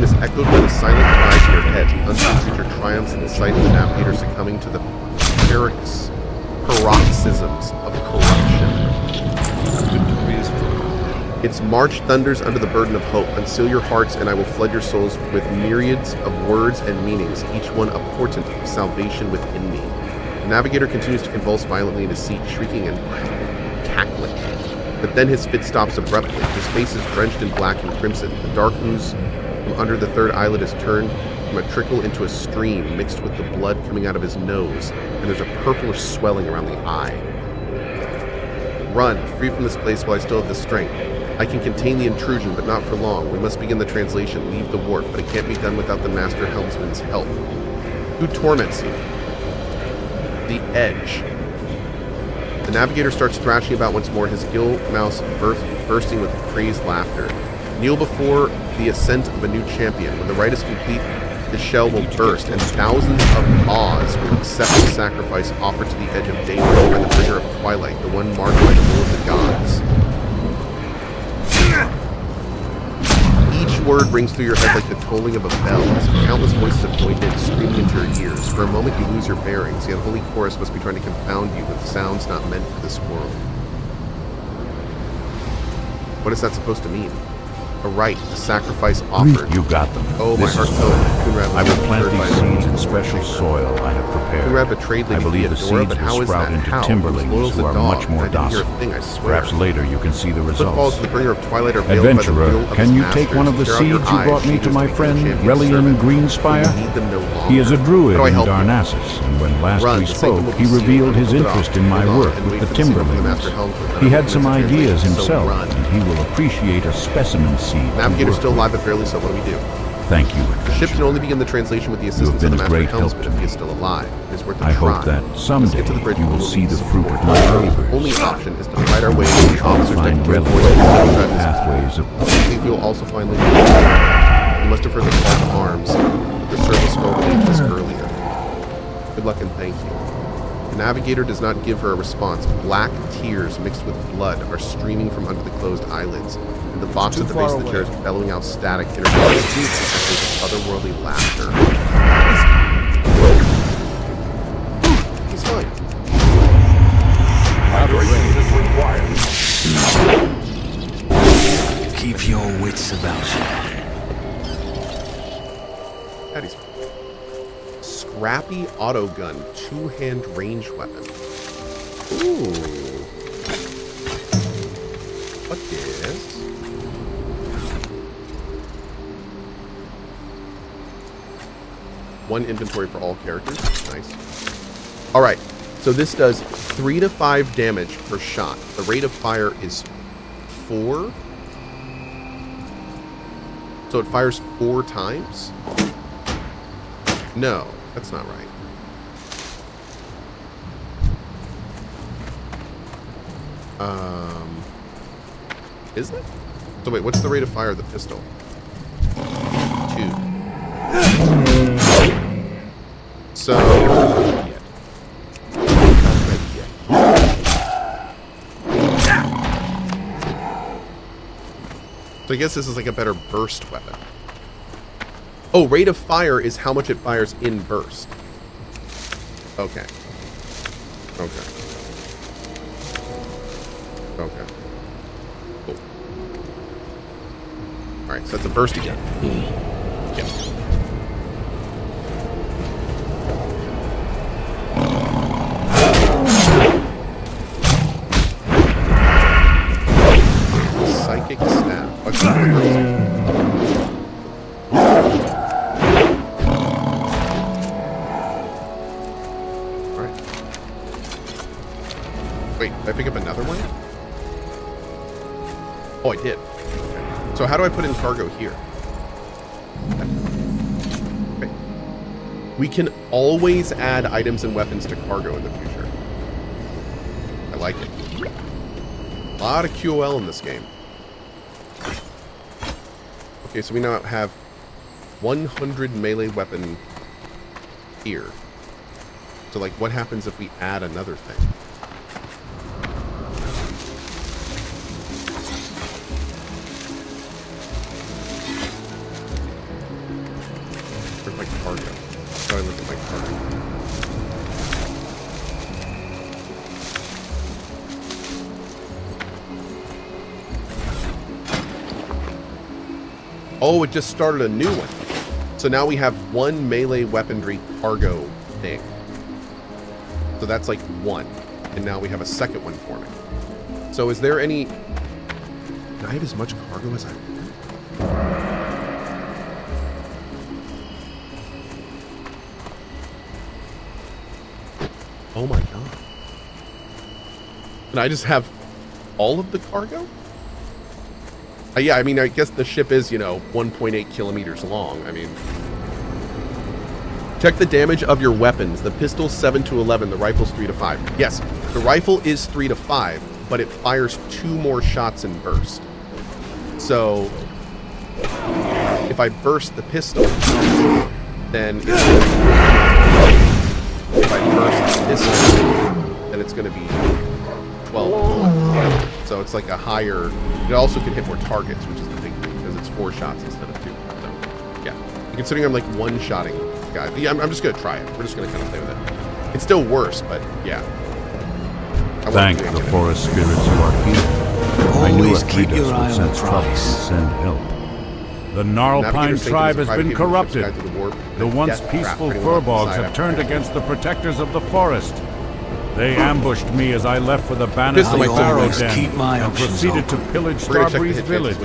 is echoed by the silent cries in her head. The unseen creature triumphs in the sight of the Navigator succumbing to the paroxysms of corruption. Its march thunders under the burden of hope. Unseal your hearts, and I will flood your souls with myriads of words and meanings, each one a portent of salvation within me. The Navigator continues to convulse violently in his seat, shrieking and cackling. But then his fit stops abruptly. His face is drenched in black and crimson. The dark ooze from under the third eyelid is turned from a trickle into a stream mixed with the blood coming out of his nose, and there's a purplish swelling around the eye. Run, free from this place while I still have the strength. I can contain the intrusion, but not for long. We must begin the translation. Leave the wharf, but it can't be done without the Master Helmsman's help. Who torments you? The Edge. The Navigator starts thrashing about once more, his gill mouth bursting with crazed laughter. Kneel before the ascent of a new champion. When the rite is complete, his shell will burst, and thousands of maws will accept the sacrifice offered to the Edge of Daybreak by the bringer of twilight, the one marked by the will of the gods. Each word rings through your head like the tolling of a bell, as countless voices have joined in, screaming into your ears. For a moment you lose your bearings. The unholy chorus must be trying to confound you with sounds not meant for this world. What is that supposed to mean? A rite, a sacrifice offered. You got them. Oh, my heart fell. I will plant these seeds in special soil I have prepared. Kunrad betrayed Lady I believe the Theodora, seeds but how will is sprout that? into How? timberlings who are much more docile. Perhaps later you can see the Footfalls results. to the bringer of twilight are veiled by the will Adventurer, of can his you take masters. one of the Tear out seeds your you eyes, brought me to strangers my become friend champion's Relian servant. Greenspire? You need them no longer. He is a druid How do I in help you? Darnassus, and when last Run, we the sanctum spoke, will he be sealed. revealed his Put it interest off. in my Hold on work and with wait the for the signal from the Timberlings. Master Helmsman. He had some That will ideas commence the himself, translation, and he will appreciate a specimen seed. to Navigator's work still with. alive but barely so. What do we do? Thank you, The ship can only begin the translation with the assistance of been the a Master great help Helmsman to if me. he is still alive. It is worth a I try. hope that Let's someday get to the bridge you will before we see need the support. fruit of my Our labors. only option is to fight our way to the officers deck Find to relics reinforce the pathways of I think we will also find Lady Theodora. You must have heard the call to arms, but the service spoke ages earlier. Good luck and thank you. The Navigator does not give her a response. Black tears mixed with blood are streaming from under the closed eyelids, and the box at the base of the chair is bellowing out static interjections of otherworldly laughter. He's fine. Keep your wits about you. Patty's fine. Scrappy auto gun, two-hand range weapon. Ooh. What is? One inventory for all characters. Nice. All right. So this does 3 to 5 damage per shot. The rate of fire is 4. So it fires 4 times? No, that's not right. Is it? So wait, what's the rate of fire of the pistol? 2. So So I guess this is like a better burst weapon. Oh, rate of fire is how much it fires in burst. Okay. Okay. Okay. Cool. Alright, so that's a burst again. Yep. Wait, did I pick up another one? Oh, I did. Okay. So how do I put in cargo here? Okay. We can always add items and weapons to cargo in the future. I like it. A lot of QOL in this game. Okay, so we now have 100 melee weapon here. So, like, what happens if we add another thing? Where's my cargo? How do I look at my cargo? Oh, it just started a new one. So now we have one melee weaponry cargo thing. So that's like one. And now we have a second one forming. So is there any... Can I have as much cargo as I want? Oh my god. Can I just have all of the cargo? Yeah, I mean, I guess the ship is, you know, 1.8 kilometers long. I mean... Check the damage of your weapons. The pistol's 7 to 11, the rifle's 3 to 5. Yes, the rifle is 3 to 5, but it fires 2 more shots in burst. So, if I burst the pistol, then it's... If I burst this one, then it's going to be 12. So it's like a higher... It also can hit more targets, which is the big thing, because it's 4 shots instead of 2. So, yeah. And considering I'm like one-shotting guys, yeah, I'm just going to try it. We're just going to kind of play with it. It's still worse, but yeah. Thank the forest spirits you are here. Always keep your eye on the prize. Send help. The Gnarlpine tribe has been corrupted. The once peaceful Furbolgs have turned against the protectors of the forest. They ambushed me as I left for the Bannerley Barrow Den and proceeded to pillage Starbreeze village.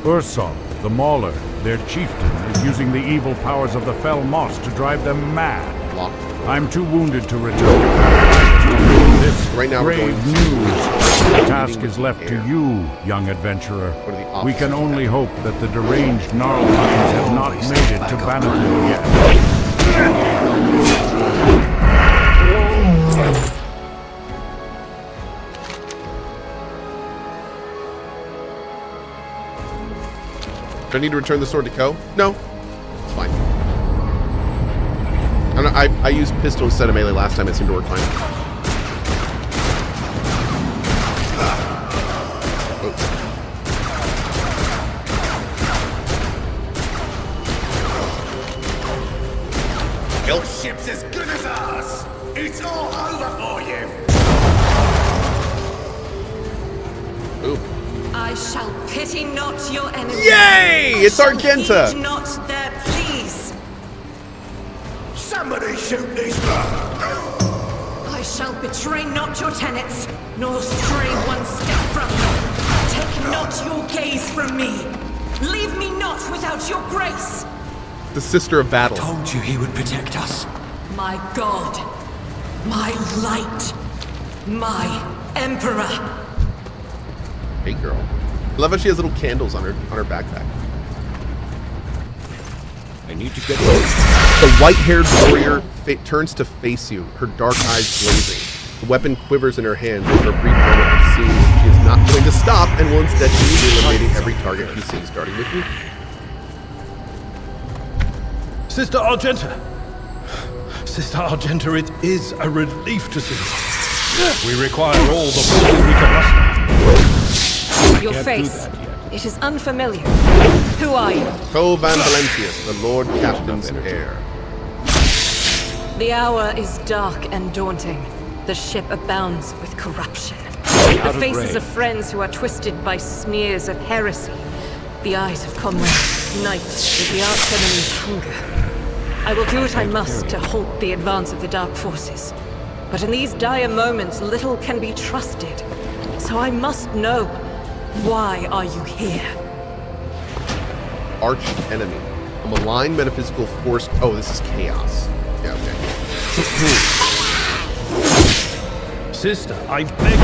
Ursol, the Mauler, their chieftain, is using the evil powers of the Fell Moss to drive them mad. I'm too wounded to return. This grave news. The task is left to you, young adventurer. We can only hope that the deranged Gnarlpines have not made it to Bannerley yet. Do I need to return the sword to Ko? No. It's fine. I used pistol instead of melee last time. It seemed to work fine. Your ship's as good as ours. It's all over for you. Ooh. I shall pity not your enemies. Yay! It's Argenta. Heed not their pleas. Somebody shoot these men. I shall betray not your tenets, nor stray one step from them. Take not your gaze from me. Leave me not without your grace. The sister of battle. I told you he would protect us. My God, my light, my emperor. Hey, girl. I love how she has little candles on her backpack. I need to get The white-haired warrior turns to face you, her dark eyes blazing. The weapon quivers in her hands, and for a brief moment it seems she is not going to stop and will instead be eliminating every target she sees, starting with you. Sister Argenta! Sister Argenta, it is a relief to see you. We require all the force we can muster. Your face. It is unfamiliar. Who are you? Ko Van Valencius, the Lord Captain's heir. The hour is dark and daunting. The ship abounds with corruption. The faces of friends who are twisted by smears of heresy. The eyes of comrades, knights with the arch-enemy's hunger. I will do what I must to halt the advance of the dark forces. But in these dire moments, little can be trusted. So I must know, why are you here? Arch enemy. A malign metaphysical force. Oh, this is chaos. Yeah, okay. Sister, I beg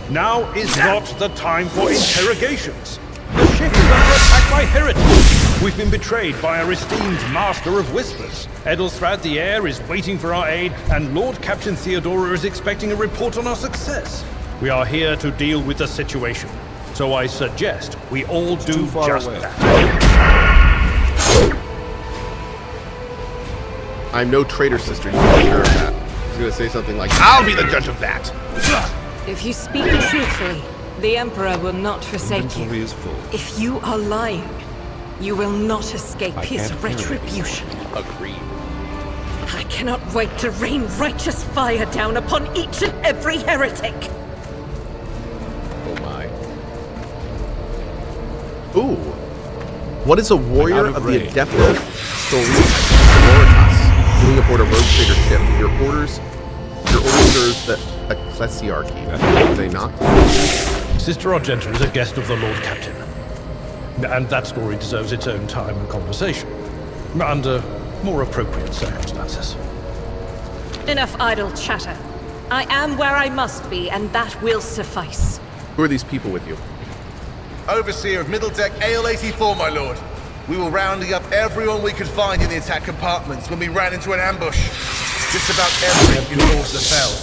you. Now is not the time for interrogations. The ship is under attack by heretics. We've been betrayed by our esteemed Master of Whispers. Edelstrad the Heir is waiting for our aid, and Lord Captain Theodora is expecting a report on our success. We are here to deal with the situation. So I suggest we all do just that. I'm no traitor, sister. You can be sure of that. I was gonna say something like, I'll be the judge of that! If you speak truthfully, the Emperor will not forsake you. Inventory is full. If you are lying, you will not escape his retribution. Agreed. I cannot wait to rain righteous fire down upon each and every heretic. Oh my. Ooh. What is a warrior of the Adepta Sororitas doing aboard a rogue trader ship? Your orders serve the Ecclesiarchy. Are they not? Sister Argenta is a guest of the Lord Captain. And that story deserves its own time and conversation. Under more appropriate circumstances. Enough idle chatter. I am where I must be, and that will suffice. Who are these people with you? Overseer of Middle Deck AL-84, my lord. We were rounding up everyone we could find in the attack compartments when we ran into an ambush. Just about everyone in Lords fell.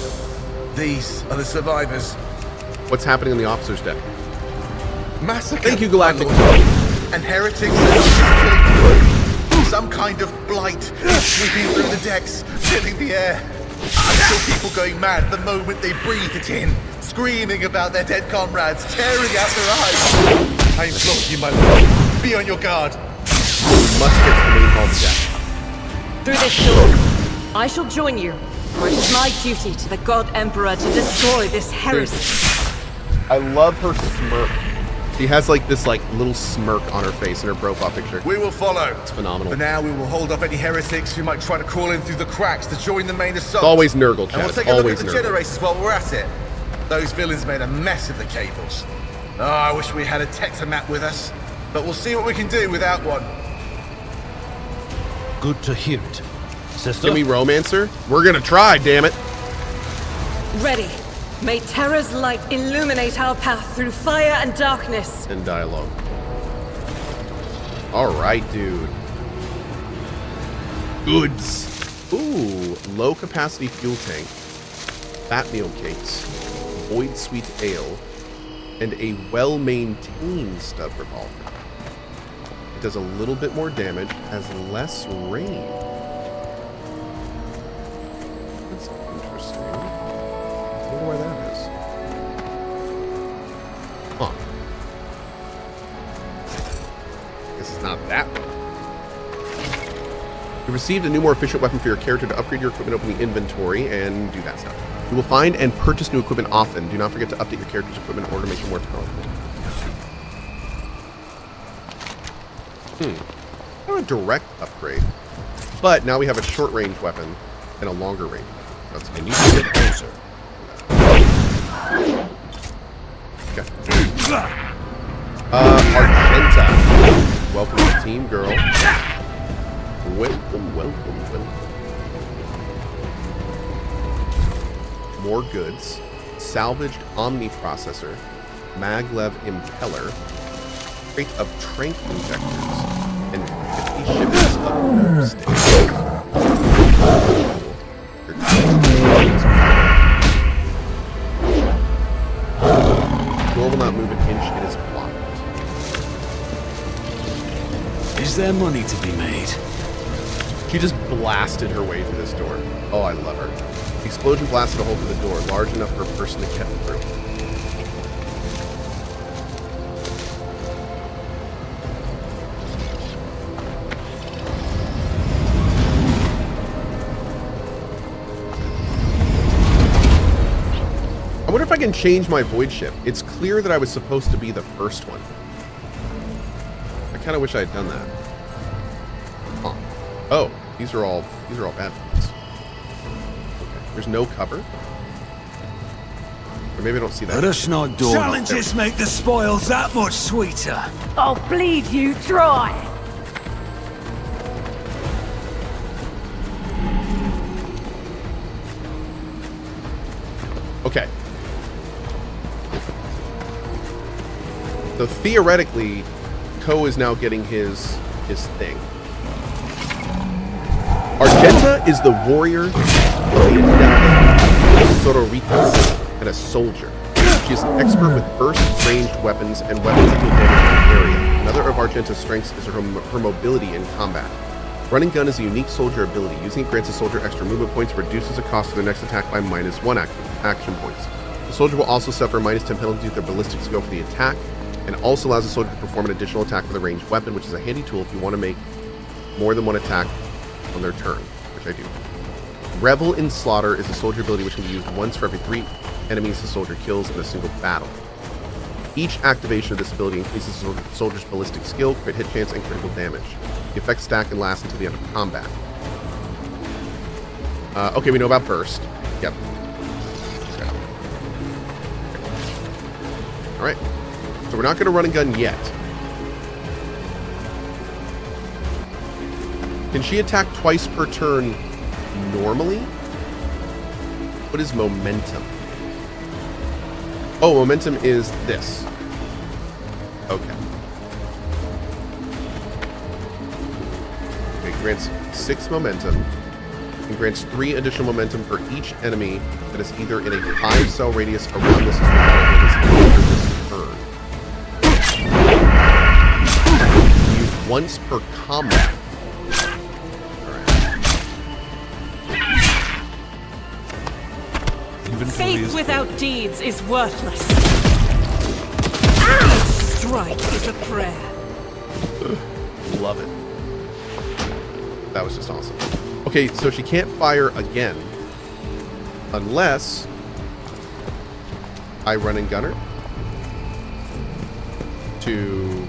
These are the survivors. What's happening on the officer's deck? Massacre. Thank you, Galactic. And heretics are not just killing. Some kind of blight is sweeping through the decks, filling the air. I saw people going mad the moment they breathed it in, screaming about their dead comrades, tearing out their eyes. I implore you, my lord, be on your guard. We must get to the main hall of the deck. Through this door, I shall join you, for it is my duty to the God Emperor to destroy this heresy. I love her smirk. She has like this little smirk on her face in her profile picture. We will follow. It's phenomenal. For now, we will hold off any heretics who might try to crawl in through the cracks to join the main assault. It's always Nurgle, And Chad. we'll take It's a look always at the Nurgle. generators while we're at it. Those villains made a mess of the cables. Oh, I wish we had a Tectomat with us. But we'll see what we can do without one. Good to hear it. Sister? Give me Romancer? We're gonna try, damn it. Ready. May Terra's light illuminate our path through fire and darkness. And dialogue. Alright, dude. Goods. Ooh, low capacity fuel tank, fat meal cakes, void sweet ale, and a well-maintained stub revolver. It does a little bit more damage, has less range. That's interesting. I wonder why that is. Huh. Guess it's not that one. You received a new, more efficient weapon for your character to upgrade your equipment, open the inventory, and do that stuff. You will find and purchase new equipment often. Do not forget to update your character's equipment in order to make it more powerful. Not a direct upgrade, but now we have a short-range weapon and a longer range. That's good. I need to get closer. Okay. Argenta. Welcome to the team, girl. Welcome, welcome, welcome. More goods. Salvaged Omni Processor. Maglev Impeller. Crate of Trank Injectors. And 50 shipments of nerve sticks. Door will not move an inch, it is blocked. Is there money to be made? She just blasted her way through this door. Oh, I love her. The explosion blasted a hole through the door, large enough for a person to get through. I wonder if I can change my void ship. It's clear that I was supposed to be the first one. I kind of wish I had done that. Huh. Oh, these are all bad ones. Okay. There's no cover. Or maybe I don't see that. Let us not door. Challenges make the spoils that much sweeter. I'll bleed you dry. Okay. So theoretically, Ko is now getting his thing. Argenta is the warrior of the Adepta Sororitas and a soldier. She is an expert with burst, ranged weapons, and weapons that deal damage in the area. Another of Argenta's strengths is her mobility in combat. Running gun is a unique soldier ability. Using it grants a soldier extra movement points, reduces the cost of their next attack by -1 action points. The soldier will also suffer a -10 penalty to their ballistic skill for the attack, and also allows the soldier to perform an additional attack with a ranged weapon, which is a handy tool if you want to make more than one attack on their turn, which I do. Revel in Slaughter is a soldier ability which can be used once for every 3 enemies the soldier kills in a single battle. Each activation of this ability increases the soldier's ballistic skill, crit hit chance, and critical damage. The effects stack and last until the end of combat. Okay, we know about Burst. Yep. Okay. Alright. So we're not going to run and gun yet. Can she attack twice per turn normally? What is momentum? Oh, momentum is this. Okay. Okay, grants 6 momentum and grants 3 additional momentum for each enemy that is either in a 5-cell radius around this turn. Used once per combat. Faith without deeds is worthless. Each strike is a prayer. Love it. That was just awesome. Okay, so she can't fire again unless I run and gun her to...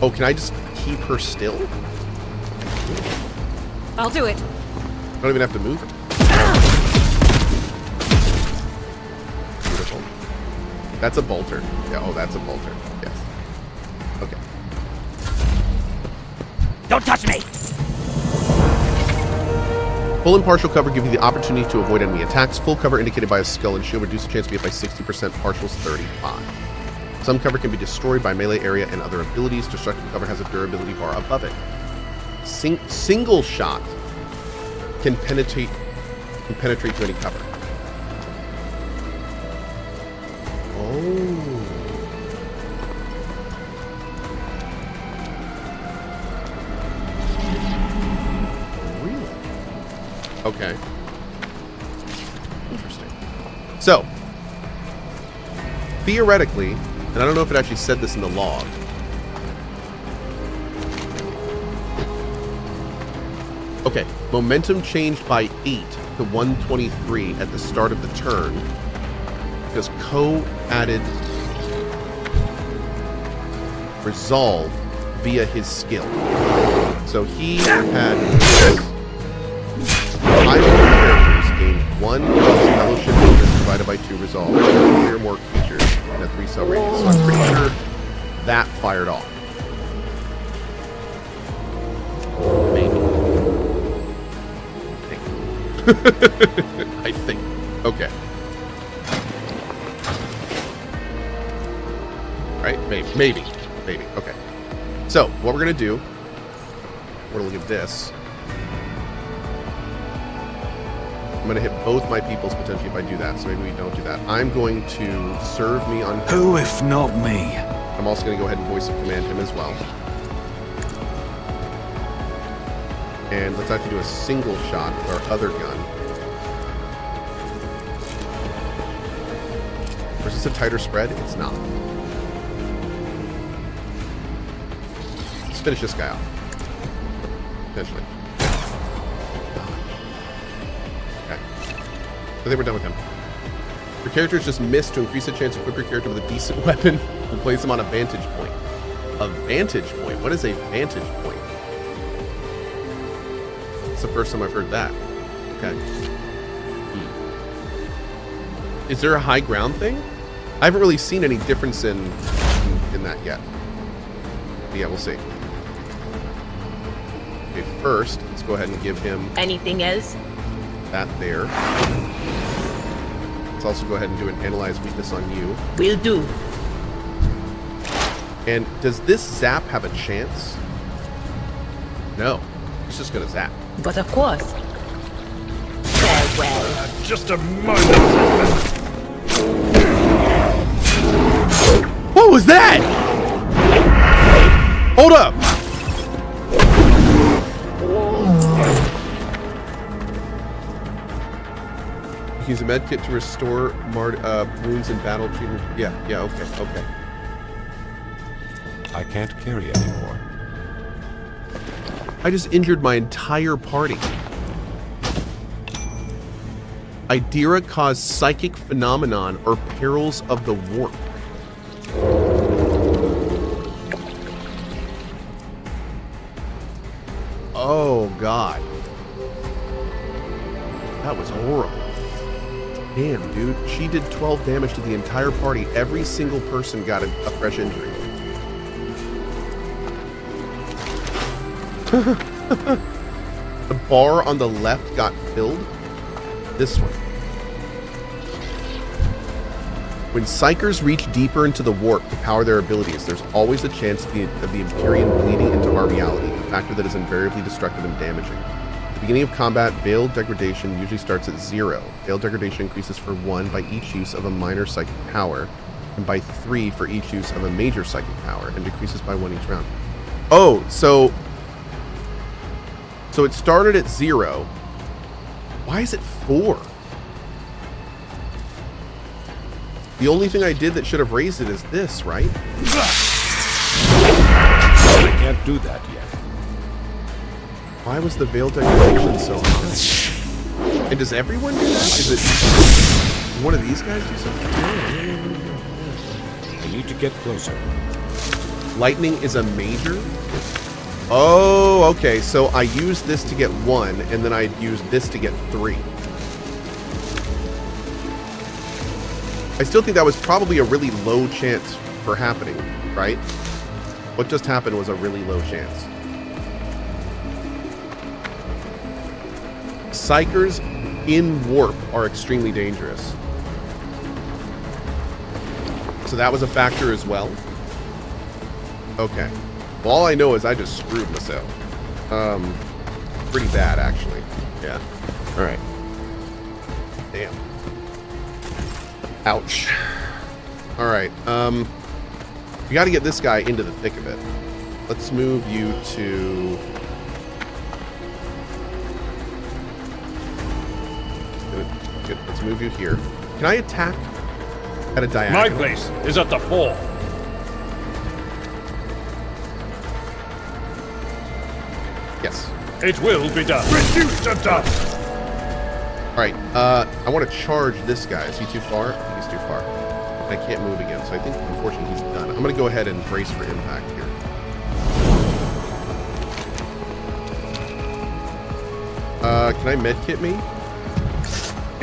Oh, can I just keep her still? I'll do it. I don't even have to move her. Beautiful. That's a bolter. Yeah, oh, that's a bolter. Yes. Okay. Don't touch me! Full and partial cover give you the opportunity to avoid enemy attacks. Full cover indicated by a skull and shield reduce the chance to be hit by 60%, partials 35. Some cover can be destroyed by melee area and other abilities. Destructive cover has a durability bar above it. Single shot can penetrate to any cover. Oh. Okay. Interesting. So, theoretically, and I don't know if it actually said this in the log, okay, momentum changed by 8 to 123 at the start of the turn because Ko added resolve via his skill. So he had 5 characters gained 1 fellowship bonus divided by 2 resolve, 3 or more creatures in a 3-cell radius. So I'm pretty sure that fired off. Maybe. I think. Okay. Right? Maybe. Okay. So, what we're going to do, we're going to look at this. I'm going to hit both my peoples potentially if I do that, so maybe we don't do that. I'm going to serve me on... Who if not me? I'm also going to go ahead and voice of command him as well. And let's actually do a single shot with our other gun. Or is this a tighter spread? It's not. Let's finish this guy off. Potentially. Okay. I think we're done with him. Your characters just missed to increase the chance to equip your character with a decent weapon and place them on a vantage point. A vantage point? What is a vantage point? It's the first time I've heard that. Okay. Is there a high ground thing? I haven't really seen any difference in that yet. But yeah, we'll see. Okay, first, let's go ahead and give him... Anything else? That there. Let's also go ahead and do an analyze weakness on you. Will do. And does this zap have a chance? No. It's just gonna zap. But of course. Farewell. Just a moment. What was that? Hold up. Use a med kit to restore wounds in battle treatment. Yeah, okay. I can't carry anymore. I just injured my entire party. Idira caused psychic phenomenon or perils of the warp. Oh god. That was horrible. Damn, dude. She did 12 damage to the entire party. Every single person got a fresh injury. The bar on the left got filled. This one. When Psykers reach deeper into the warp to power their abilities, there's always a chance of the Empyrean bleeding into our reality, a factor that is invariably destructive and damaging. At the beginning of combat, Veiled Degradation usually starts at 0. Veiled Degradation increases for 1 by each use of a minor psychic power, and by 3 for each use of a major psychic power, and decreases by 1 each round. Oh, so it started at 0. Why is it 4? The only thing I did that should have raised it is this, right? I can't do that yet. Why was the Veiled Degradation so high? And does everyone do that? Is it one of these guys do something? I need to get closer. Lightning is a major? Oh, okay. So I use this to get 1, and then I use this to get 3. I still think that was probably a really low chance for happening, right? What just happened was a really low chance. Psykers in warp are extremely dangerous. So that was a factor as well? Okay. Well, all I know is I just screwed myself. Pretty bad, actually. Yeah. Alright. Damn. Ouch. Alright, we gotta get this guy into the thick of it. Let's move you to... Good. Let's move you here. Can I attack at a diagonal? My place is at the 4. Yes. It will be done. Reduced to dust. Alright, I want to charge this guy. Is he too far? He's too far. I can't move again, so I think, unfortunately, he's done. I'm going to go ahead and brace for impact here. Can I medkit me?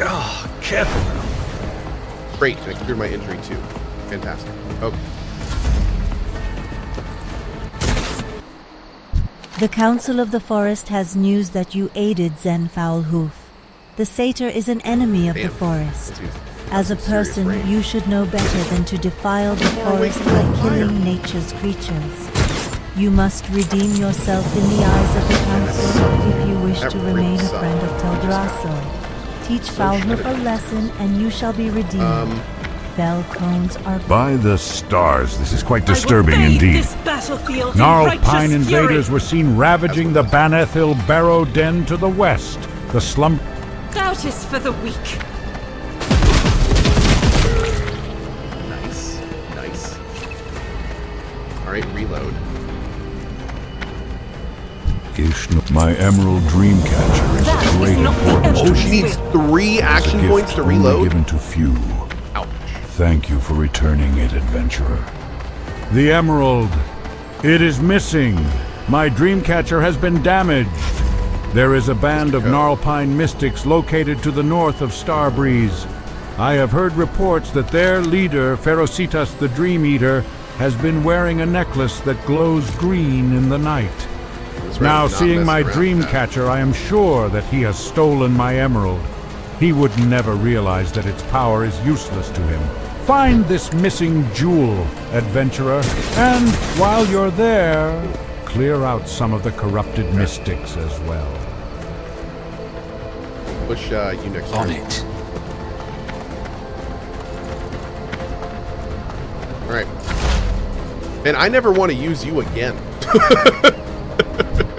Oh, careful now. Great, I cleared my injury too. Fantastic. Okay. The Council of the Forest has news that you aided Zen Foulhoof. The satyr is an enemy of the forest. As a person, you should know better than to defile the forest by killing nature's creatures. You must redeem yourself in the eyes of the Council if you wish to remain a friend of Teldrassil. Teach Foulhoof a lesson and you shall be redeemed. Fell cones are... By the stars, this is quite disturbing indeed. This battlefield Gnarlpine invaders were seen ravaging the Banethil Barrow Den to the west. The slump... Doubt is for the weak. Nice. Nice. Alright, reload. My Emerald Dreamcatcher is of great importance to me. Oh, she needs 3 action points to reload? Given to few. Ouch. Thank you for returning it, adventurer. The Emerald. It is missing. My Dreamcatcher has been damaged. There is a band of Gnarlpine mystics located to the north of Starbreeze. I have heard reports that their leader, Ferocitas the Dream Eater, has been wearing a necklace that glows green in the night. Now, seeing my Dreamcatcher, I am sure that he has stolen my emerald. He would never realize that its power is useless to him. Find this missing jewel, adventurer, and while you're there, clear out some of the corrupted mystics as well. Push you next On turn. it. Alright. And I never want to use you again.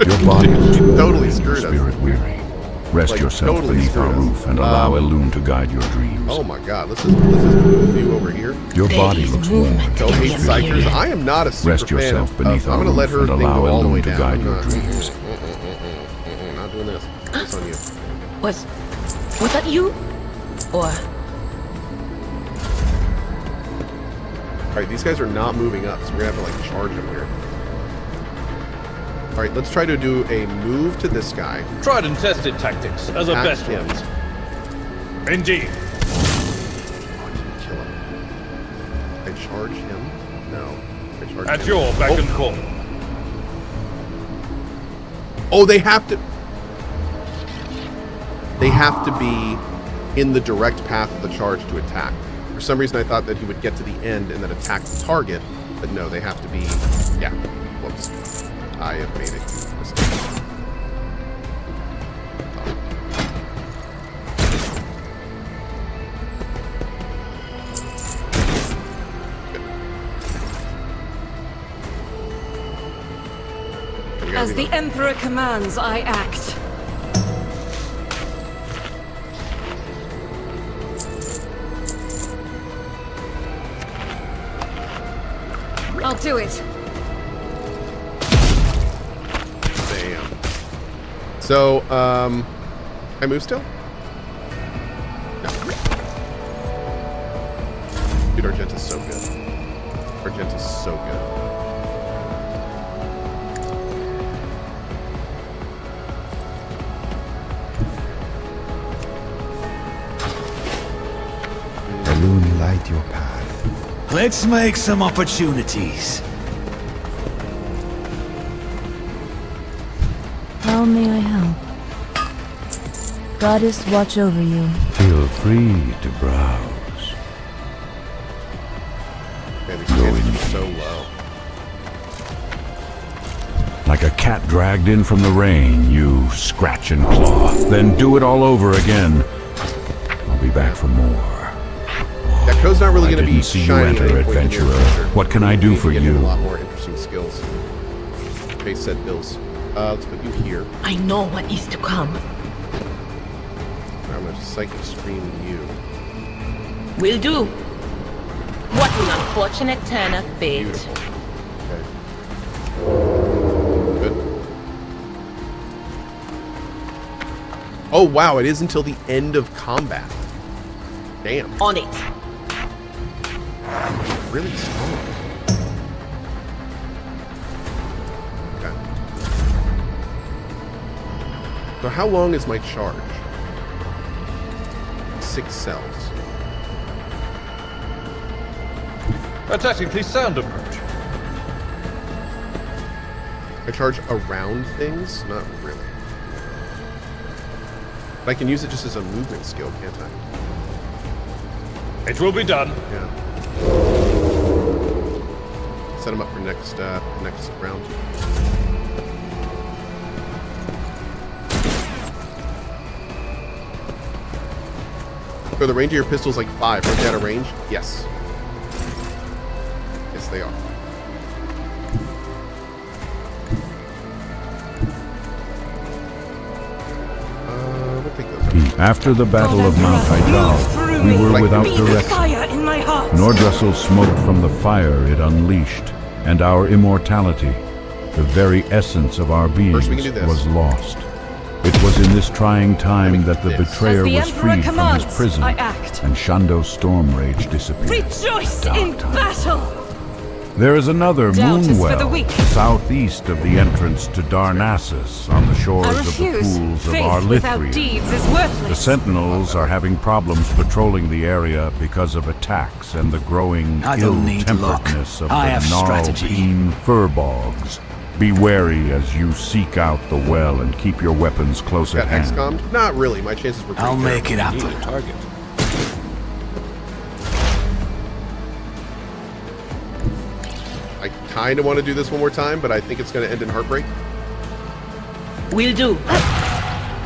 Your body is totally screwed us. spirit weary. Rest Like, yourself totally beneath our screwed us. roof and allow Elune to guide your dreams. Oh my god, let's just move you over here. Your body looks worn. Go hate psychers. I am not a super Rest fan yourself of, beneath I'm our gonna let roof her and thing allow go all the way Elune to down. guide I'm your not, dreams. not doing this. This on you. Was that you? Or Alright, these guys are not moving up, so we're gonna have to like charge them here. Alright, let's try to do a move to this guy. Tried and tested tactics are the Attack best him. ones. Indeed. Kill him. I charge him? No. I charge At him. your beck and call. Oh, they have to... They have to be in the direct path of the charge to attack. For some reason, I thought that he would get to the end and then attack the target, but no, they have to be... Yeah. Whoops. I have made a mistake. As the Emperor commands, I act. I'll do it. Bam. So, I move still? No. Dude, Argenta's so good. Argenta's so good. Elune, light your path. Let's make some opportunities. How may I help? Goddess, watch over you. Feel free to browse. Man, these chances are so low. Like a cat dragged in from the rain, you scratch and claw, then do it all over again. I'll be back for more. That code's not really I going to be didn't see you shiny enter, at any point in the near adventurer. future. What can I We do need to for get you? A lot more interesting skills. Base set bills. Let's put you here. I know what is to come. I'm going to psychic screen you. Will do. What an unfortunate turn of fate. Beautiful. Okay. Good. Oh wow, it is until the end of combat. Damn. On it. Really strong. Okay. So how long is my charge? 6 cells. A tactically sound approach. I charge around things? Not really. But I can use it just as a movement skill, can't I? It will be done. Yeah. Set him up for next round. So the range of your pistol is like 5. Are they out of range? Yes. Yes, they are. We'll take those. After the Battle of Mount Hyjal, we were without direction. Fire in my heart. Nordrussel smoked from the fire it unleashed, and our immortality, the very essence of our beings, we can do this. was lost. It was in this trying time that the betrayer As the was Emperor freed from his commands, prison, I act. and Shando's storm rage disappeared. Rejoice in battle. There is another Doubt is for the moonwell weak. southeast of the entrance to Darnassus on the shores I of the refuse. pools of Faith without Arlithrium. deeds is worthless. The Sentinels are having problems patrolling the area because of attacks and the growing I don't need luck. ill-temperedness of I the have strategy. Gnarlpeen furbogs. Be wary as you seek out the well and keep your weapons close at Got hand. XCOM'd? Not really. My chances were pretty I'll good. make it happen. Need a target. I kind of want to do this one more time, but I think it's going to end in heartbreak. Will do.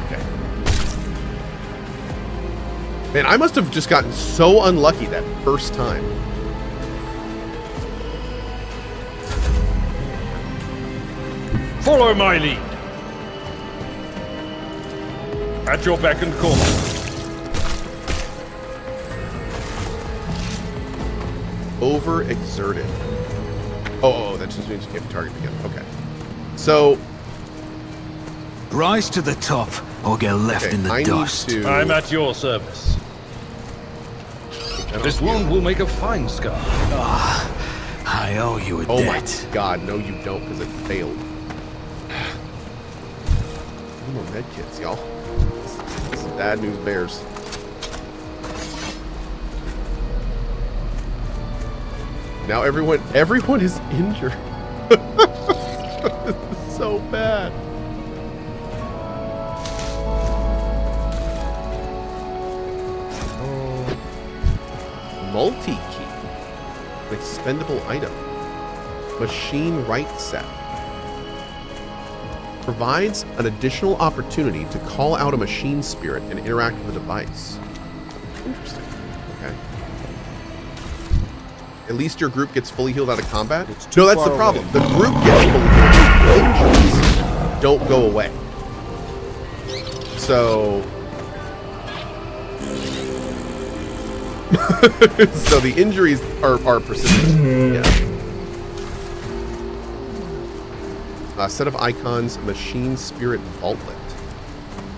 Okay. Man, I must have just gotten so unlucky that first time. Follow my lead. At your beck and call. Overexerted. Oh, that just means you can't target again. Okay. So, Rise to the top or get left in the I dust. need to... I'm at your service. This wound will make a fine scar. I owe you a Oh my debt. god, no you don't, because it failed. No more med kits, y'all. This is bad news bears. Now everyone is injured. This is so bad. Multi-key. An expendable item. Machine right set. Provides an additional opportunity to call out a machine spirit and interact with the device. Interesting. Okay. At least your group gets fully healed out of combat? No, that's the problem. The group gets fully healed. Injuries don't go away. So... so the injuries are persistent. Yeah. A set of icons, machine spirit vaultlet,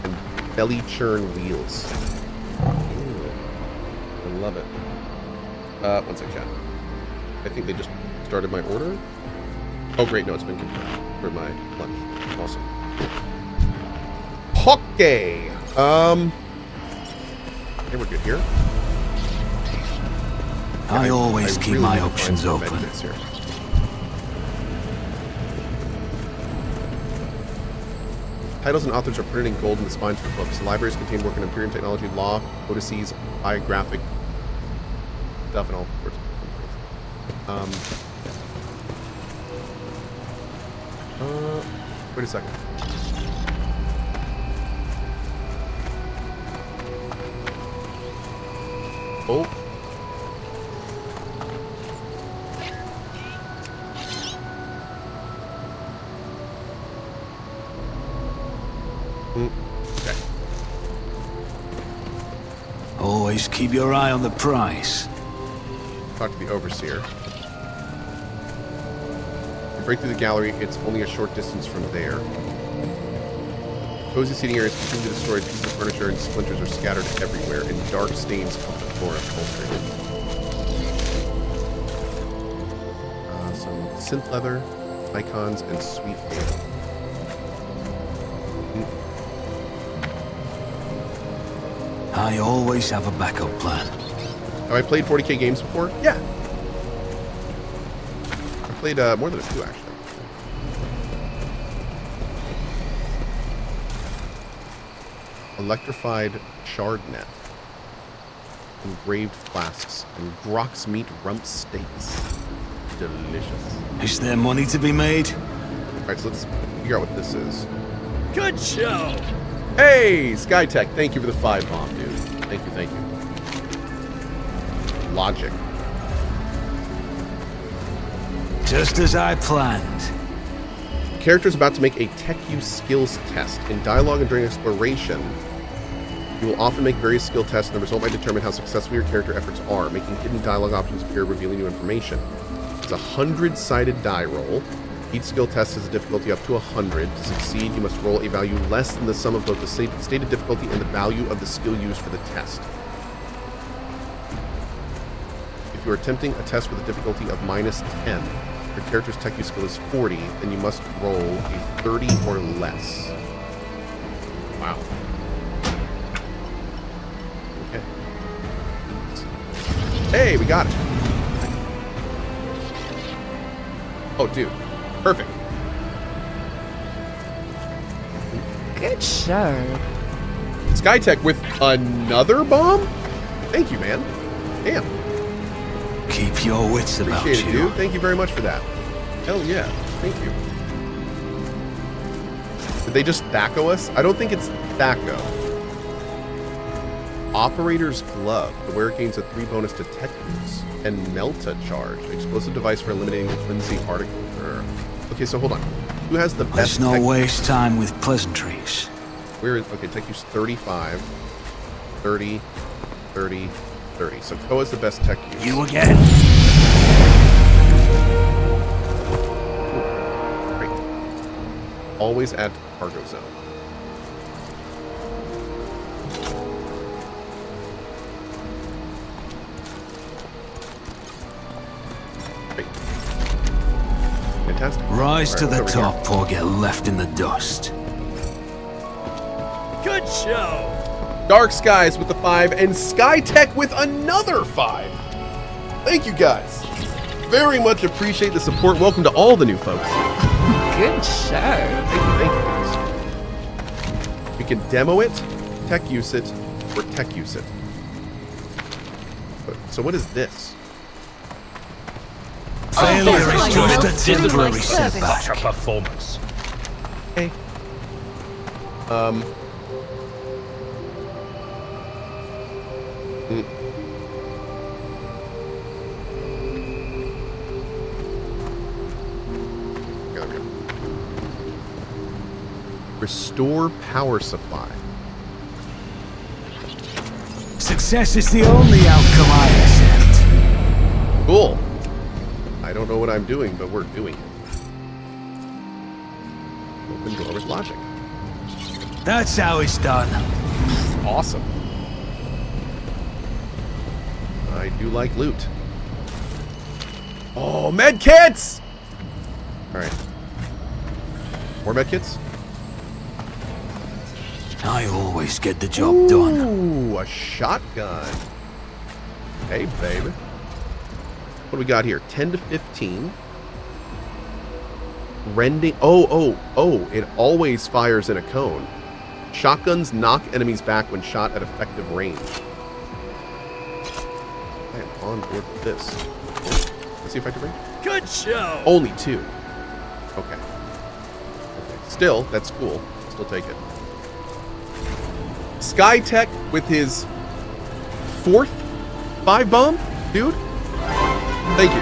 and belly churn wheels. Ooh, I love it. One sec, chat. I think they just started my order. Oh great, no, it's been confirmed for my lunch. Awesome. Okay. Okay, we're good here. I always keep really my need to find options some open. medkits here. Titles and authors are printed in gold in the spines for books. The libraries contain work in Imperium technology, law, codices, biographic stuff, and all sorts of wait a second. Oh. Okay. Always keep your eye on the prize. Talk to the overseer. You break through the gallery, it's only a short distance from there. Cozy seating areas continue to destroy pieces of furniture and splinters are scattered everywhere, and dark stains cover the floor upholstery. Some synth leather, icons, and sweet ale. I always have a backup plan. Have I played 40k games before? Yeah. I played more than a few, actually. Electrified shard net. Engraved flasks. And Grox meat rump steaks. Delicious. Is there money to be made? Alright, so let's figure out what this is. Good show! Hey, Skytech, thank you for the 5 bomb, dude. Thank you, thank you. Logic. Just as I planned. The character is about to make a tech use skills test. In dialogue and during exploration, you will often make various skill tests, and the result might determine how successful your character efforts are, making hidden dialogue options appear, revealing new information. It's a 100-sided die roll. Each skill test has a difficulty up to 100. To succeed, you must roll a value less than the sum of both the stated difficulty and the value of the skill used for the test. If you are attempting a test with a difficulty of -10, your character's tech use skill is 40, then you must roll a 30 or less. Wow. Okay. Hey, we got it. Oh, dude. Perfect. Good show. Skytech with another bomb? Thank you, man. Damn. Keep your wits about Appreciate it, you. dude. Thank you very much for that. Hell yeah. Thank you. Did they just Thaco us? I don't think it's Thaco. Operator's Glove. The wearer gains a 3 bonus to tech use. And Melta Charge. Explosive device for eliminating flimsy article. Okay, so hold on. Who has the best Let's not tech waste time with pleasantries. Where is... Okay, tech use 35. 30. 30. 30. So Koa's the best tech use. You again? Great. Always add to the cargo zone. Great. Fantastic. Rise to All right, the what's over top or get left in the dust. Good show. Dark Skies with the 5 and Skytech with another 5. Thank you guys. Very much appreciate the support. Welcome to all the new folks. Good show. Thank you guys. We can demo it, tech use it, or tech use it. So what is this? Failure is just a temporary Such setback. a performance. Hey. Okay. Restore power supply. Success is the only outcome I accept. Cool. I don't know what I'm doing, but we're doing it. Open door with logic. That's how it's done. Awesome. I do like loot. Oh, med kits! Alright. More med kits? I always get the job done. Ooh, a shotgun. Hey, baby. What do we got here? 10 to 15. Rending. Oh, it always fires in a cone. Shotguns knock enemies back when shot at effective range. I am on board with this. Let's see effective range. Good show. Only 2. Okay. Still, that's cool. Still take it. Skytech with his 4th 5 bomb? Dude? Thank you.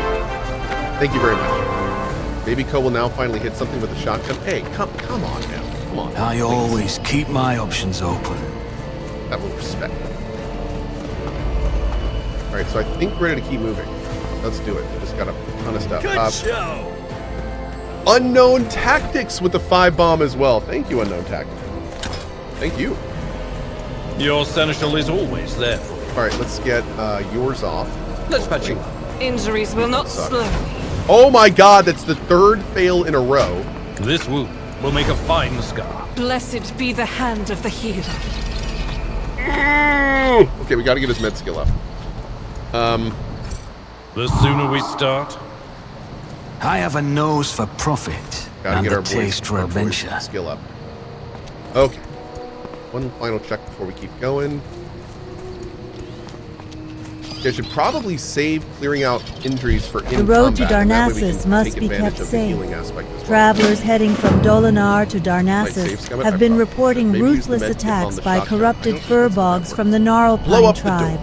Thank you very much. Maybe Ko will now finally hit something with a shotgun. Hey, come on now. Come on. I always keep my options open. That will respect. Alright, so I think we're ready to keep moving. Let's do it. We just got a ton of stuff. Good show. Unknown Tactics with the 5 bomb as well. Thank you, Unknown Tactics. Thank you. Your seneschal is always there. Alright, let's get yours off. Let's patch you up. Injuries will not Suck. slow me. Oh my god, that's the 3rd fail in a row. This wound will make a fine scar. Blessed be the hand of the healer. Okay, we gotta get his med skill up. The sooner we start. I have a nose for profit Gotta and get a our boys, taste for our boys' adventure. skill up. Okay. One final check before we keep going. I should probably save clearing out injuries for in The road to combat, and that way we Darnassus can must take be advantage kept of the safe. healing aspect as well. Travelers heading from Dolinar to Might Darnassus save Scum, have I been probably reporting should maybe use the ruthless med kit on attacks the by shotgun. corrupted I don't think that's how furbogs that from the Blow Gnarlpine up the door. tribe.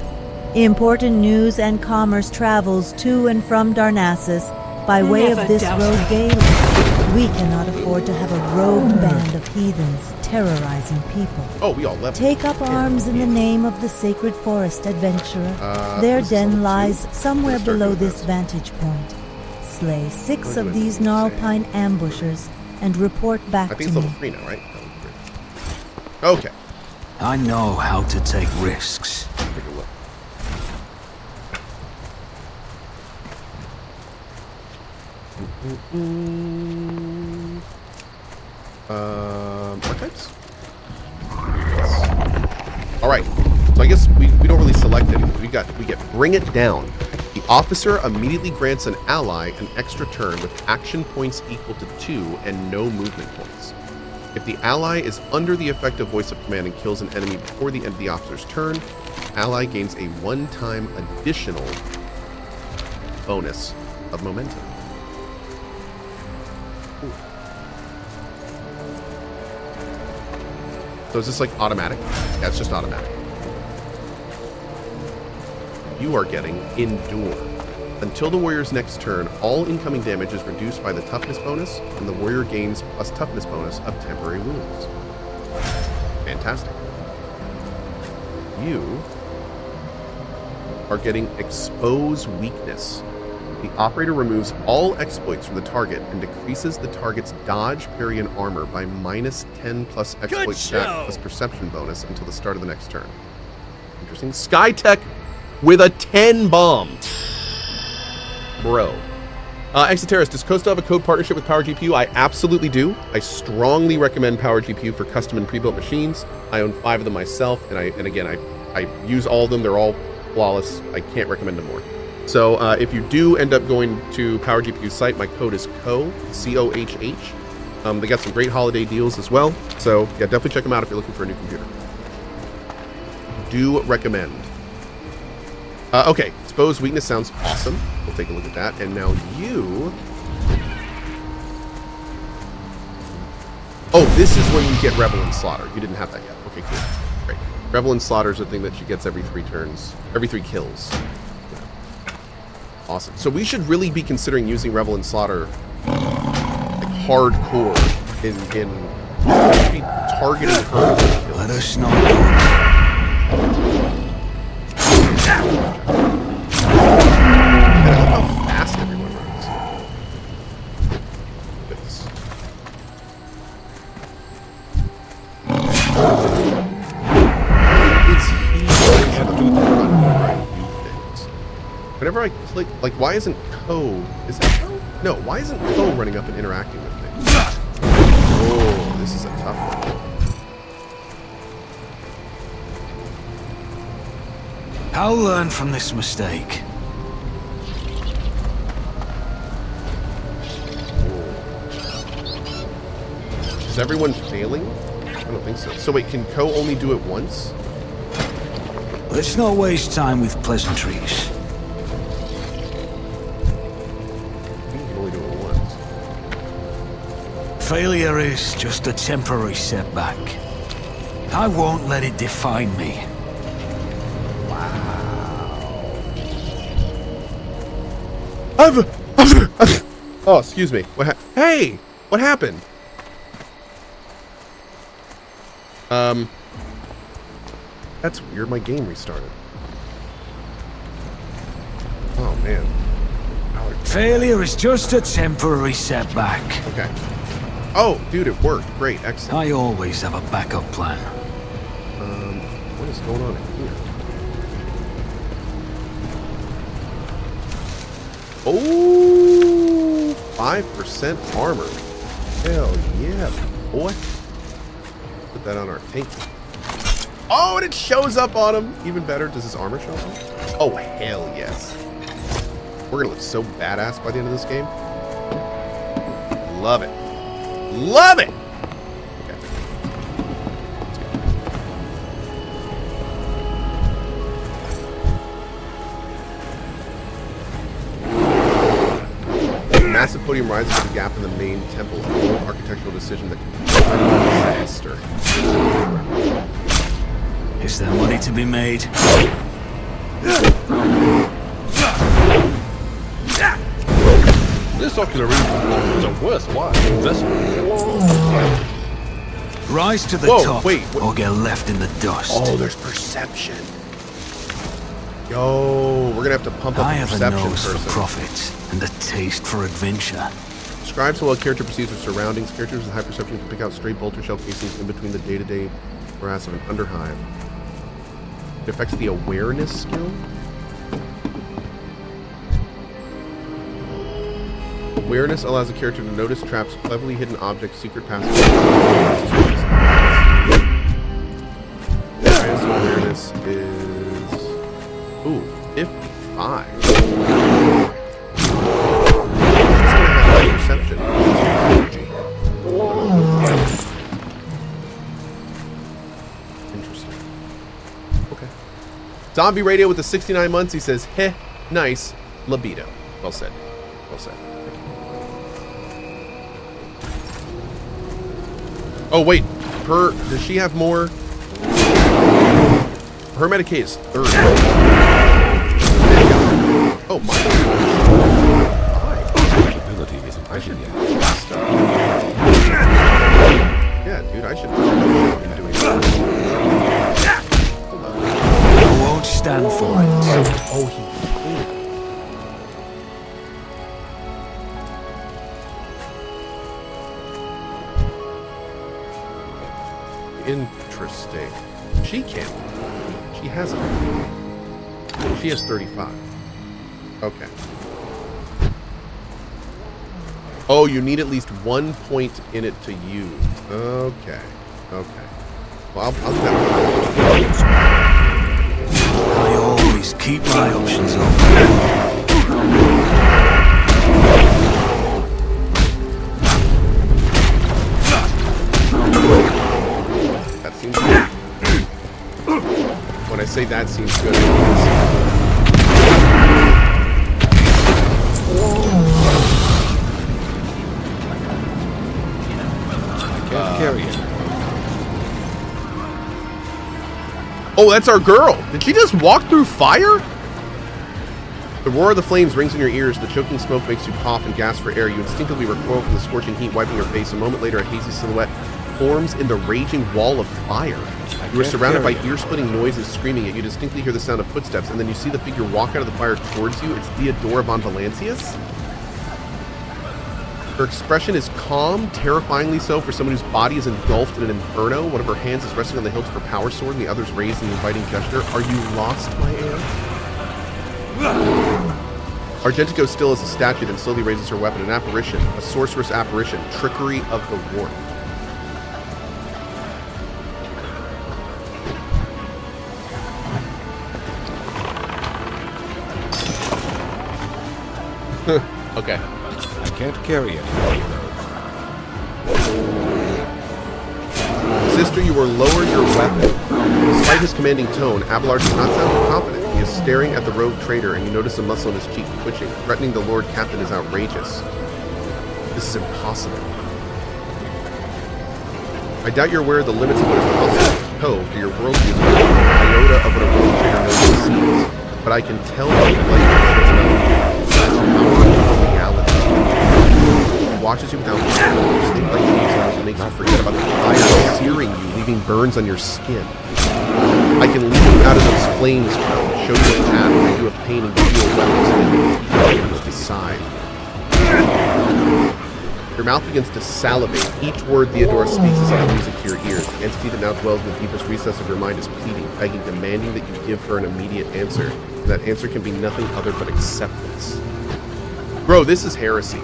Important news and commerce travels to and from Darnassus by way Never of this doubt road daily. We cannot afford to have a rogue band of heathens terrorizing people. Oh, we all left. Take up arms in the name of the sacred forest, adventurer. Their this is den level 2. lies somewhere Let's start below doing this this. vantage point. Slay 6 We're of doing these the same. Gnarlpine ambushers and report back I think to it's level me. 3 now, right? Okay. I know how to take risks. Take a look. Archetypes? All right. So I guess we don't really select anything. We get Bring It Down. The officer immediately grants an ally an extra turn with action points equal to 2 and no movement points. If the ally is under the effective voice of command and kills an enemy before the end of the officer's turn, ally gains a one-time additional bonus of momentum. Ooh. So is this like automatic? Yeah, it's just automatic. You are getting Endure. Until the warrior's next turn, all incoming damage is reduced by the toughness bonus, and the warrior gains plus toughness bonus of temporary wounds. Fantastic. You are getting Expose Weakness. The operator removes all exploits from the target and decreases the target's dodge, parry, and armor by -10 plus exploit stat plus perception bonus until the start of the next turn. Interesting. Skytech with a 10 bomb. Bro. Exoterrorist, does Costa have a code partnership with Power GPU? I absolutely do. I strongly recommend Power GPU for custom and pre-built machines. I own 5 of them myself, and again, I use all of them. They're all flawless. I can't recommend them more. So if you do end up going to Power GPU's site, my code is COHH, C-O-H-H. They got some great holiday deals as well. So yeah, definitely check them out if you're looking for a new computer. Do recommend. Okay, Expose Weakness sounds awesome. We'll take a look at that. And now you... Oh, this is when you get Revel and Slaughter. You didn't have that yet. Okay, cool. Great. Revel and Slaughter is a thing that she gets every 3 turns. Every 3 kills. Awesome. So we should really be considering using Revel and Slaughter like hardcore in we should be targeting her. Let us know. How fast everyone runs. Goodness. Is he going to do the run right things? Whenever I click, like, why isn't Co? Is that Co? No, why isn't Co running up and interacting with things? Oh, this is a tough one. I'll learn from this mistake. Is everyone failing? I don't think so. So wait, can Co only do it once? Let's not waste time with pleasantries. I think you can only do it once. Failure is just a temporary setback. I won't let it define me. Oh, excuse me. Hey! What happened? That's weird. My game restarted. Oh, man. Failure is just a temporary setback. Okay. Oh, dude, it worked. Great. Excellent. I always have a backup plan. What is going on in here? Oh, 5% armor. Hell yeah, boy. Put that on our tank. Oh, and it shows up on him. Even better, does his armor show up? Oh, hell yes. We're gonna look so badass by the end of this game. Love it. Love it! Okay. Massive podium rises to the gap in the main temple, a bold architectural decision that can be a disaster. Is there money to be made? This ocular is a worthwhile investment. Rise to the top, or get left in the dust. Oh, there's perception. Yo, we're gonna have to pump up I the have a perception nose person. for profit and a taste for adventure. Describes how a character perceives her surroundings. Characters with high perception can pick out stray bolter shell casings in between the day-to-day grass of an underhive. It affects the awareness skill. Awareness allows a character to notice traps, cleverly hidden objects, secret passages. Highest awareness is 55. It's gonna have perception. Interesting. Okay. Zombie Radio with the 69 months. He says, heh, nice. Libido. Well said. Well said. Oh, wait. Does she have more? Her Medicaid is 30. Oh, my ability isn't ready yet. Yeah, dude, I should be doing that. Hold on. I won't stand for it. Oh, he Interesting. She can't. She hasn't. She has 35. Okay. Oh, you need at least 1 point in it to use. Okay. Okay. Well, I'll do that. I always keep my options open. That seems good. When I say that seems good, Carry it. Oh, that's our girl. Did she just walk through fire? The roar of the flames rings in your ears. The choking smoke makes you cough and gasp for air. You instinctively recoil from the scorching heat, wiping your face. A moment later, a hazy silhouette forms in the raging wall of fire. You are surrounded by ear-splitting noises screaming at you. Distinctly hear the sound of footsteps, and then you see the figure walk out of the fire towards you. It's Theodora von Valancius. Her expression is calm, terrifyingly so for someone whose body is engulfed in an inferno. One of her hands is resting on the hilt of her power sword, and the other's raised in an inviting gesture. Are you lost, my Anne? Argentico still as a statue, then slowly raises her weapon. An apparition, a sorceress apparition, trickery of the warp. Okay. I can't carry it. Sister, you will lower your weapon. Despite his commanding tone, Abelard does not sound confident. He is staring at the rogue traitor, and you notice a muscle in his cheek twitching. Threatening the Lord Captain is outrageous. This is impossible. I doubt you're aware of the limits of what is possible to Poe, for your worldview is an iota of what a rogue traitor knows and sees. But I can tell you like reality. He watches you without sleep like these and makes you forget about the fire searing you, leaving burns on your skin. I can lead you out of those flames, show you a path, rid you of pain, and give you a weapon so that you can decide. Your mouth begins to salivate. Each word Theodora speaks is like music to your ears. The entity that now dwells in the deepest recess of your mind is pleading, begging, demanding that you give her an immediate answer. And that answer can be nothing other but acceptance. Bro, this is heresy.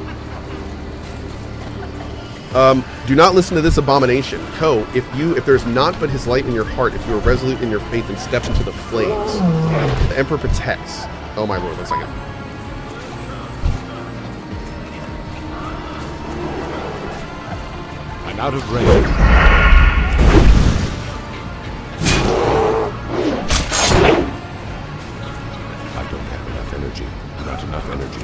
Do not listen to this abomination. Ko, if there's naught but his light in your heart, if you are resolute in your faith and step into the flames, the Emperor protects. Oh my lord, 1 second. I'm out of range. I don't have enough energy. Not enough energy.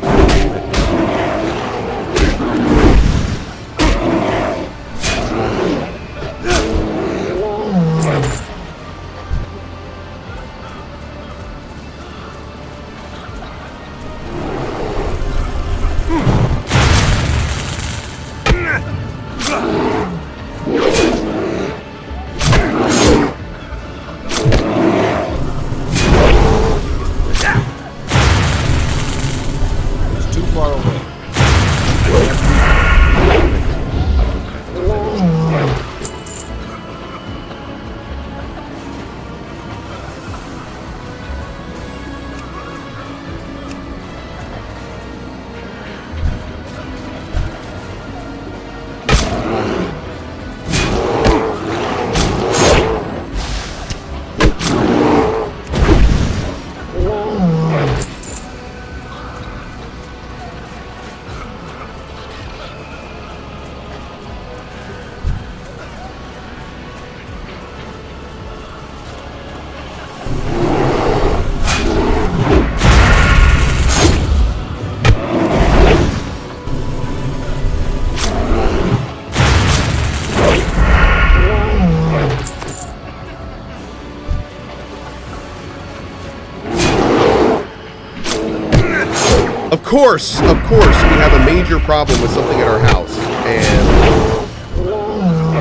course, we have a major problem with something at our house, and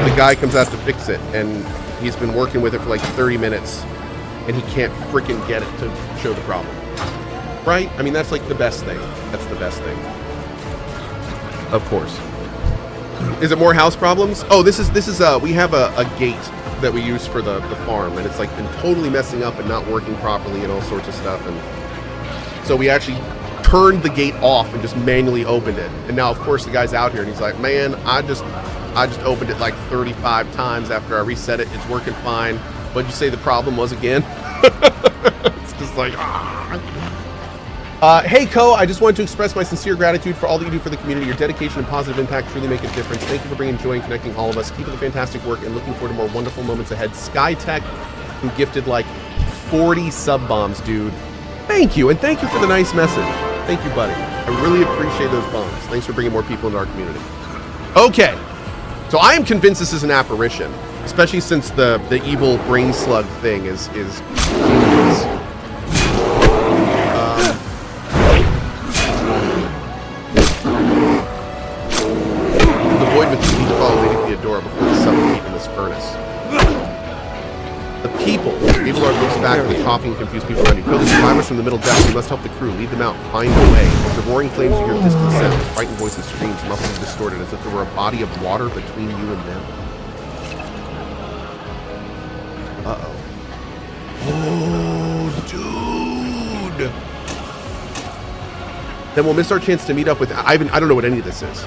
the guy comes out to fix it, and he's been working with it for like 30 minutes, and he can't freaking get it to show the problem. Right? I mean, that's like the best thing. That's the best thing. Of course. Is it more house problems? Oh, this is we have a gate that we use for the farm, and it's like been totally messing up and not working properly and all sorts of stuff, and so we actually turned the gate off and just manually opened it. And now, of course, the guy's out here and he's like, man, I just opened it like 35 times after I reset it. It's working fine. What'd you say the problem was again? It's just like, hey, Co, I just wanted to express my sincere gratitude for all that you do for the community. Your dedication and positive impact truly make a difference. Thank you for bringing joy and connecting all of us. Keep up the fantastic work and looking forward to more wonderful moments ahead. Skytech, who gifted like 40 sub bombs, dude. Thank you, and thank you for the nice message. Thank you, buddy. I really appreciate those bombs. Thanks for bringing more people into our community. Okay, so I am convinced this is an apparition, especially since the evil brain slug thing is the void with you need to follow Lady Theodora before we suffocate in this furnace. The people Abelard looks back at the coughing and confused people around you. Kill the survivors from the middle depths. You must help the crew. Lead them out. Find a way. The roaring flames you hear distant sounds. Frightened voices, screams, muffled and distorted, as if there were a body of water between you and them. Uh-oh. Oh, dude. Then we'll miss our chance to meet up with Ivan. I don't know what any of this is.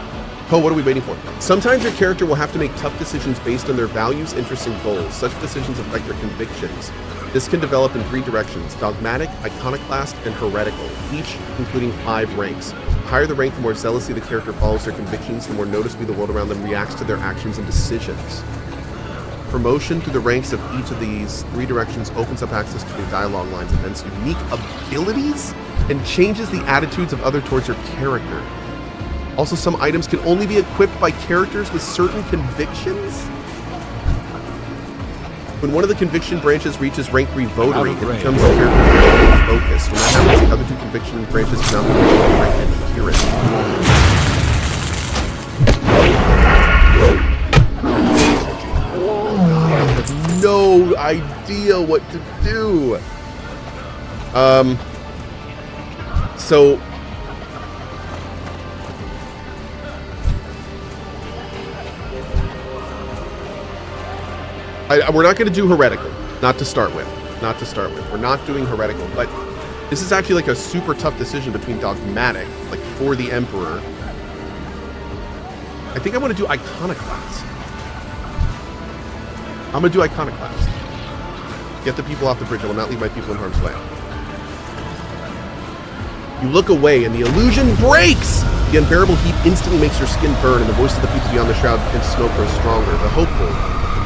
Oh, what are we waiting for? Sometimes your character will have to make tough decisions based on their values, interests, and goals. Such decisions affect their convictions. This can develop in 3 directions: dogmatic, iconoclast, and heretical, each including 5 ranks. The higher the rank, the more zealously the character follows their convictions, the more noticeably the world around them reacts to their actions and decisions. Promotion through the ranks of each of these 3 directions opens up access to new dialogue lines, events, unique abilities, and changes the attitudes of others towards your character. Also, some items can only be equipped by characters with certain convictions. When one of the conviction branches reaches rank 3 votary, it becomes the character's main focus. When that happens, the other 2 conviction branches cannot be reached by rank adherent. I have no idea what to do. So we're not going to do heretical, not to start with. We're not doing heretical, but this is actually like a super tough decision between dogmatic, like for the Emperor. I think I want to do iconoclast. I'm going to do iconoclast. Get the people off the bridge. I will not leave my people in harm's way. You look away and the illusion breaks! The unbearable heat instantly makes your skin burn and the voice of the people beyond the shroud and smoke grows stronger. The hopeful.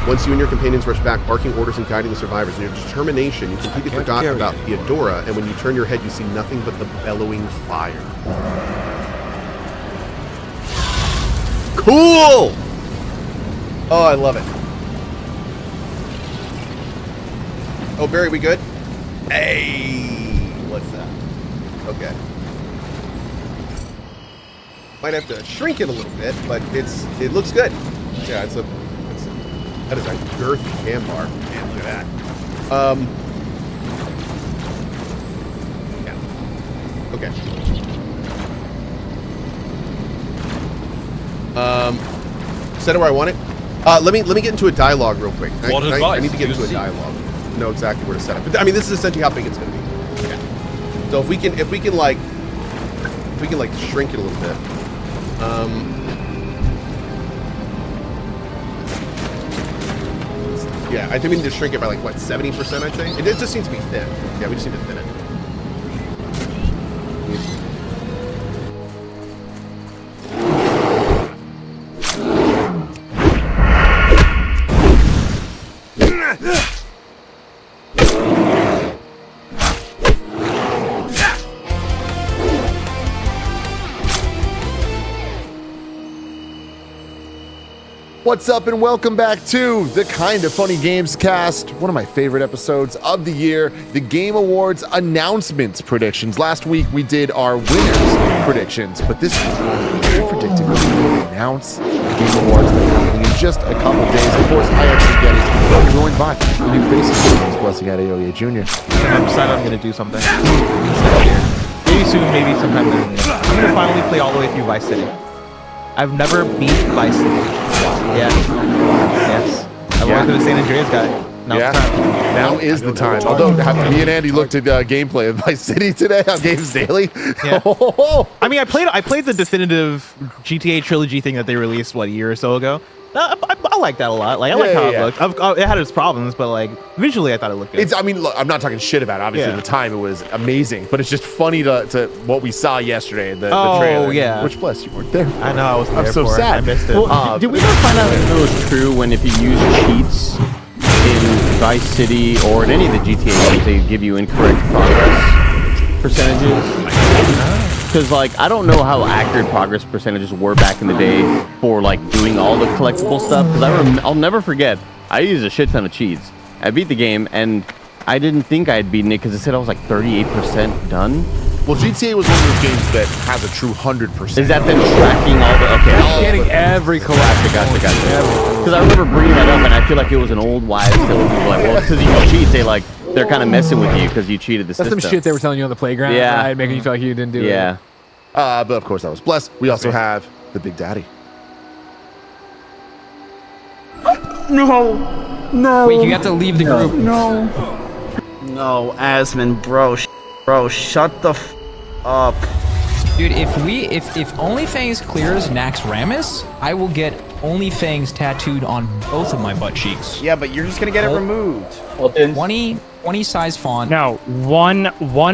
Once you and your companions rush back, barking orders and guiding the survivors. In your determination, you completely forgot about Theodora, and when you turn your head, you see nothing but the bellowing fire. Cool! Oh, I love it. Oh, Barry, we good? Hey! What's that? Okay. Might have to shrink it a little bit, but it looks good. Yeah, that is a girthy cam bar. Man, look at that. Yeah. Okay. Set it where I want it. Let me get into a dialogue real quick. I need to get into a dialogue. Know exactly where to set it. But I mean, this is essentially how big it's going to be. Okay. So if we can like shrink it a little bit. Yeah, I think we need to shrink it by like, what, 70%, I think? It just needs to be thin. Yeah, we just need to thin it. What's up and welcome back to the Kinda Funny Games cast, one of my favorite episodes of the year, the Game Awards announcements predictions. Last week we did our winners predictions, but this week we're predicting what we will announce the Game Awards that are happening in just a couple days. Of course, I am Spaghetti, joined by the new faces, blessing at AOA Jr. I've decided I'm going to do something. Maybe soon, maybe sometime later. I'm going to finally play all the way through Vice City. I've never beat Vice City. Yeah. Yes. I wanted to the San Andreas guy. Now is the time. Although me and Andy looked at gameplay of Vice City today on Games Daily. Yeah. I mean, I played the definitive GTA trilogy thing that they released a year or so ago. I like that a lot. Like I like how it looked. It had its problems, but like visually, I thought it looked good. I mean, look, I'm not talking shit about it. Obviously, at the time it was amazing, but it's just funny to what we saw yesterday in the trailer. Yeah. Which bless you weren't there. I know. I was there. I'm so for it. sad. I missed it. Well, did we ever find out if it was true when if you use cheats in Vice City or in any of the GTA games, they give you incorrect progress percentages? Because like I don't know how accurate progress percentages were back in the day for like doing all the collectible stuff. Because I'll never forget, I used a shit ton of cheats. I beat the game and I didn't think I had beaten it because it said I was like 38% done. Well, GTA was one of those games that has a true 100%. Is that them tracking all the? Okay, getting every Gotcha. Because I remember bringing that up, and I feel like it was an old wives' tale. People like, well, because you cheat, they're kind of messing with you because you cheated the system. That's some shit they were telling you on the playground, right? Making you feel like you didn't do it. Yeah. But of course, that was blessed. We also have the Big Daddy. No. Wait, you have to leave the group. No, Asmon, bro, shut the up. Dude, if OnlyFangs clears Naxxramas, I will get OnlyFangs tattooed on both of my butt cheeks. Yeah, but you're just gonna get it removed. 20 size font. No, one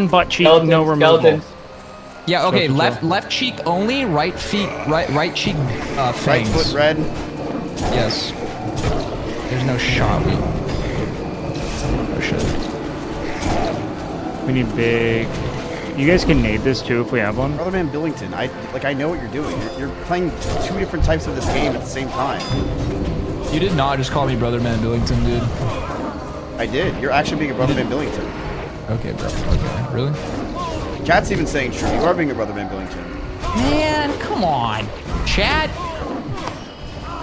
butt cheek, no removal. Yeah, okay, left cheek only, right cheek fangs. Right foot red. Yes. There's no shot. Oh shit. We need big. You guys can nade this too if we have one. Brotherman Billington, I know what you're doing. You're playing two different types of this game at the same time. You did not just call me Brotherman Billington, dude. I did. You're actually being a Brotherman Billington. Okay, bro. Okay, really? Chat's even saying true. You are being a Brotherman Billington. Man, come on, chat.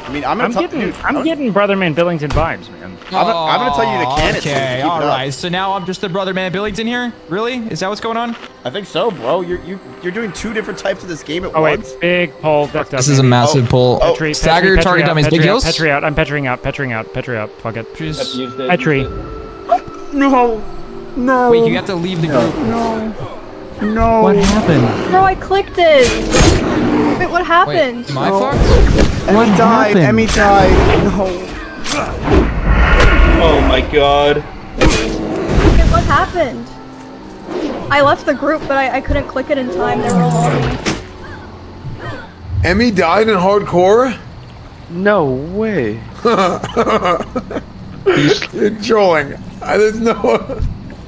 I mean, I'm getting Brotherman Billington vibes, man. I'm gonna tell you the canon. Okay, all right. So now I'm just the Brotherman Billington here. Really? Is that what's going on? I think so, bro. You're doing two different types of this game at once. Wait, big pull. This is a massive pull. Stagger target dummies. Big heals. Petri out. I'm petring out. Fuck it. Petri. No. Wait, you have to leave the group. No. What happened? No, I clicked it. Wait, what happened? Wait, am I fucked? Emmy died. No. Oh my god. Wait, what happened? I left the group, but I couldn't click it in time. They were all on me. Emmy died in hardcore? No way. You're trolling. There's no...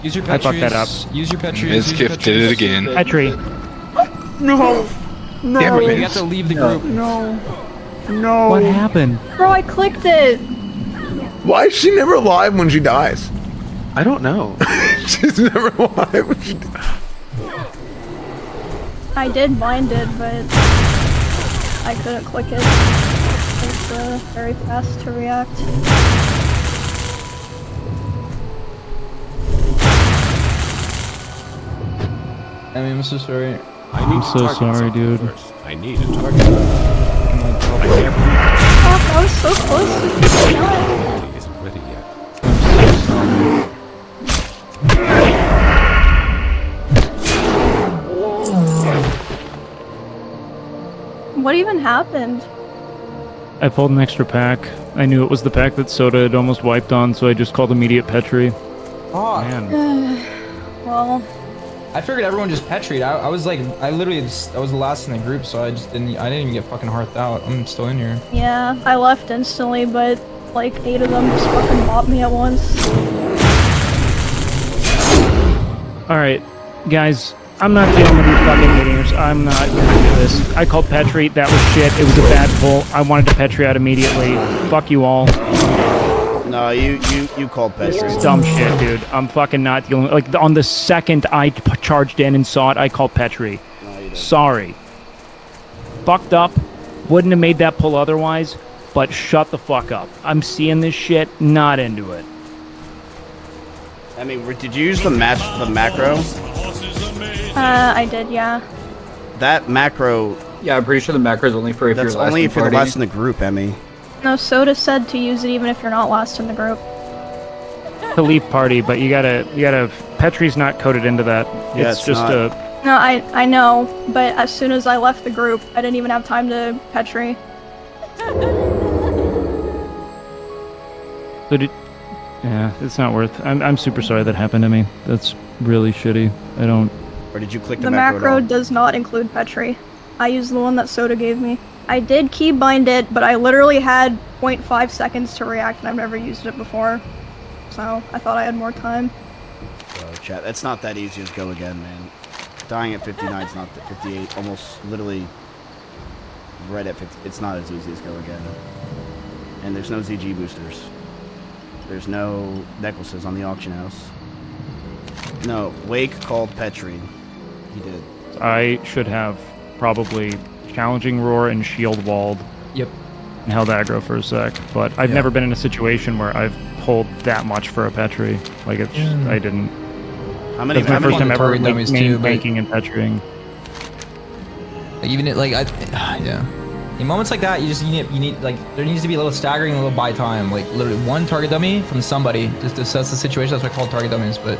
Use your I fucked that up. Use your Petri. Miskiff did it again. Petri. No. Damn it, you have to leave the group. No. What happened? Bro, I clicked it. Why is she never alive when she dies? I don't know. She's never alive when she dies. Mine did, but I couldn't click it. It's very fast to react. I mean, I'm so sorry. I'm so sorry, dude. I need a target. I was so close to dying. He isn't ready yet. What even happened? I pulled an extra pack. I knew it was the pack that Soda had almost wiped on, so I just called immediate Petri. Oh, man. Well, I figured everyone just Petried. I was like, I was the last in the group, so I didn't even get fucking hearthed out. I'm still in here. yeah, I left instantly, but like 8 of them just fucking bought me at once. Alright, guys, I'm not dealing with you fucking idiots. I'm not gonna do this. I called Petri. That was shit. It was a bad pull. I wanted to Petri out immediately. Fuck you all. No, you called Petri. This is dumb shit, dude. I'm fucking not dealing. Like on the second I charged in and saw it, I called Petri. No, you didn't. Sorry. Fucked up. Wouldn't have made that pull otherwise. But shut the fuck up. I'm seeing this shit. Not into it. I mean, did you use the macro? I did, yeah. That macro. Yeah, I'm pretty sure the macro is only for if you're last. That's only if you're the last in the group, Emmy. No, Soda said to use it even if you're not last in the group. To leave party, but you gotta. Petri's not coded into that. Yeah, it's just not. a. No, I know, but as soon as I left the group, I didn't even have time to Petri. So yeah, it's not worth. I'm super sorry that happened to me. That's really shitty. I don't. Or did you click The macro does not include Petri. I used the one that Soda gave me. I did keybind it, but I literally had 0.5 seconds to react, and I've never used it before. So I thought I had more time. Oh, chat, that's not that easy as go again, man. Dying at 59 is not 58. Almost literally right at 50. It's not as easy as go again. And there's no ZG boosters. There's no necklaces on the auction house. No, Wake called Petri. He did. I should have probably challenging roar and shield walled. Yep. And held aggro for a sec, but I've never been in a situation where I've pulled that much for a Petri. Like it's, I didn't. How many? That's my first time ever dummies making and Petriing. Like even yeah. In moments like that, you need like there needs to be a little staggering, a little buy time. Like literally one target dummy from somebody just to assess the situation. That's what I call target dummies, but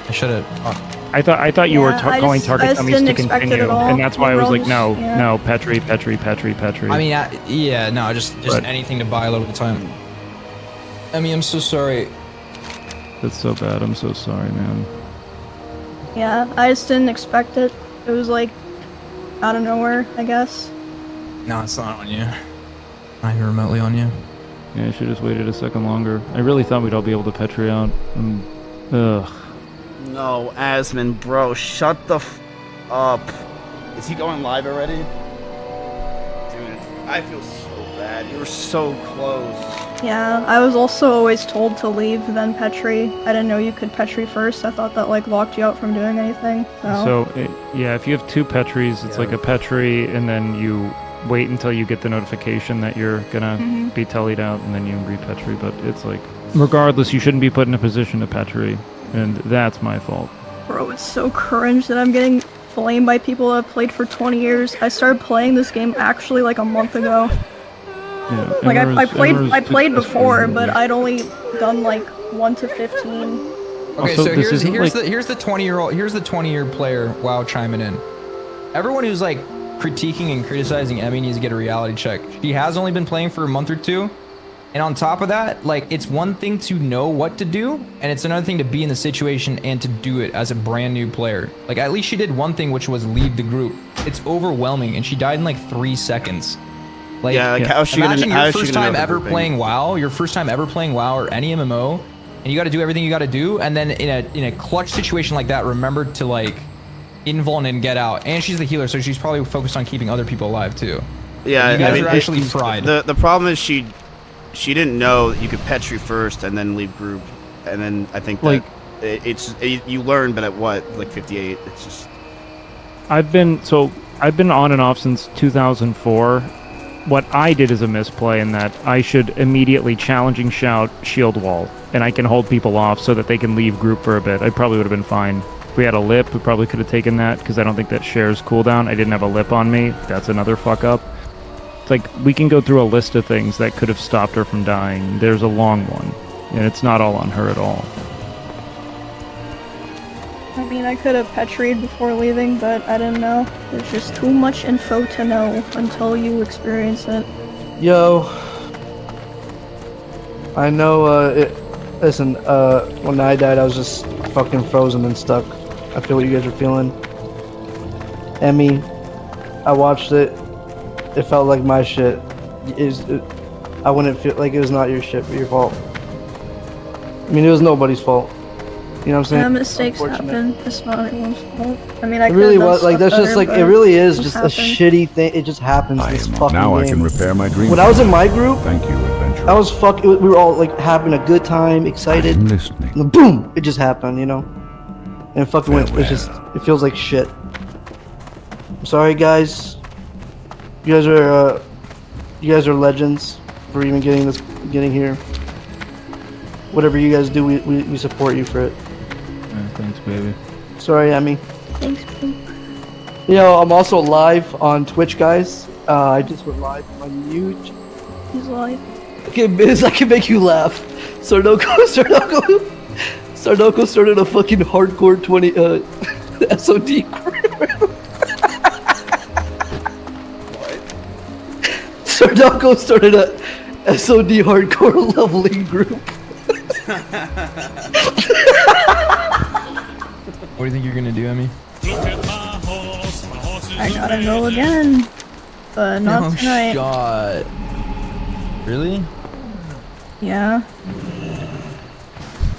I should have. I thought you were calling target dummies to expect it continue, at all. and that's why I was like, Rolls, no, yeah. no, Petri. I mean, yeah, no, just But- anything to buy a little bit of time. I mean, I'm so sorry. That's so bad. I'm so sorry, man. Yeah, I just didn't expect it. It was like out of nowhere, I guess. No, it's not on you. Not even remotely on you. Yeah, I should have just waited a second longer. I really thought we'd all be able to Petri out. Ugh. No, Asmon, bro, shut the up. Is he going live already? Dude, I feel so bad. You were so close. Yeah, I was also always told to leave, then Petri. I didn't know you could Petri first. I thought that like locked you out from doing anything. Yeah, if you have two Petris, it's like a Petri, and then you wait until you get the notification that you're gonna be tellied out, and then you re-Petri. But it's like, regardless, you shouldn't be put in a position to Petri, and that's my fault. Bro, it's so cringe that I'm getting flamed by people that have played for 20 years. I started playing this game actually like a month ago. Yeah, Like I played played before, but I'd only done like 1 to 15. Okay, Also, so this isn't here's like- the 20-year player WoW chiming in. Everyone who's like critiquing and criticizing Emmy needs to get a reality check. She has only been playing for a month or two, and on top of that, like it's one thing to know what to do, and it's another thing to be in the situation and to do it as a brand new player. Like at least she did one thing, which was leave the group. It's overwhelming, and she died in like 3 seconds. Like, Yeah, like, how's she gonna- imagine how your is she first gonna know time the ever grouping? playing WoW, your first time ever playing WoW or any MMO, and you got to do everything you got to do, and then in a clutch situation like that, remember to like invuln and get out. And she's the healer, so she's probably focused on keeping other people alive too. Yeah, you guys I mean, are actually fried. The problem is she didn't know that you could Petri first and then leave group, and then I think that you learn, but at what, like 58? It's just. I've been on and off since 2004. What I did is a misplay in that I should immediately challenging shout shield wall, and I can hold people off so that they can leave group for a bit. I probably would have been fine. If we had a lip, we probably could have taken that, because I don't think that shares cooldown. I didn't have a lip on me. That's another fuck up. It's like, we can go through a list of things that could have stopped her from dying. There's a long one, and it's not all on her at all. I mean, I could have Petried before leaving, but I didn't know. There's just too much info to know until you experience it. Yo, I know, listen, when I died, I was just fucking frozen and stuck. I feel what you guys are feeling. Emmy, I watched it. It felt like my shit. I wouldn't feel like it was not your shit, but your fault. I mean, it was nobody's fault. You know what I'm saying? Mistakes happen. It's not everyone's fault. I mean, I It really could've was done like that's stuff just like better, it but really is it just happened. a shitty thing. It just happens. This fucking Now I game. can repair my dream. When I was in my group, Thank you, adventurer. I was we were all like having a good time, excited. I'm listening. And then boom, it just happened, you know. And it fucking went. It's just it feels like shit. I'm sorry, guys. You guys are legends for even getting here. Whatever you guys do, we support you for it. Thanks, baby. Sorry, Emmy. Thanks, bro. You know, I'm also live on Twitch, guys. I just went live on YouTube. He's live. Okay, Biz, I can make you laugh. Sarnoko started a fucking hardcore 20 SOD group. What? Sarnoko started a SOD hardcore leveling group. What do you think you're gonna do, Emmy? I gotta go again, but not tonight. Shot. Really? Yeah.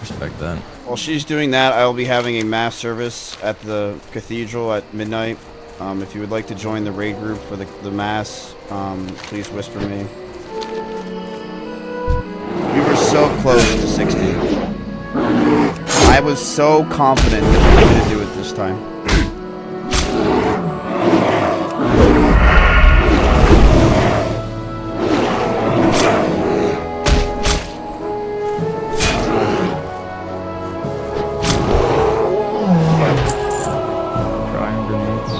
Respect that. While she's doing that, I will be having a mass service at the cathedral at midnight. If you would like to join the raid group for the mass, please whisper me. We were so close to 60. I was so confident that we were going to do it this time. Trying grenades.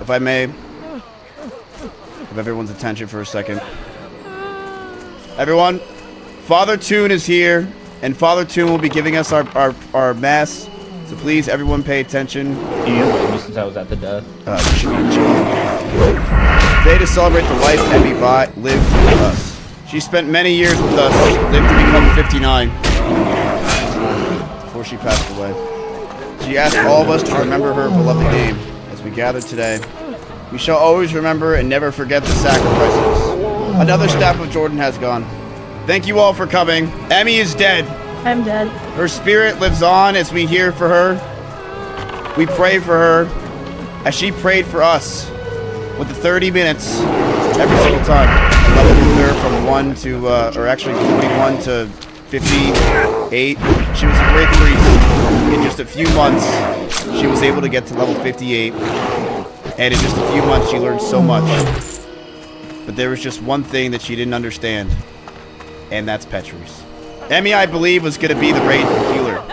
If I may, have everyone's attention for a second. Everyone, Father Toon is here, and Father Toon will be giving us our mass. So please, everyone, pay attention. Yeah, since I was at the death. Should be in jail. Today, to celebrate the life Emmy lived with us. She spent many years with us, lived to become 59 before she passed away. She asked all of us to remember her beloved name as we gather today. We shall always remember and never forget the sacrifices. Another staff of Jordan has gone. Thank you all for coming. Emmy is dead. I'm dead. Her spirit lives on as we hear for her. We pray for her as she prayed for us with the 30 minutes every single time. I leveled her from 1 to, or actually 41 to 58. She was a great priest. In just a few months, she was able to get to level 58. And in just a few months, she learned so much. But there was just one thing that she didn't understand. And that's Petrus. Emmy, I believe, was going to be the raid healer.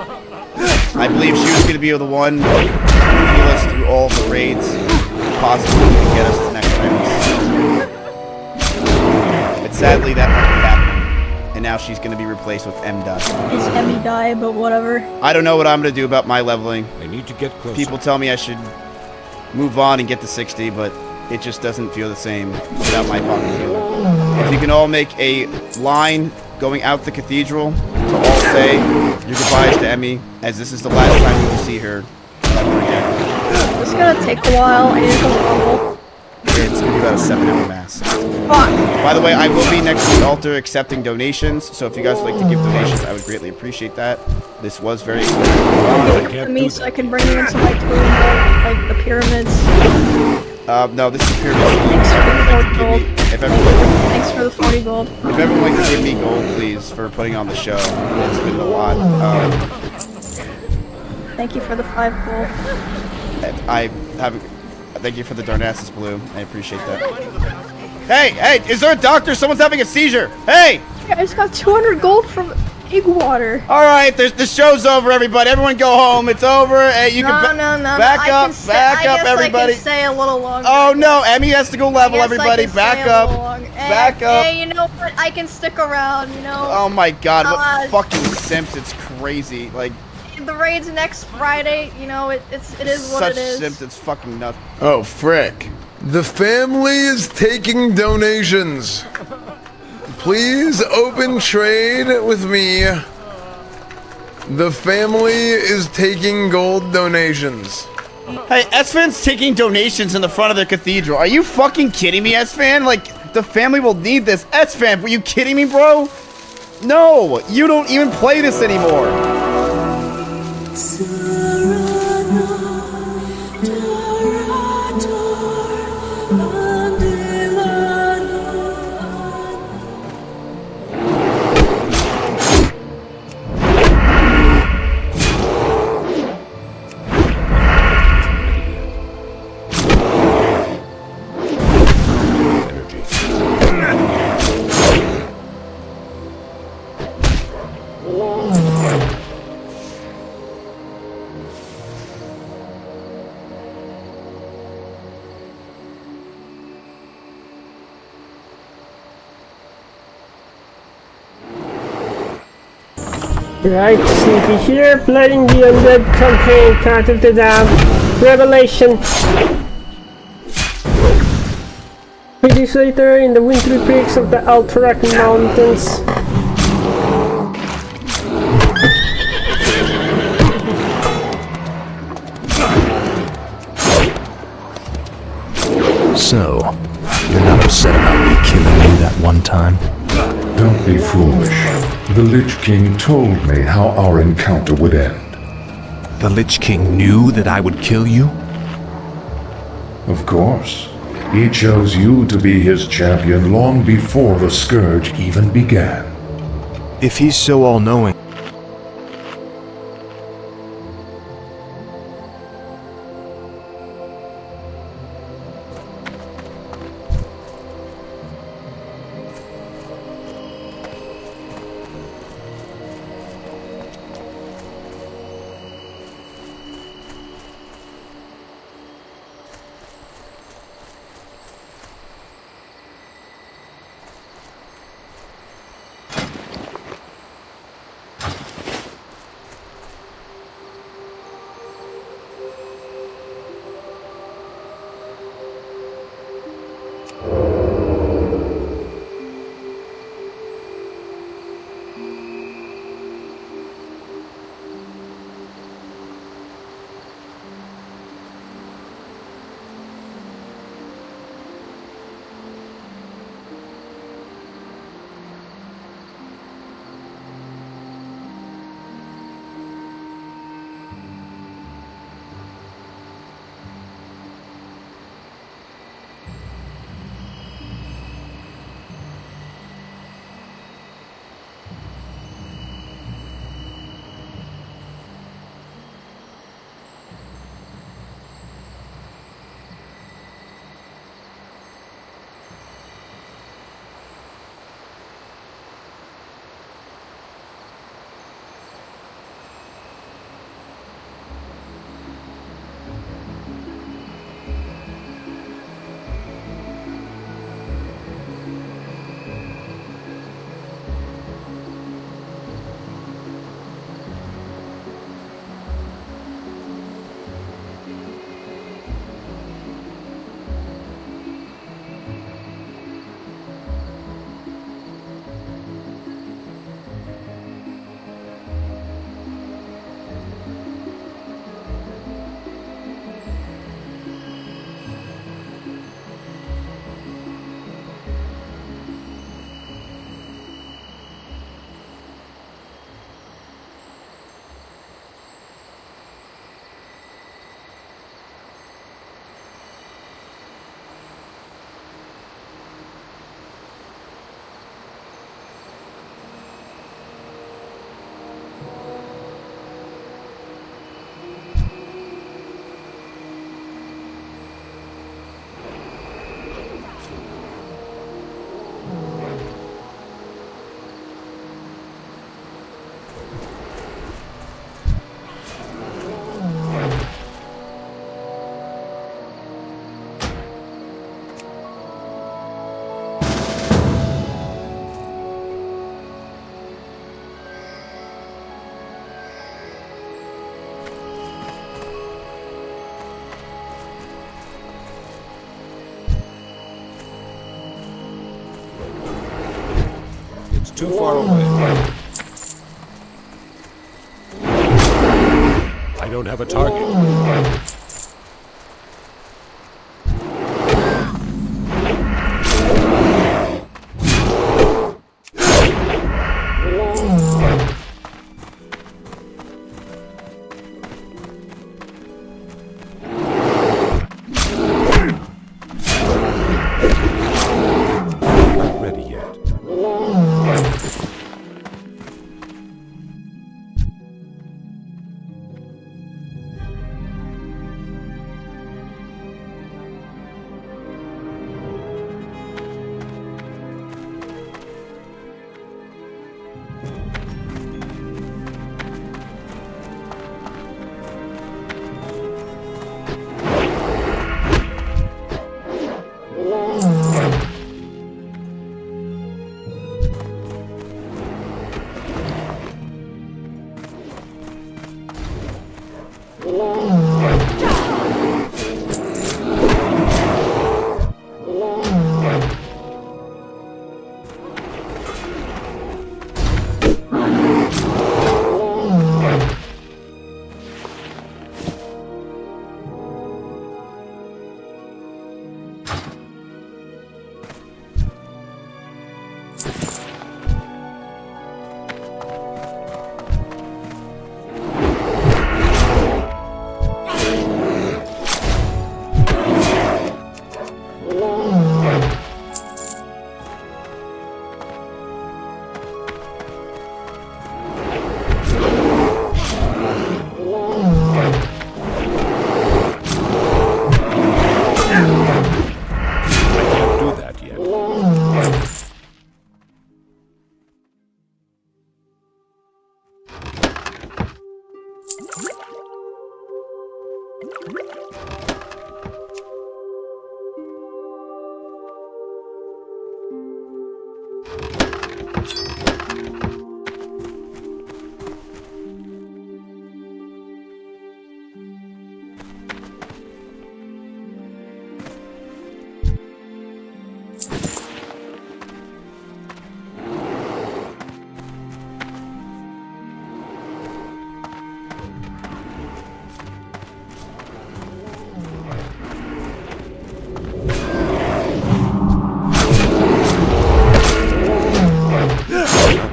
I believe she was going to be the one to heal us through all of the raids. Possibly even get us to next time. But sadly, that won't happen. And now she's going to be replaced with M. It's Emmy die, but whatever. I don't know what I'm going to do about my leveling. I need to get closer. People tell me I should move on and get to 60, but it just doesn't feel the same without my pocket healer. If you can all make a line going out the cathedral to all say your goodbyes to Emmy, as this is the last time you will see her ever again. It's gonna take a while. I need to go rumble. It's gonna be about a 7-hour mass. Fuck. By the way, I will be next to the altar accepting donations, so if you guys would like to give donations, I would greatly appreciate that. This was very expensive. Give it to me so I can bring you into my tomb, like the pyramids. No, this is pyramid scheme. Thanks for the 40 gold. If everyone would like to give me gold, please, for putting on the show. It's been a lot. Thank you for the 5 gold. Thank you for the Darnassus Blue. I appreciate that. Hey, is there a doctor? Someone's having a seizure. Hey! I just got 200 gold from Egg Water. All right, the show's over, everybody. Everyone go home. It's over. Hey, you can back up, everybody. I can stay a little longer. Oh no, Emmy has to go level, everybody. Back up. Back up. Hey, you know what? I can stick around, you know. Oh my god, what fucking simps. It's crazy. Like, the raid's next Friday. You know, it is what Such it is. simps, it's fucking nuts. Oh, frick. The family is taking donations. Please open trade with me. The family is taking gold donations. Hey, S-Fan's taking donations in the front of the cathedral. Are you fucking kidding me, S-Fan? Like, the family will need this. S-Fan, were you kidding me, bro? No, you don't even play this anymore. Right, Sneaky here, playing the Undead campaign, Cart of the Damned, Revelation. 3 days later, in the wintry peaks of the Alterac Mountains. So, you're not upset about me killing you that one time? Don't be foolish. The Lich King told me how our encounter would end. The Lich King knew that I would kill you? Of course. He chose you to be his champion long before the Scourge even began. If he's so all-knowing, too far away. I don't have a target.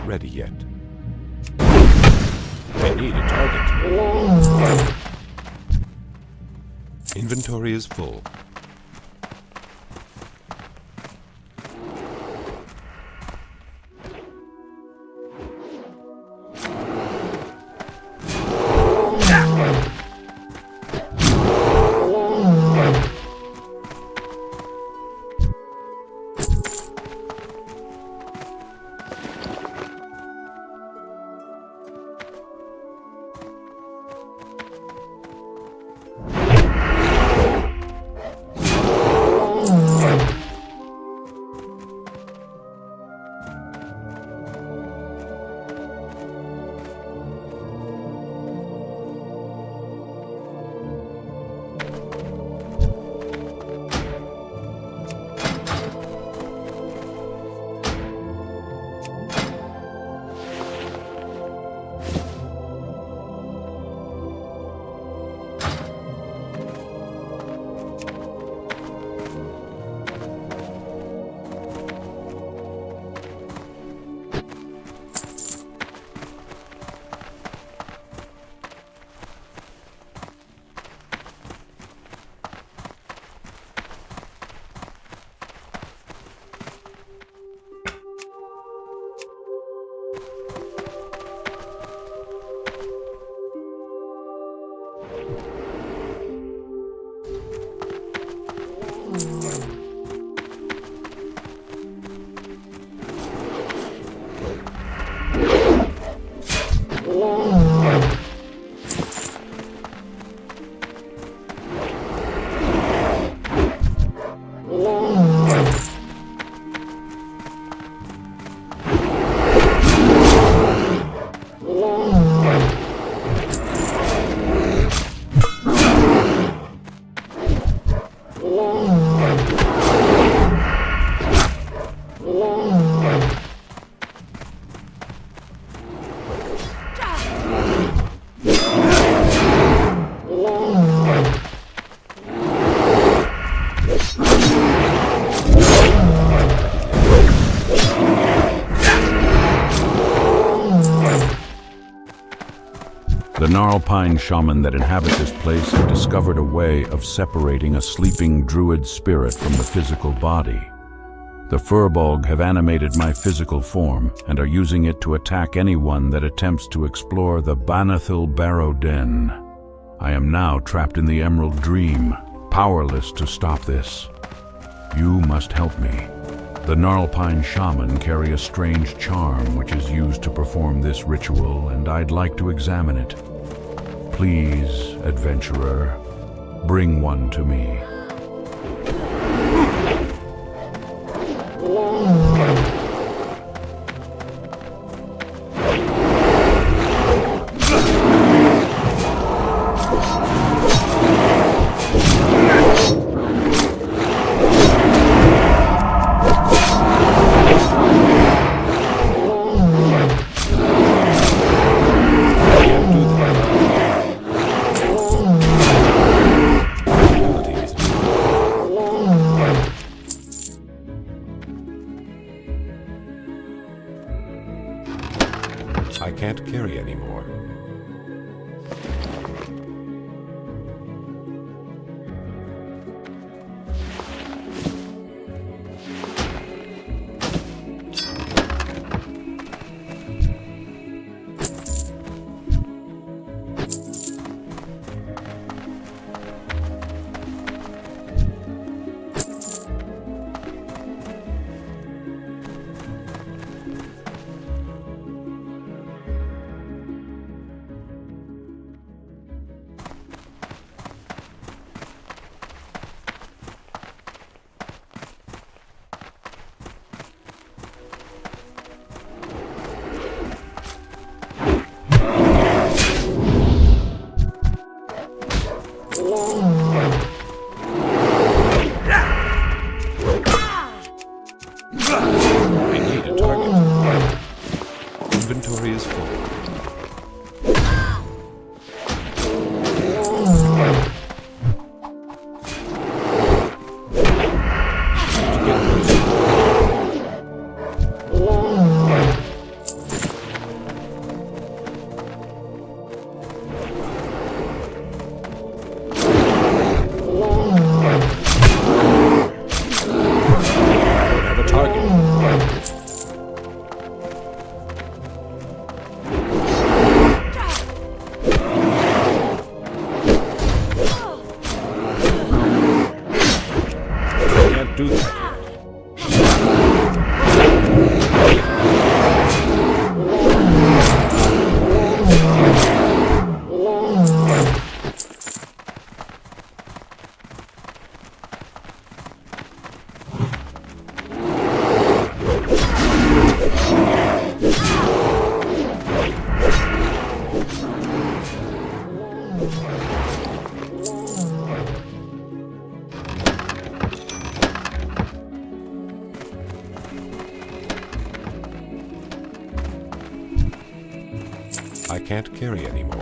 Ready yet. I need a target. Inventory is full. Gnarlpine shaman that inhabit this place have discovered a way of separating a sleeping druid spirit from the physical body. The Furbolg have animated my physical form and are using it to attack anyone that attempts to explore the Banathil Barrow Den. I am now trapped in the Emerald Dream, powerless to stop this. You must help me. The Gnarlpine shaman carry a strange charm which is used to perform this ritual, and I'd like to examine it. Please, adventurer, bring one to me. I can't carry anymore. I need a target. Inventory is full. Do that. I can't carry anymore.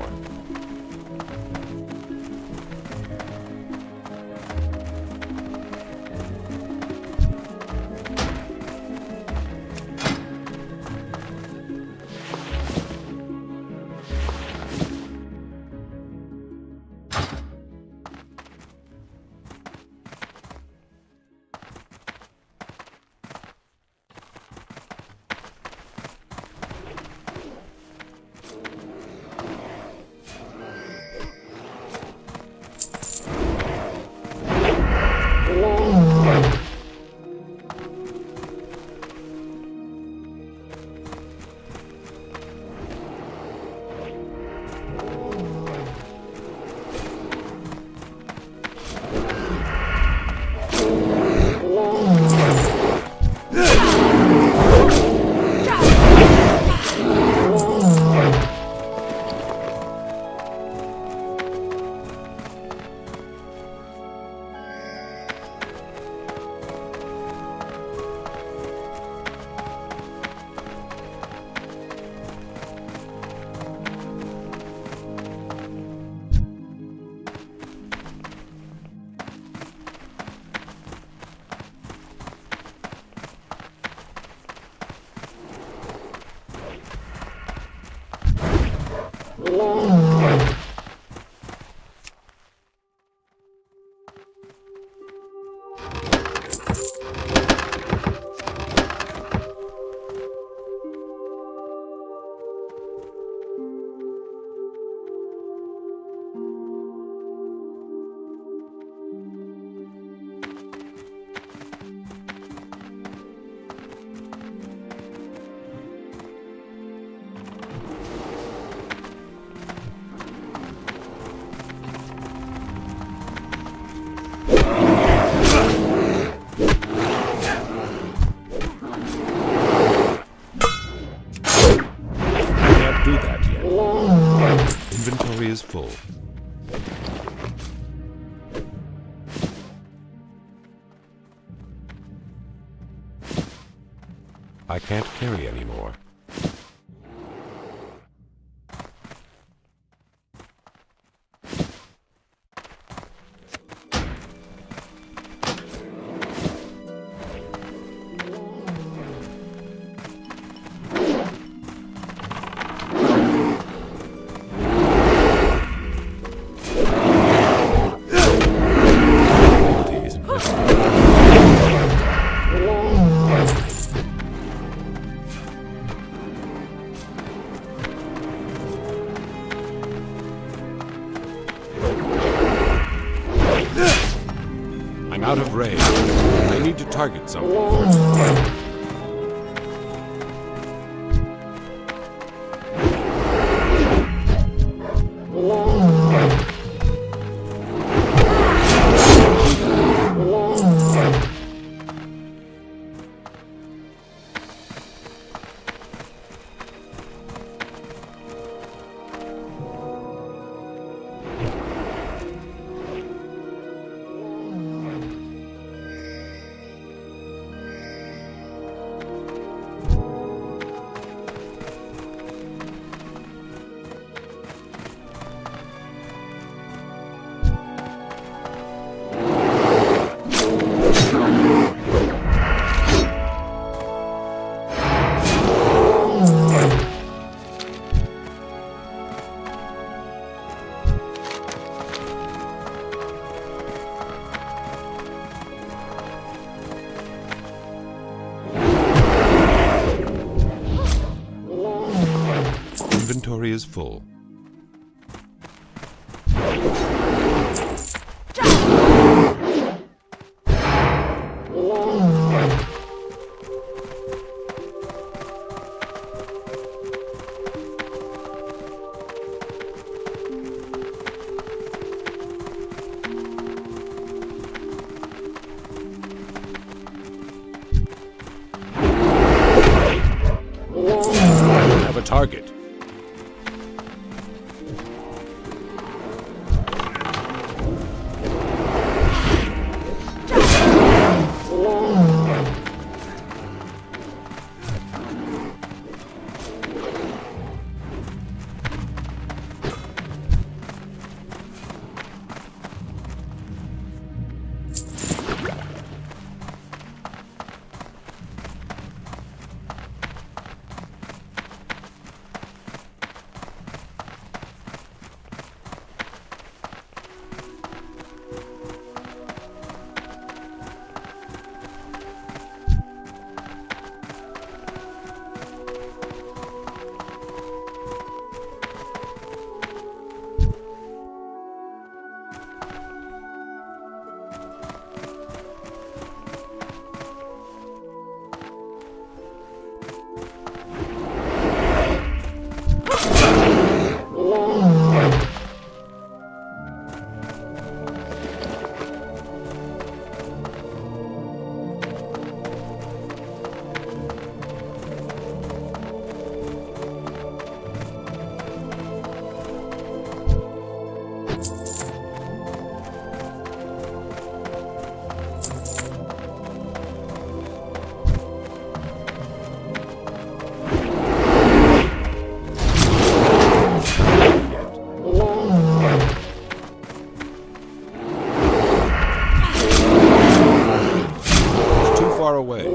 I can't carry anymore. I'm out of range. I need to target something first. Inventory is full. I have a target. Away.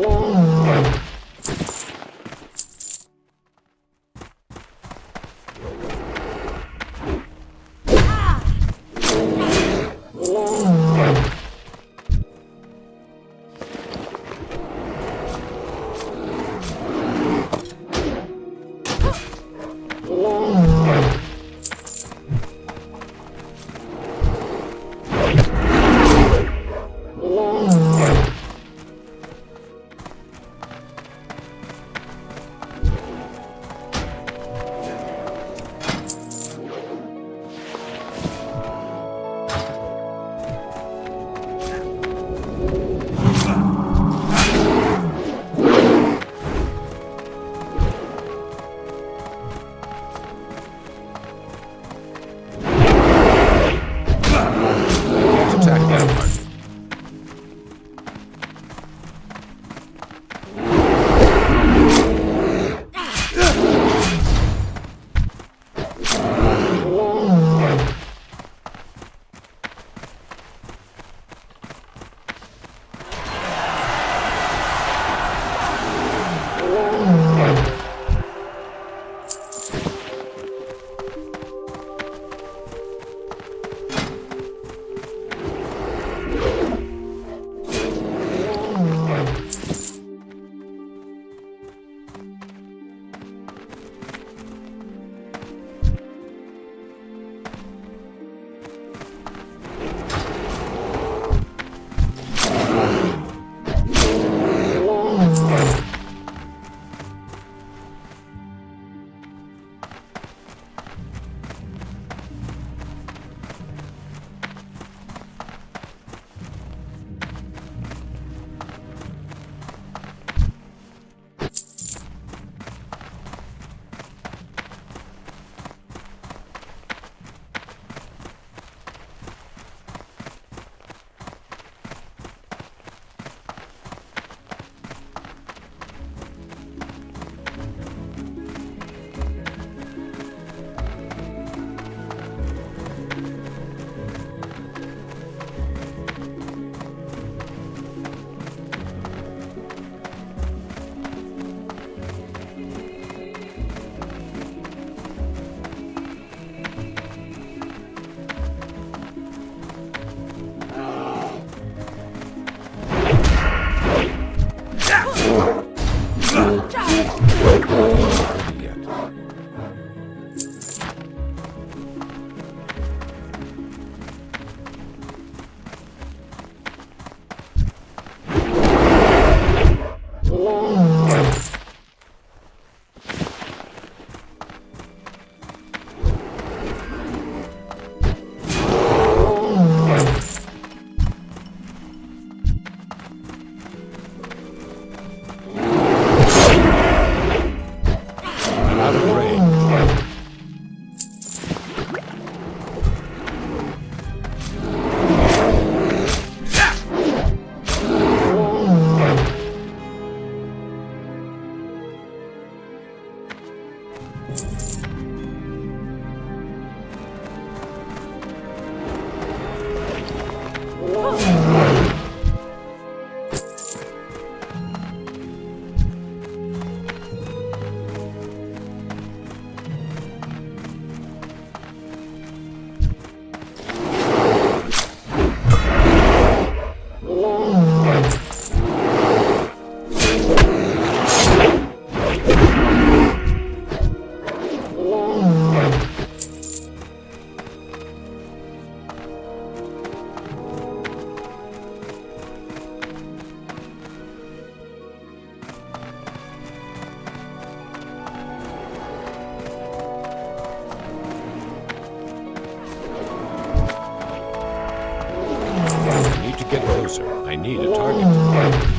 closer. I need a target.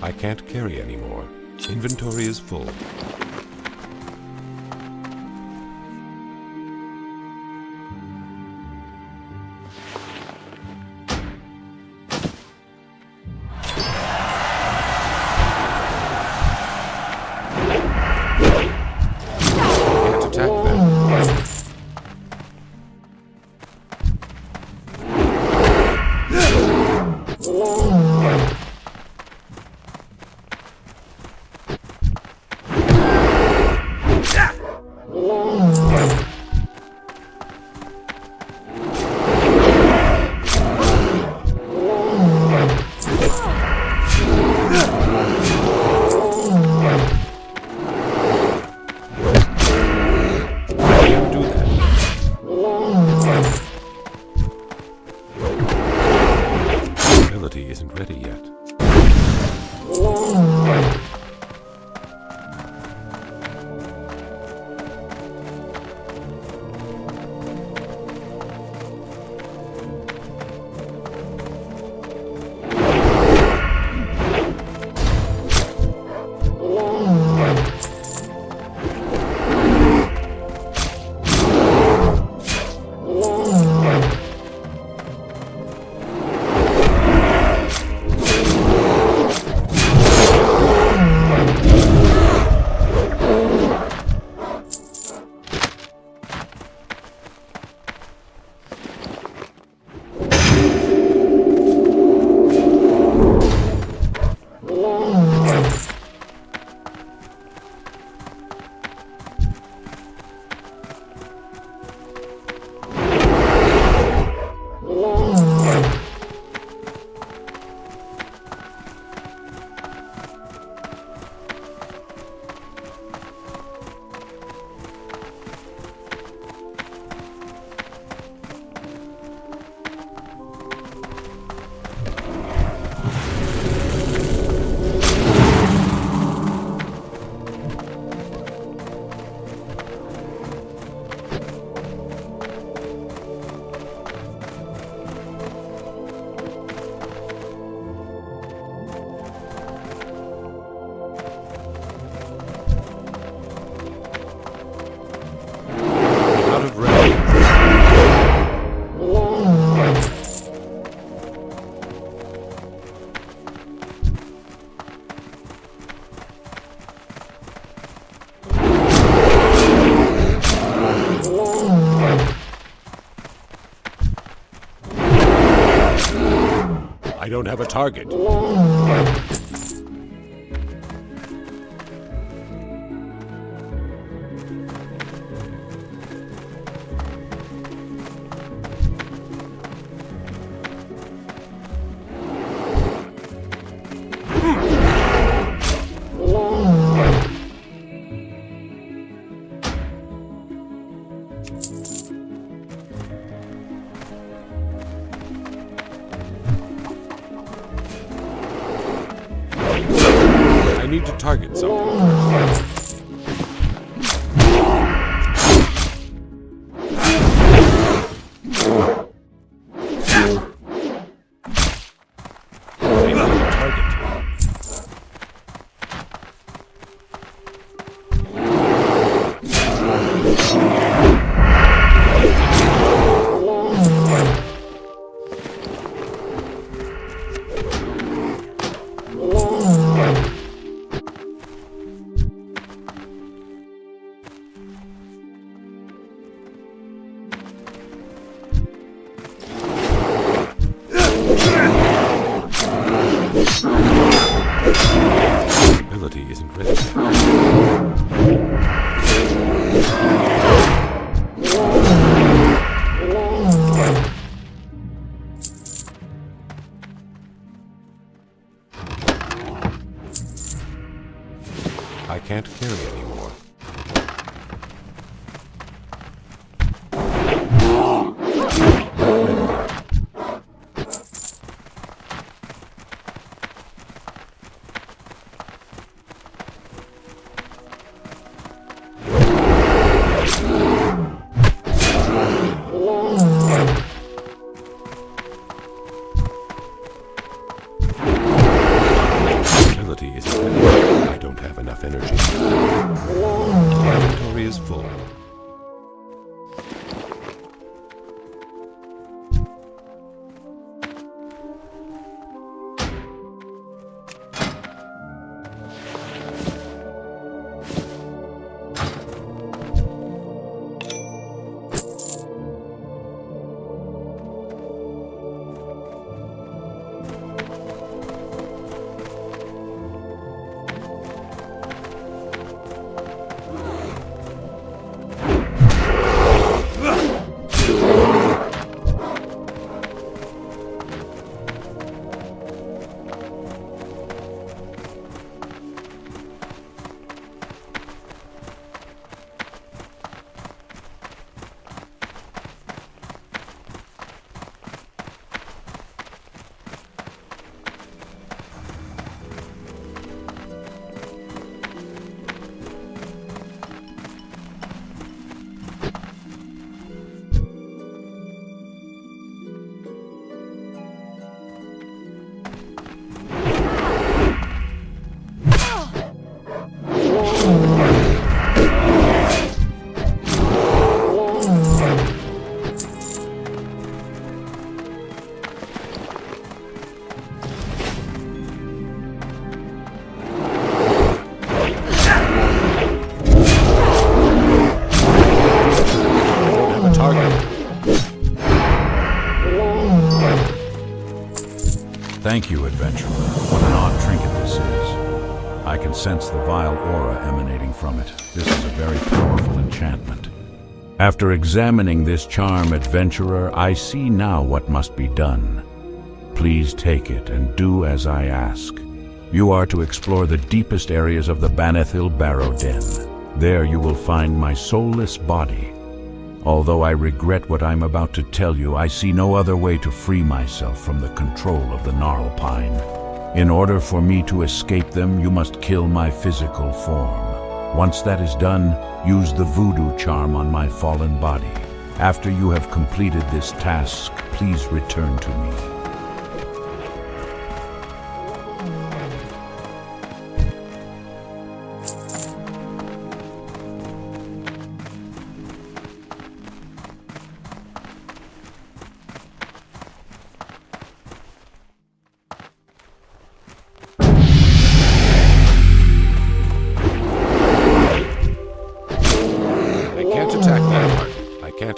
I can't carry anymore. Inventory is full. Can't attack that. Ability isn't ready yet. I don't have a target. I need to target something first. I need a target. I can't carry anymore. Ability is I don't have enough energy. My inventory is full. Thank you, adventurer. What an odd trinket this is. I can sense the vile aura emanating from it. This is a very powerful enchantment. After examining this charm, adventurer, I see now what must be done. Please take it and do as I ask. You are to explore the deepest areas of the Banethil Barrow Den. There you will find my soulless body. Although I regret what I'm about to tell you, I see no other way to free myself from the control of the Gnarlpine. In order for me to escape them, you must kill my physical form. Once that is done, use the voodoo charm on my fallen body. After you have completed this task, please return to me.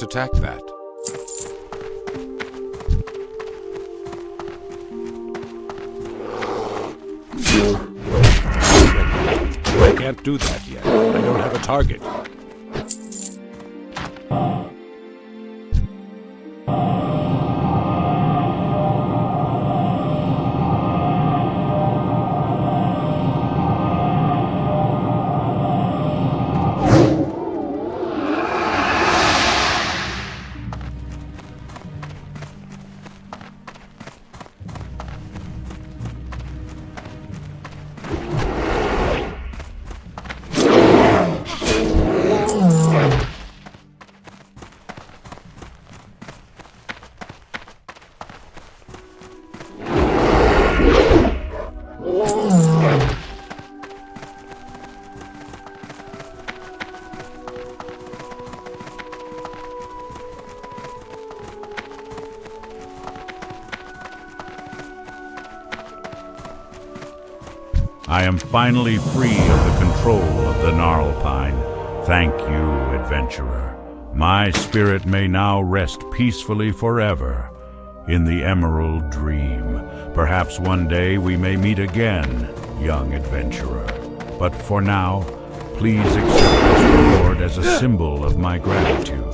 Attack that. I can't do that yet. I don't have a target. I am finally free of the control of the Gnarlpine. Thank you, adventurer. My spirit may now rest peacefully forever in the Emerald Dream. Perhaps one day we may meet again, young adventurer. But for now, please accept this reward as a symbol of my gratitude.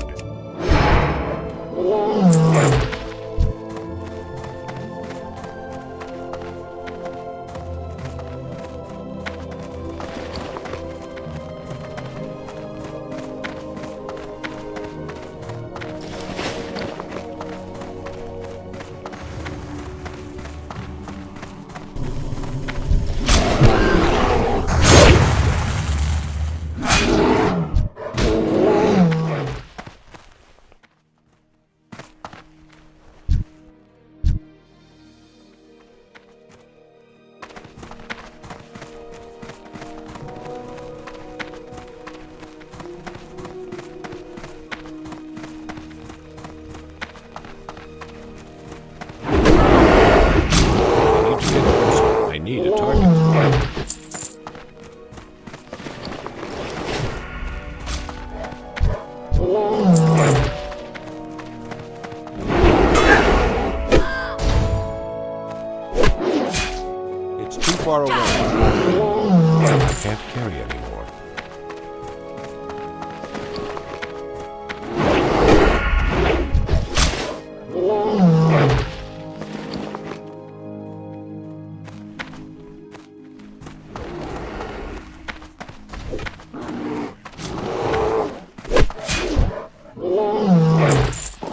far away. I can't carry anymore.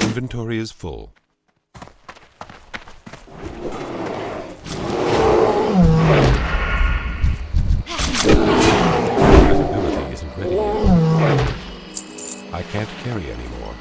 Inventory is full. Ability isn't ready yet. I can't carry anymore.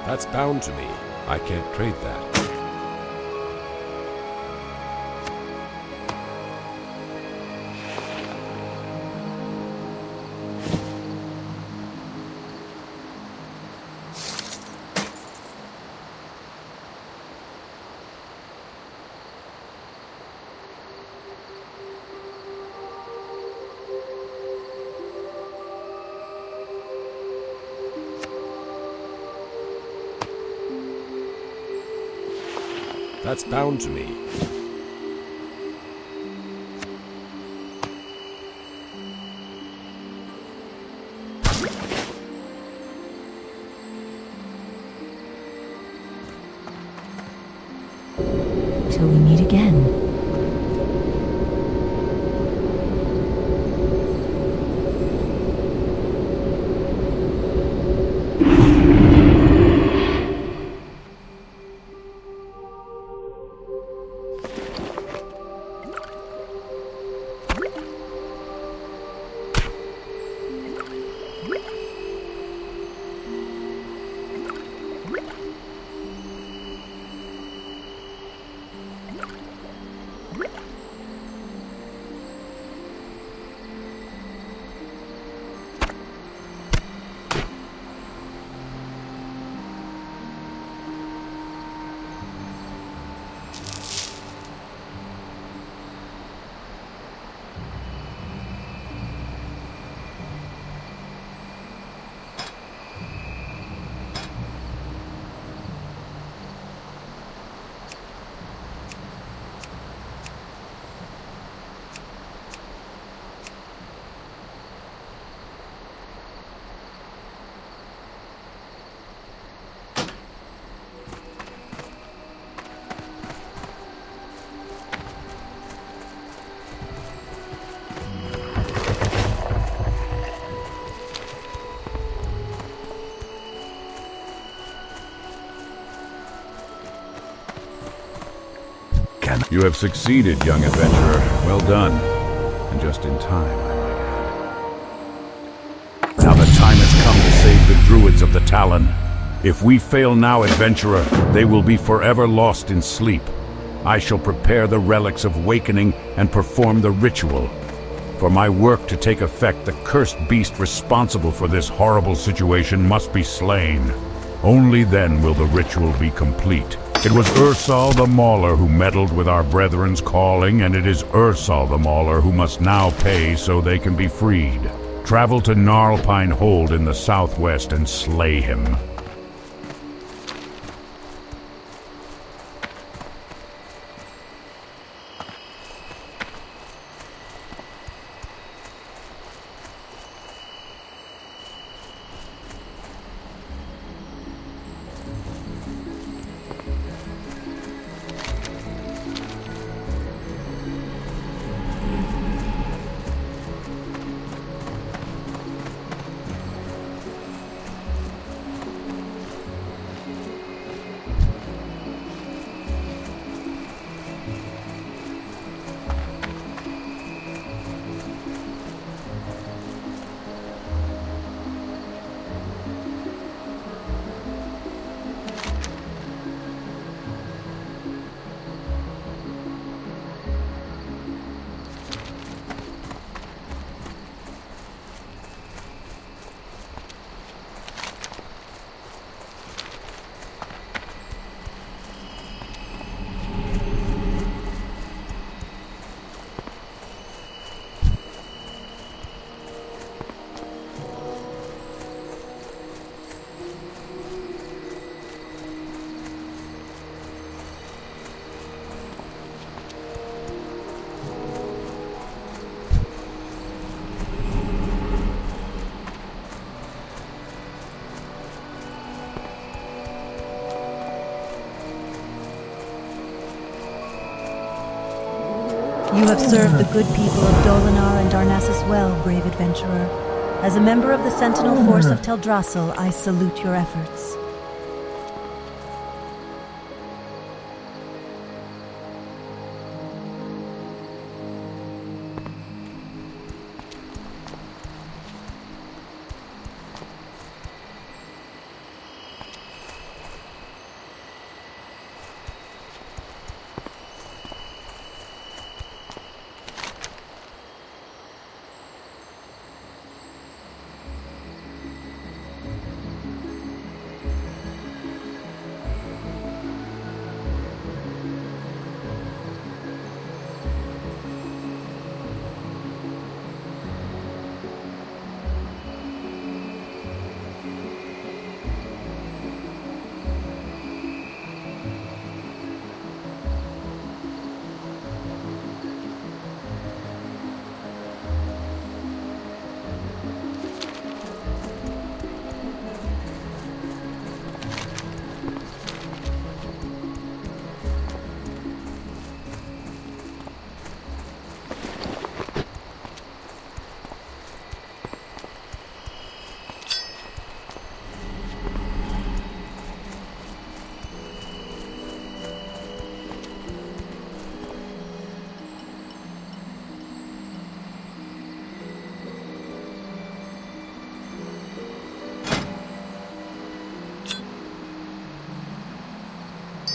That's bound to me. I can't trade that. That's bound to me. Till we meet again. You have succeeded, young adventurer. Well done. And just in time, I might add. Now the time has come to save the druids of the Talon. If we fail now, adventurer, they will be forever lost in sleep. I shall prepare the relics of Wakening and perform the ritual. For my work to take effect, the cursed beast responsible for this horrible situation must be slain. Only then will the ritual be complete. It was Ursal the Mauler who meddled with our brethren's calling, and it is Ursal the Mauler who must now pay so they can be freed. Travel to Gnarlpine Hold in the southwest and slay him. You have served the good people of Dolinar and Darnassus well, brave adventurer. As a member of the Sentinel Force of Teldrassil, I salute your efforts.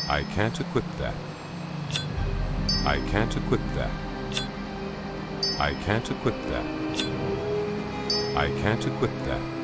I can't equip that. I can't equip that. I can't equip that. I can't equip that.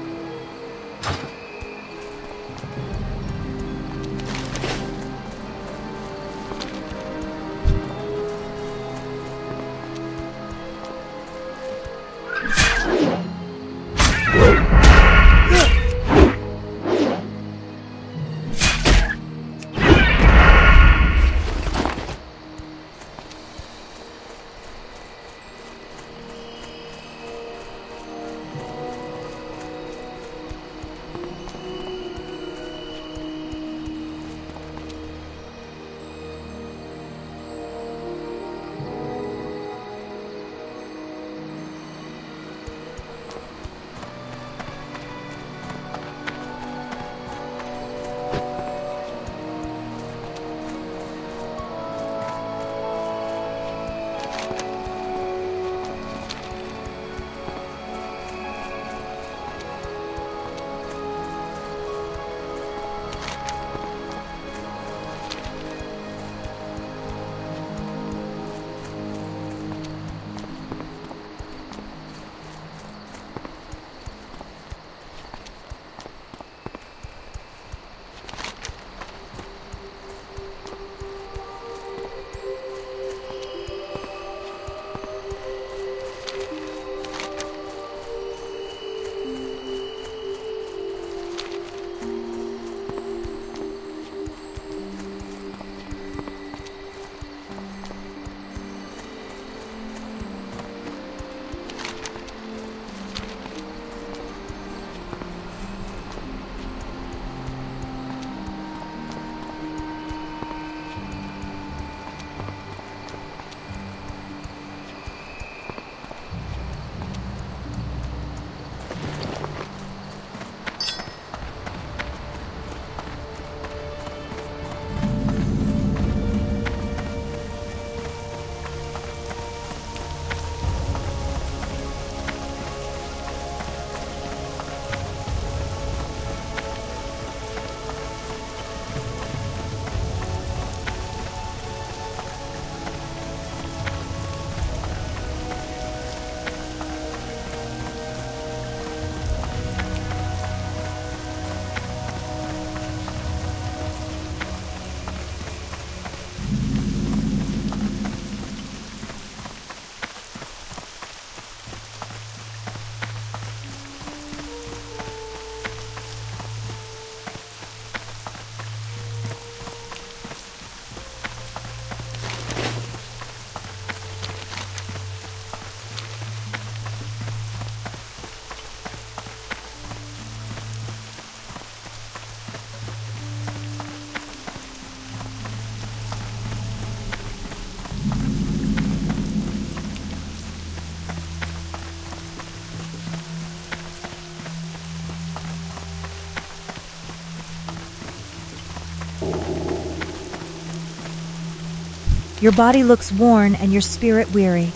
Your body looks worn and your spirit weary.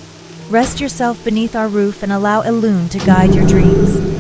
Rest yourself beneath our roof and allow Elune to guide your dreams.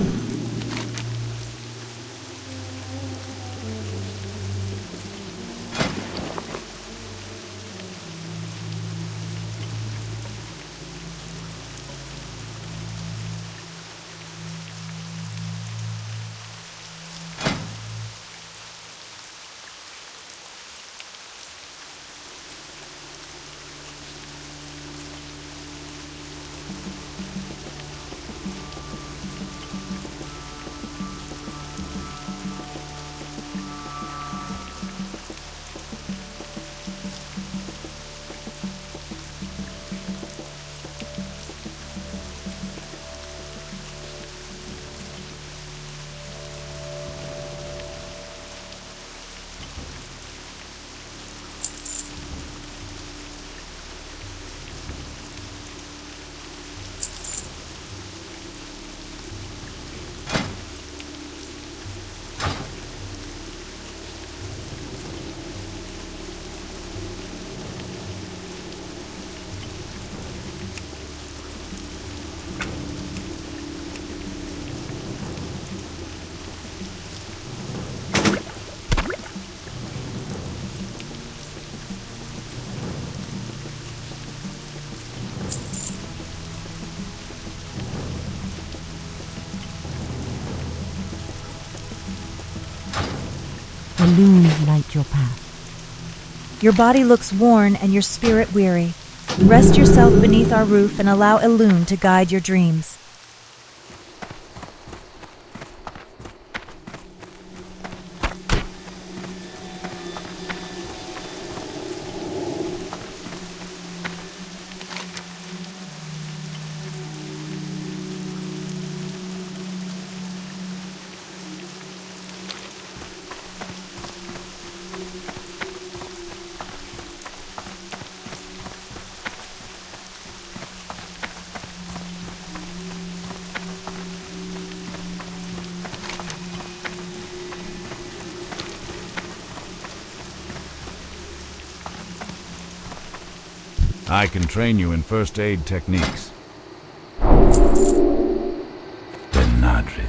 Elune light your path. Your body looks worn and your spirit weary. Rest yourself beneath our roof and allow Elune to guide your dreams. I can train you in first aid techniques. Benadryl.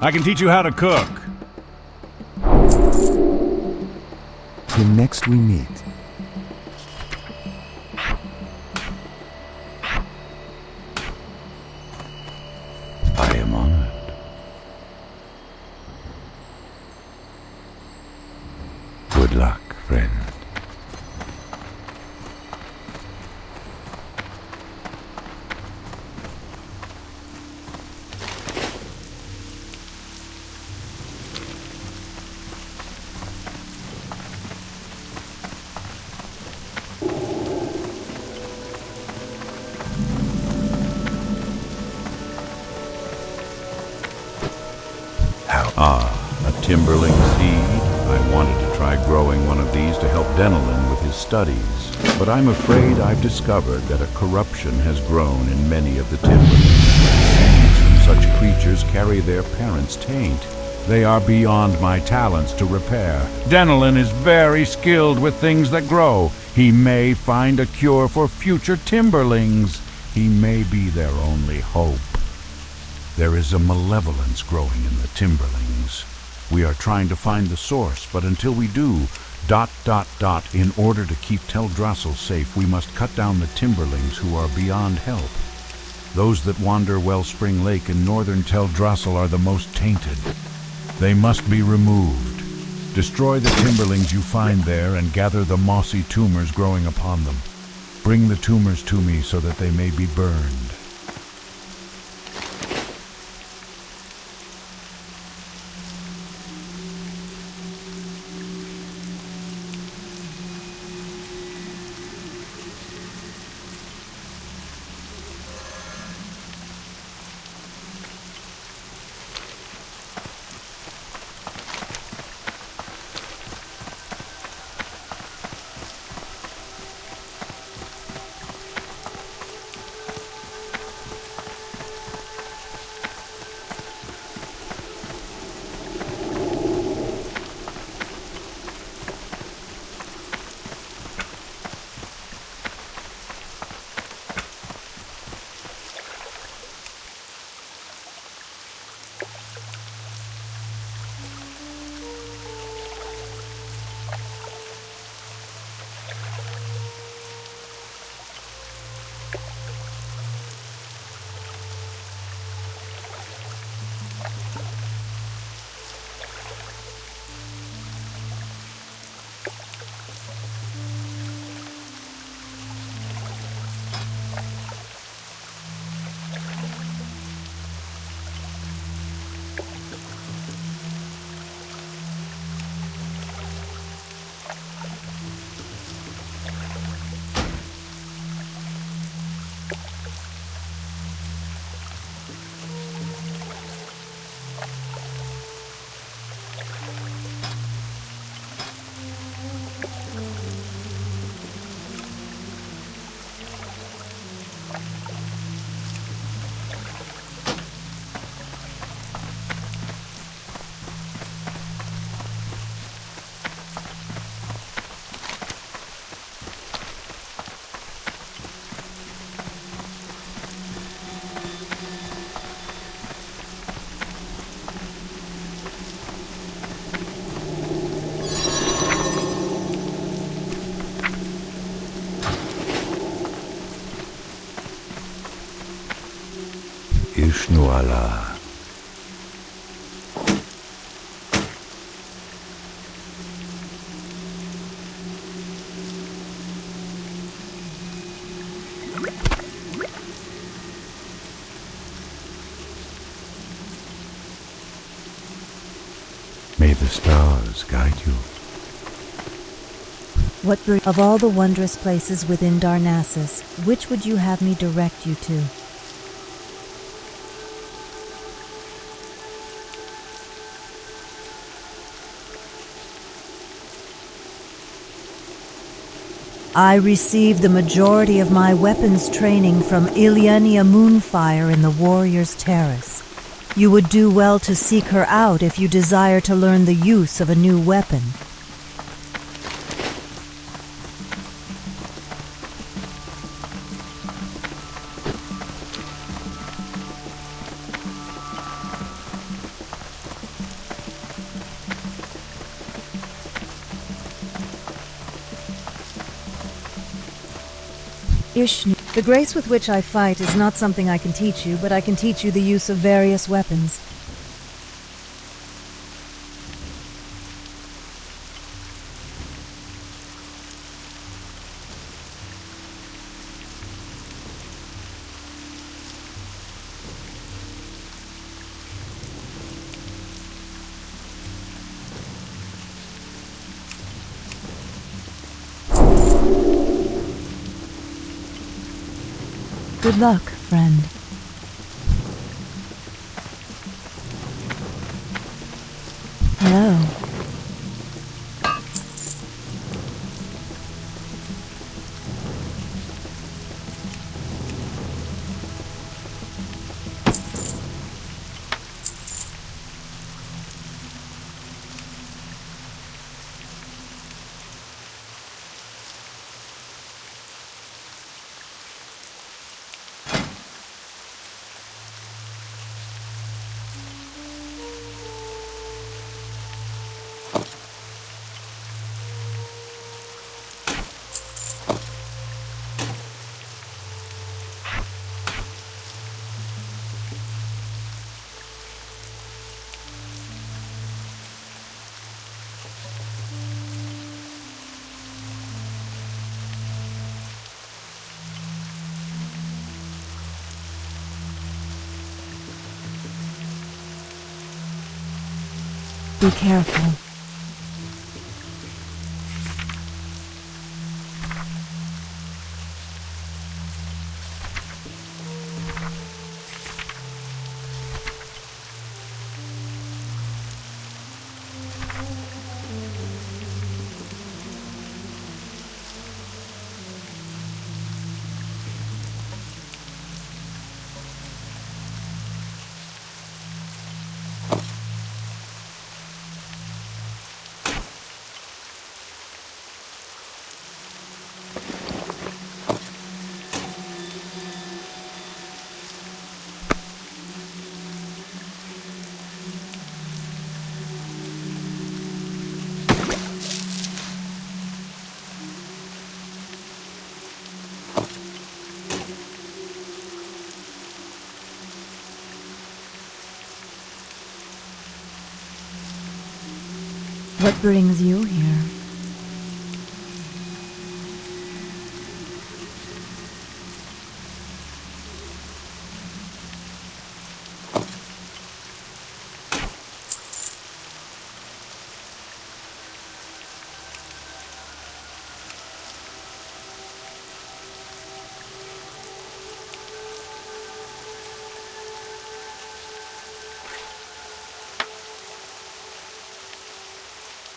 I can teach you how to cook. Till next we meet. I am honored. Good luck, friend. A timberling seed. I wanted to try growing one of these to help Denelin with his studies, but I'm afraid I've discovered that a corruption has grown in many of the timberlings. Seeds from such creatures carry their parents' taint. They are beyond my talents to repair. Denelin is very skilled with things that grow. He may find a cure for future timberlings. He may be their only hope. There is a malevolence growing in the timberlings. We are trying to find the source, but until we do, ... in order to keep Teldrassil safe, we must cut down the timberlings who are beyond help. Those that wander Wellspring Lake in northern Teldrassil are the most tainted. They must be removed. Destroy the timberlings you find there and gather the mossy tumors growing upon them. Bring the tumors to me so that they may be burned. Ishnu Allah. May the stars guide you. Of all the wondrous places within Darnassus, which would you have me direct you to? I received the majority of my weapons training from Ilyenia Moonfire in the Warrior's Terrace. You would do well to seek her out if you desire to learn the use of a new weapon. Ishnu. The grace with which I fight is not something I can teach you, but I can teach you the use of various weapons. Good luck, friend. Hello. Be careful. What brings you here?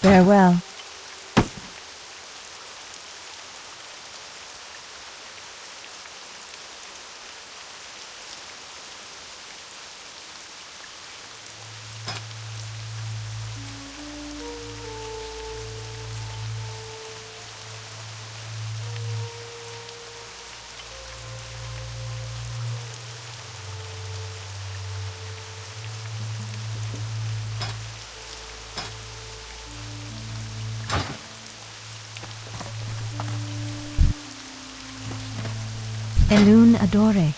Farewell. Elune Adore.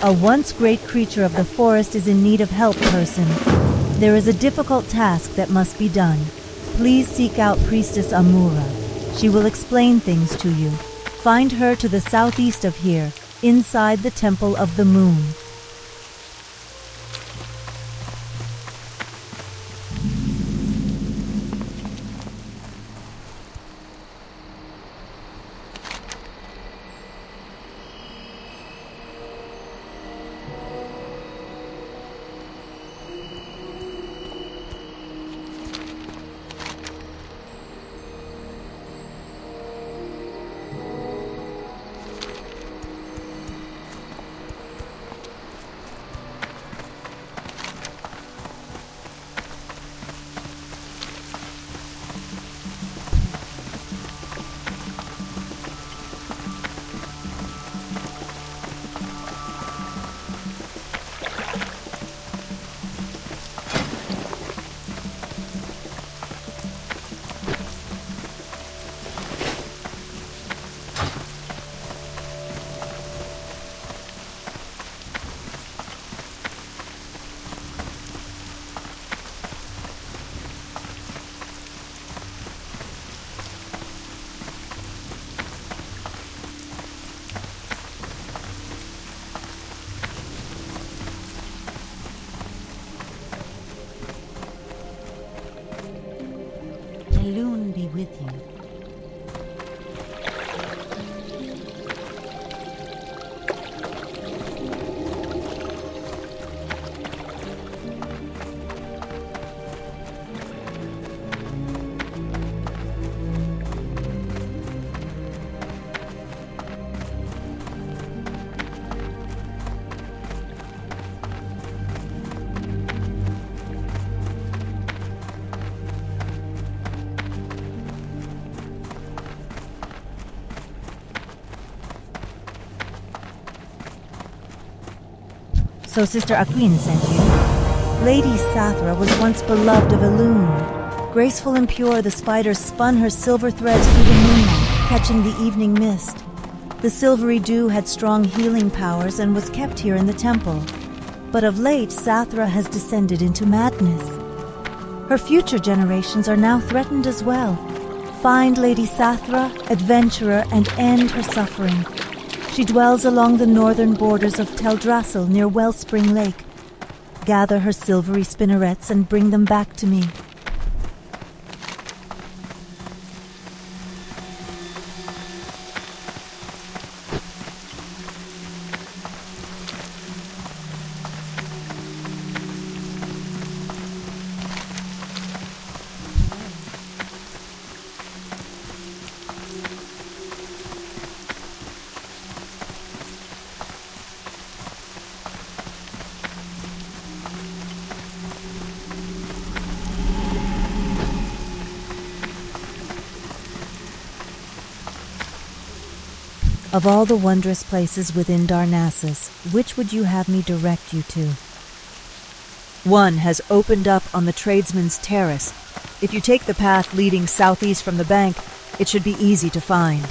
A once great creature of the forest is in need of help, person. There is a difficult task that must be done. Please seek out Priestess Amura. She will explain things to you. Find her to the southeast of here, inside the Temple of the Moon. Elune be with you. So Sister Aqueen sent you. Lady Sathra was once beloved of Elune. Graceful and pure, the spider spun her silver threads through the moonlight, catching the evening mist. The silvery dew had strong healing powers and was kept here in the temple. But of late, Sathra has descended into madness. Her future generations are now threatened as well. Find Lady Sathra, adventurer, and end her suffering. She dwells along the northern borders of Teldrassil near Wellspring Lake. Gather her silvery spinnerets and bring them back to me. Of all the wondrous places within Darnassus, which would you have me direct you to? One has opened up on the Tradesman's Terrace. If you take the path leading southeast from the bank, it should be easy to find.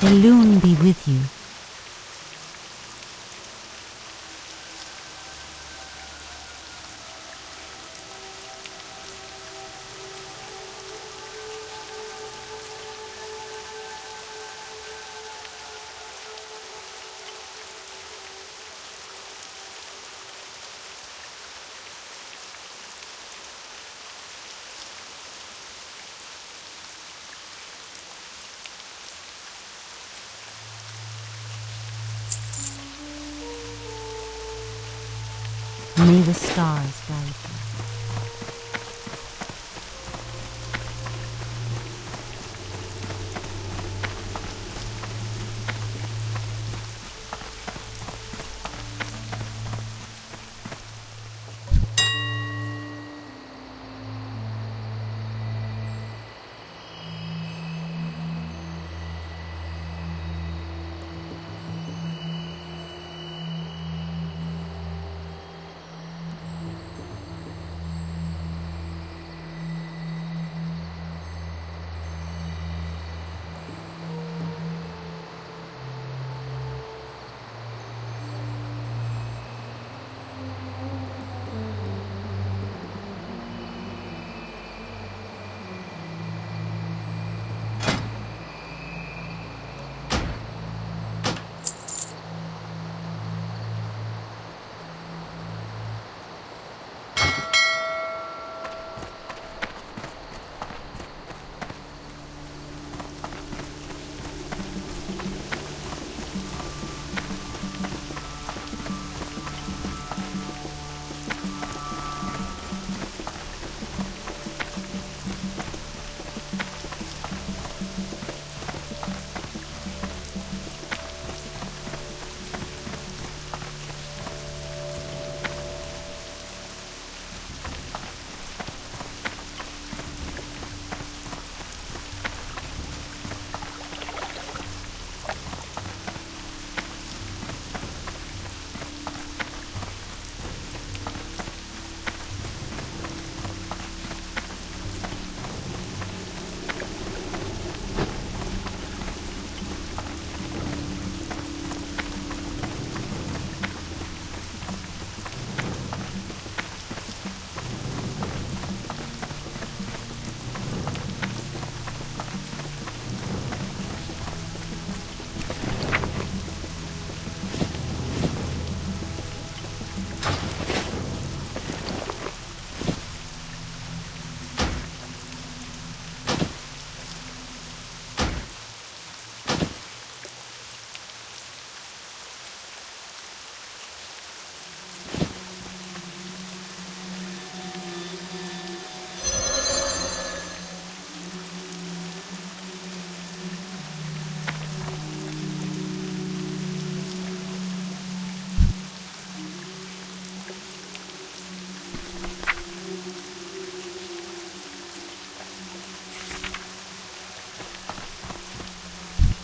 Elune be with you. May the stars guide you.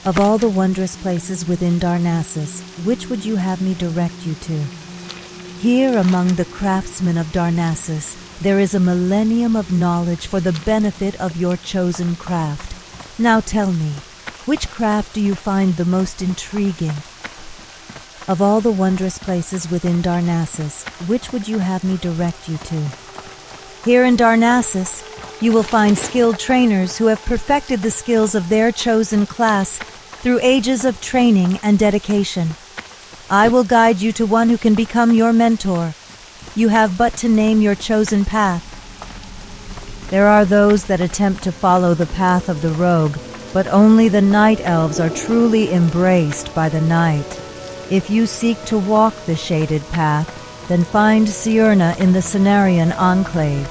Of all the wondrous places within Darnassus, which would you have me direct you to? Here among the craftsmen of Darnassus, there is a millennium of knowledge for the benefit of your chosen craft. Now tell me, which craft do you find the most intriguing? Of all the wondrous places within Darnassus, which would you have me direct you to? Here in Darnassus, you will find skilled trainers who have perfected the skills of their chosen class through ages of training and dedication. I will guide you to one who can become your mentor. You have but to name your chosen path. There are those that attempt to follow the path of the rogue, but only the night elves are truly embraced by the night. If you seek to walk the shaded path, then find Ciurna in the Cenarian Enclave.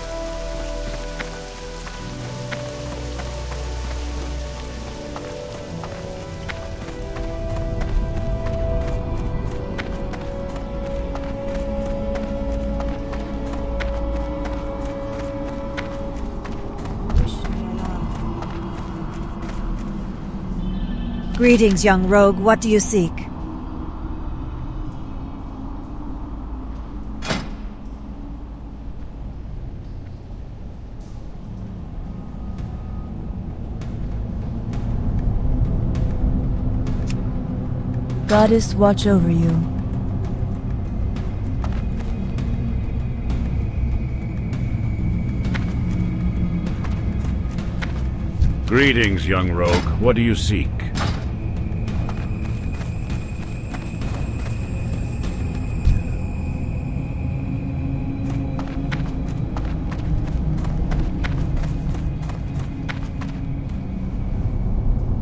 Greetings, young rogue. What do you seek? Goddess, watch over you. Greetings, young rogue. What do you seek?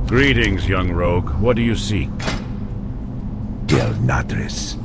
Greetings, young rogue. What do you seek? Del Nadris.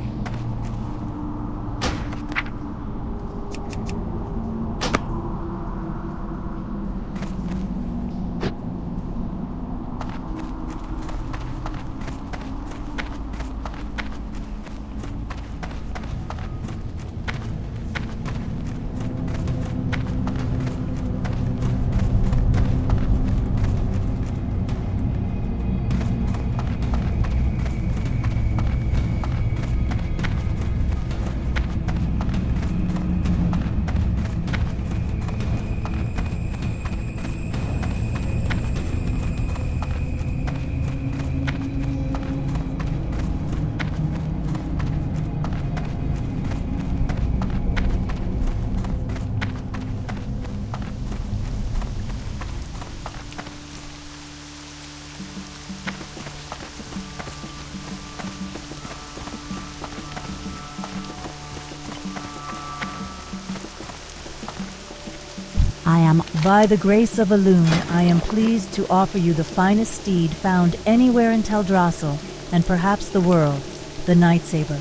I am, by the grace of Elune, I am pleased to offer you the finest steed found anywhere in Teldrassil, and perhaps the world, the Nightsaber.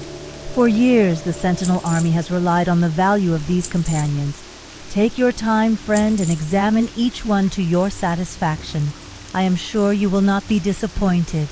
For years, the Sentinel army has relied on the value of these companions. Take your time, friend, and examine each one to your satisfaction. I am sure you will not be disappointed.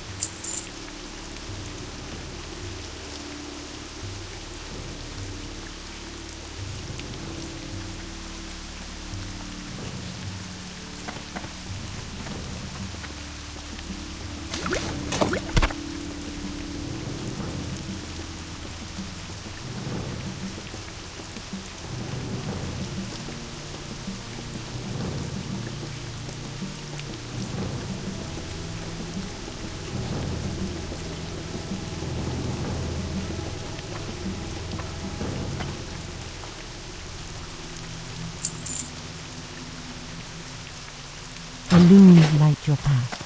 Elune light your path.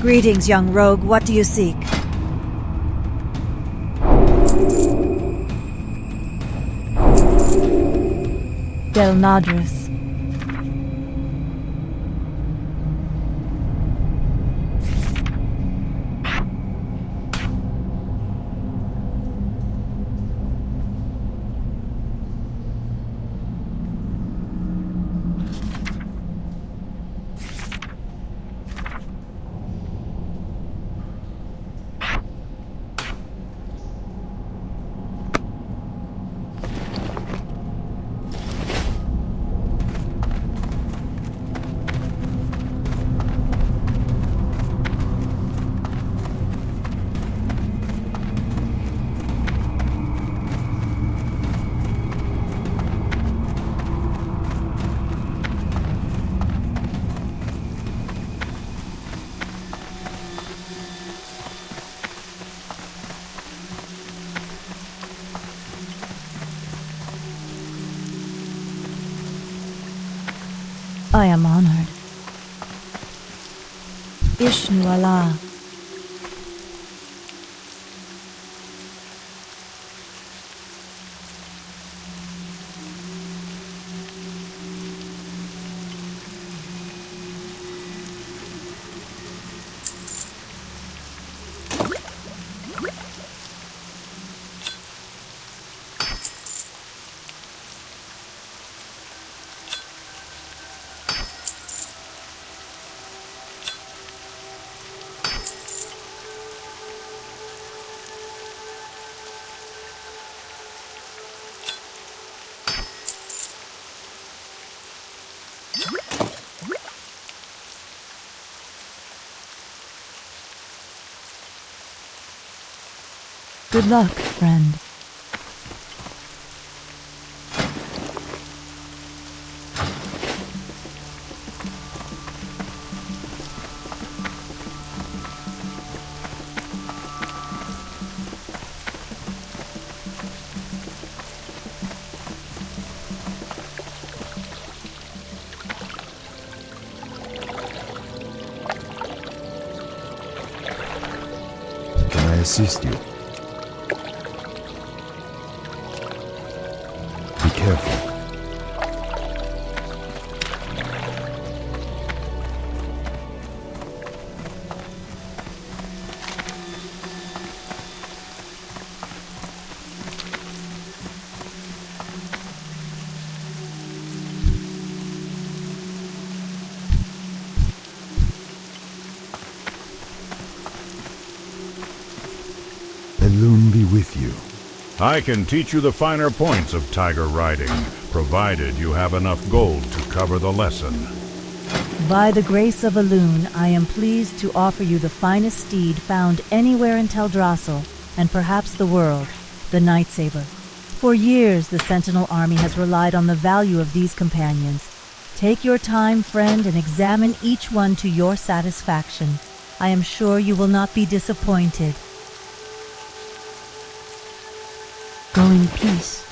Greetings, young rogue. What do you seek? Del Nadris. I am honored. Ishnu Allah. Good luck, friend. Can I assist you? Be careful. Elune be with you. I can teach you the finer points of tiger riding, provided you have enough gold to cover the lesson. By the grace of Elune, I am pleased to offer you the finest steed found anywhere in Teldrassil, and perhaps the world, the Nightsaber. For years, the Sentinel army has relied on the value of these companions. Take your time, friend, and examine each one to your satisfaction. I am sure you will not be disappointed. Go in peace.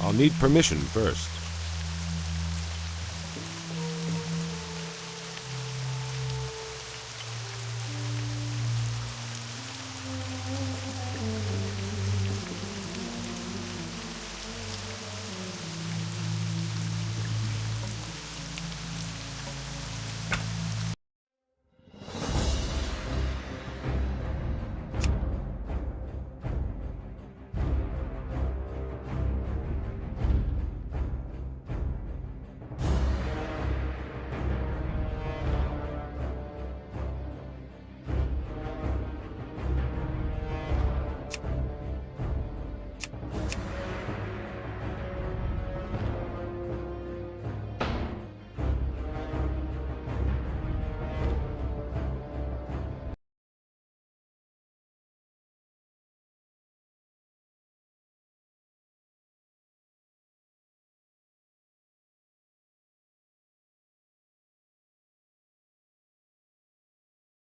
I'll need permission first.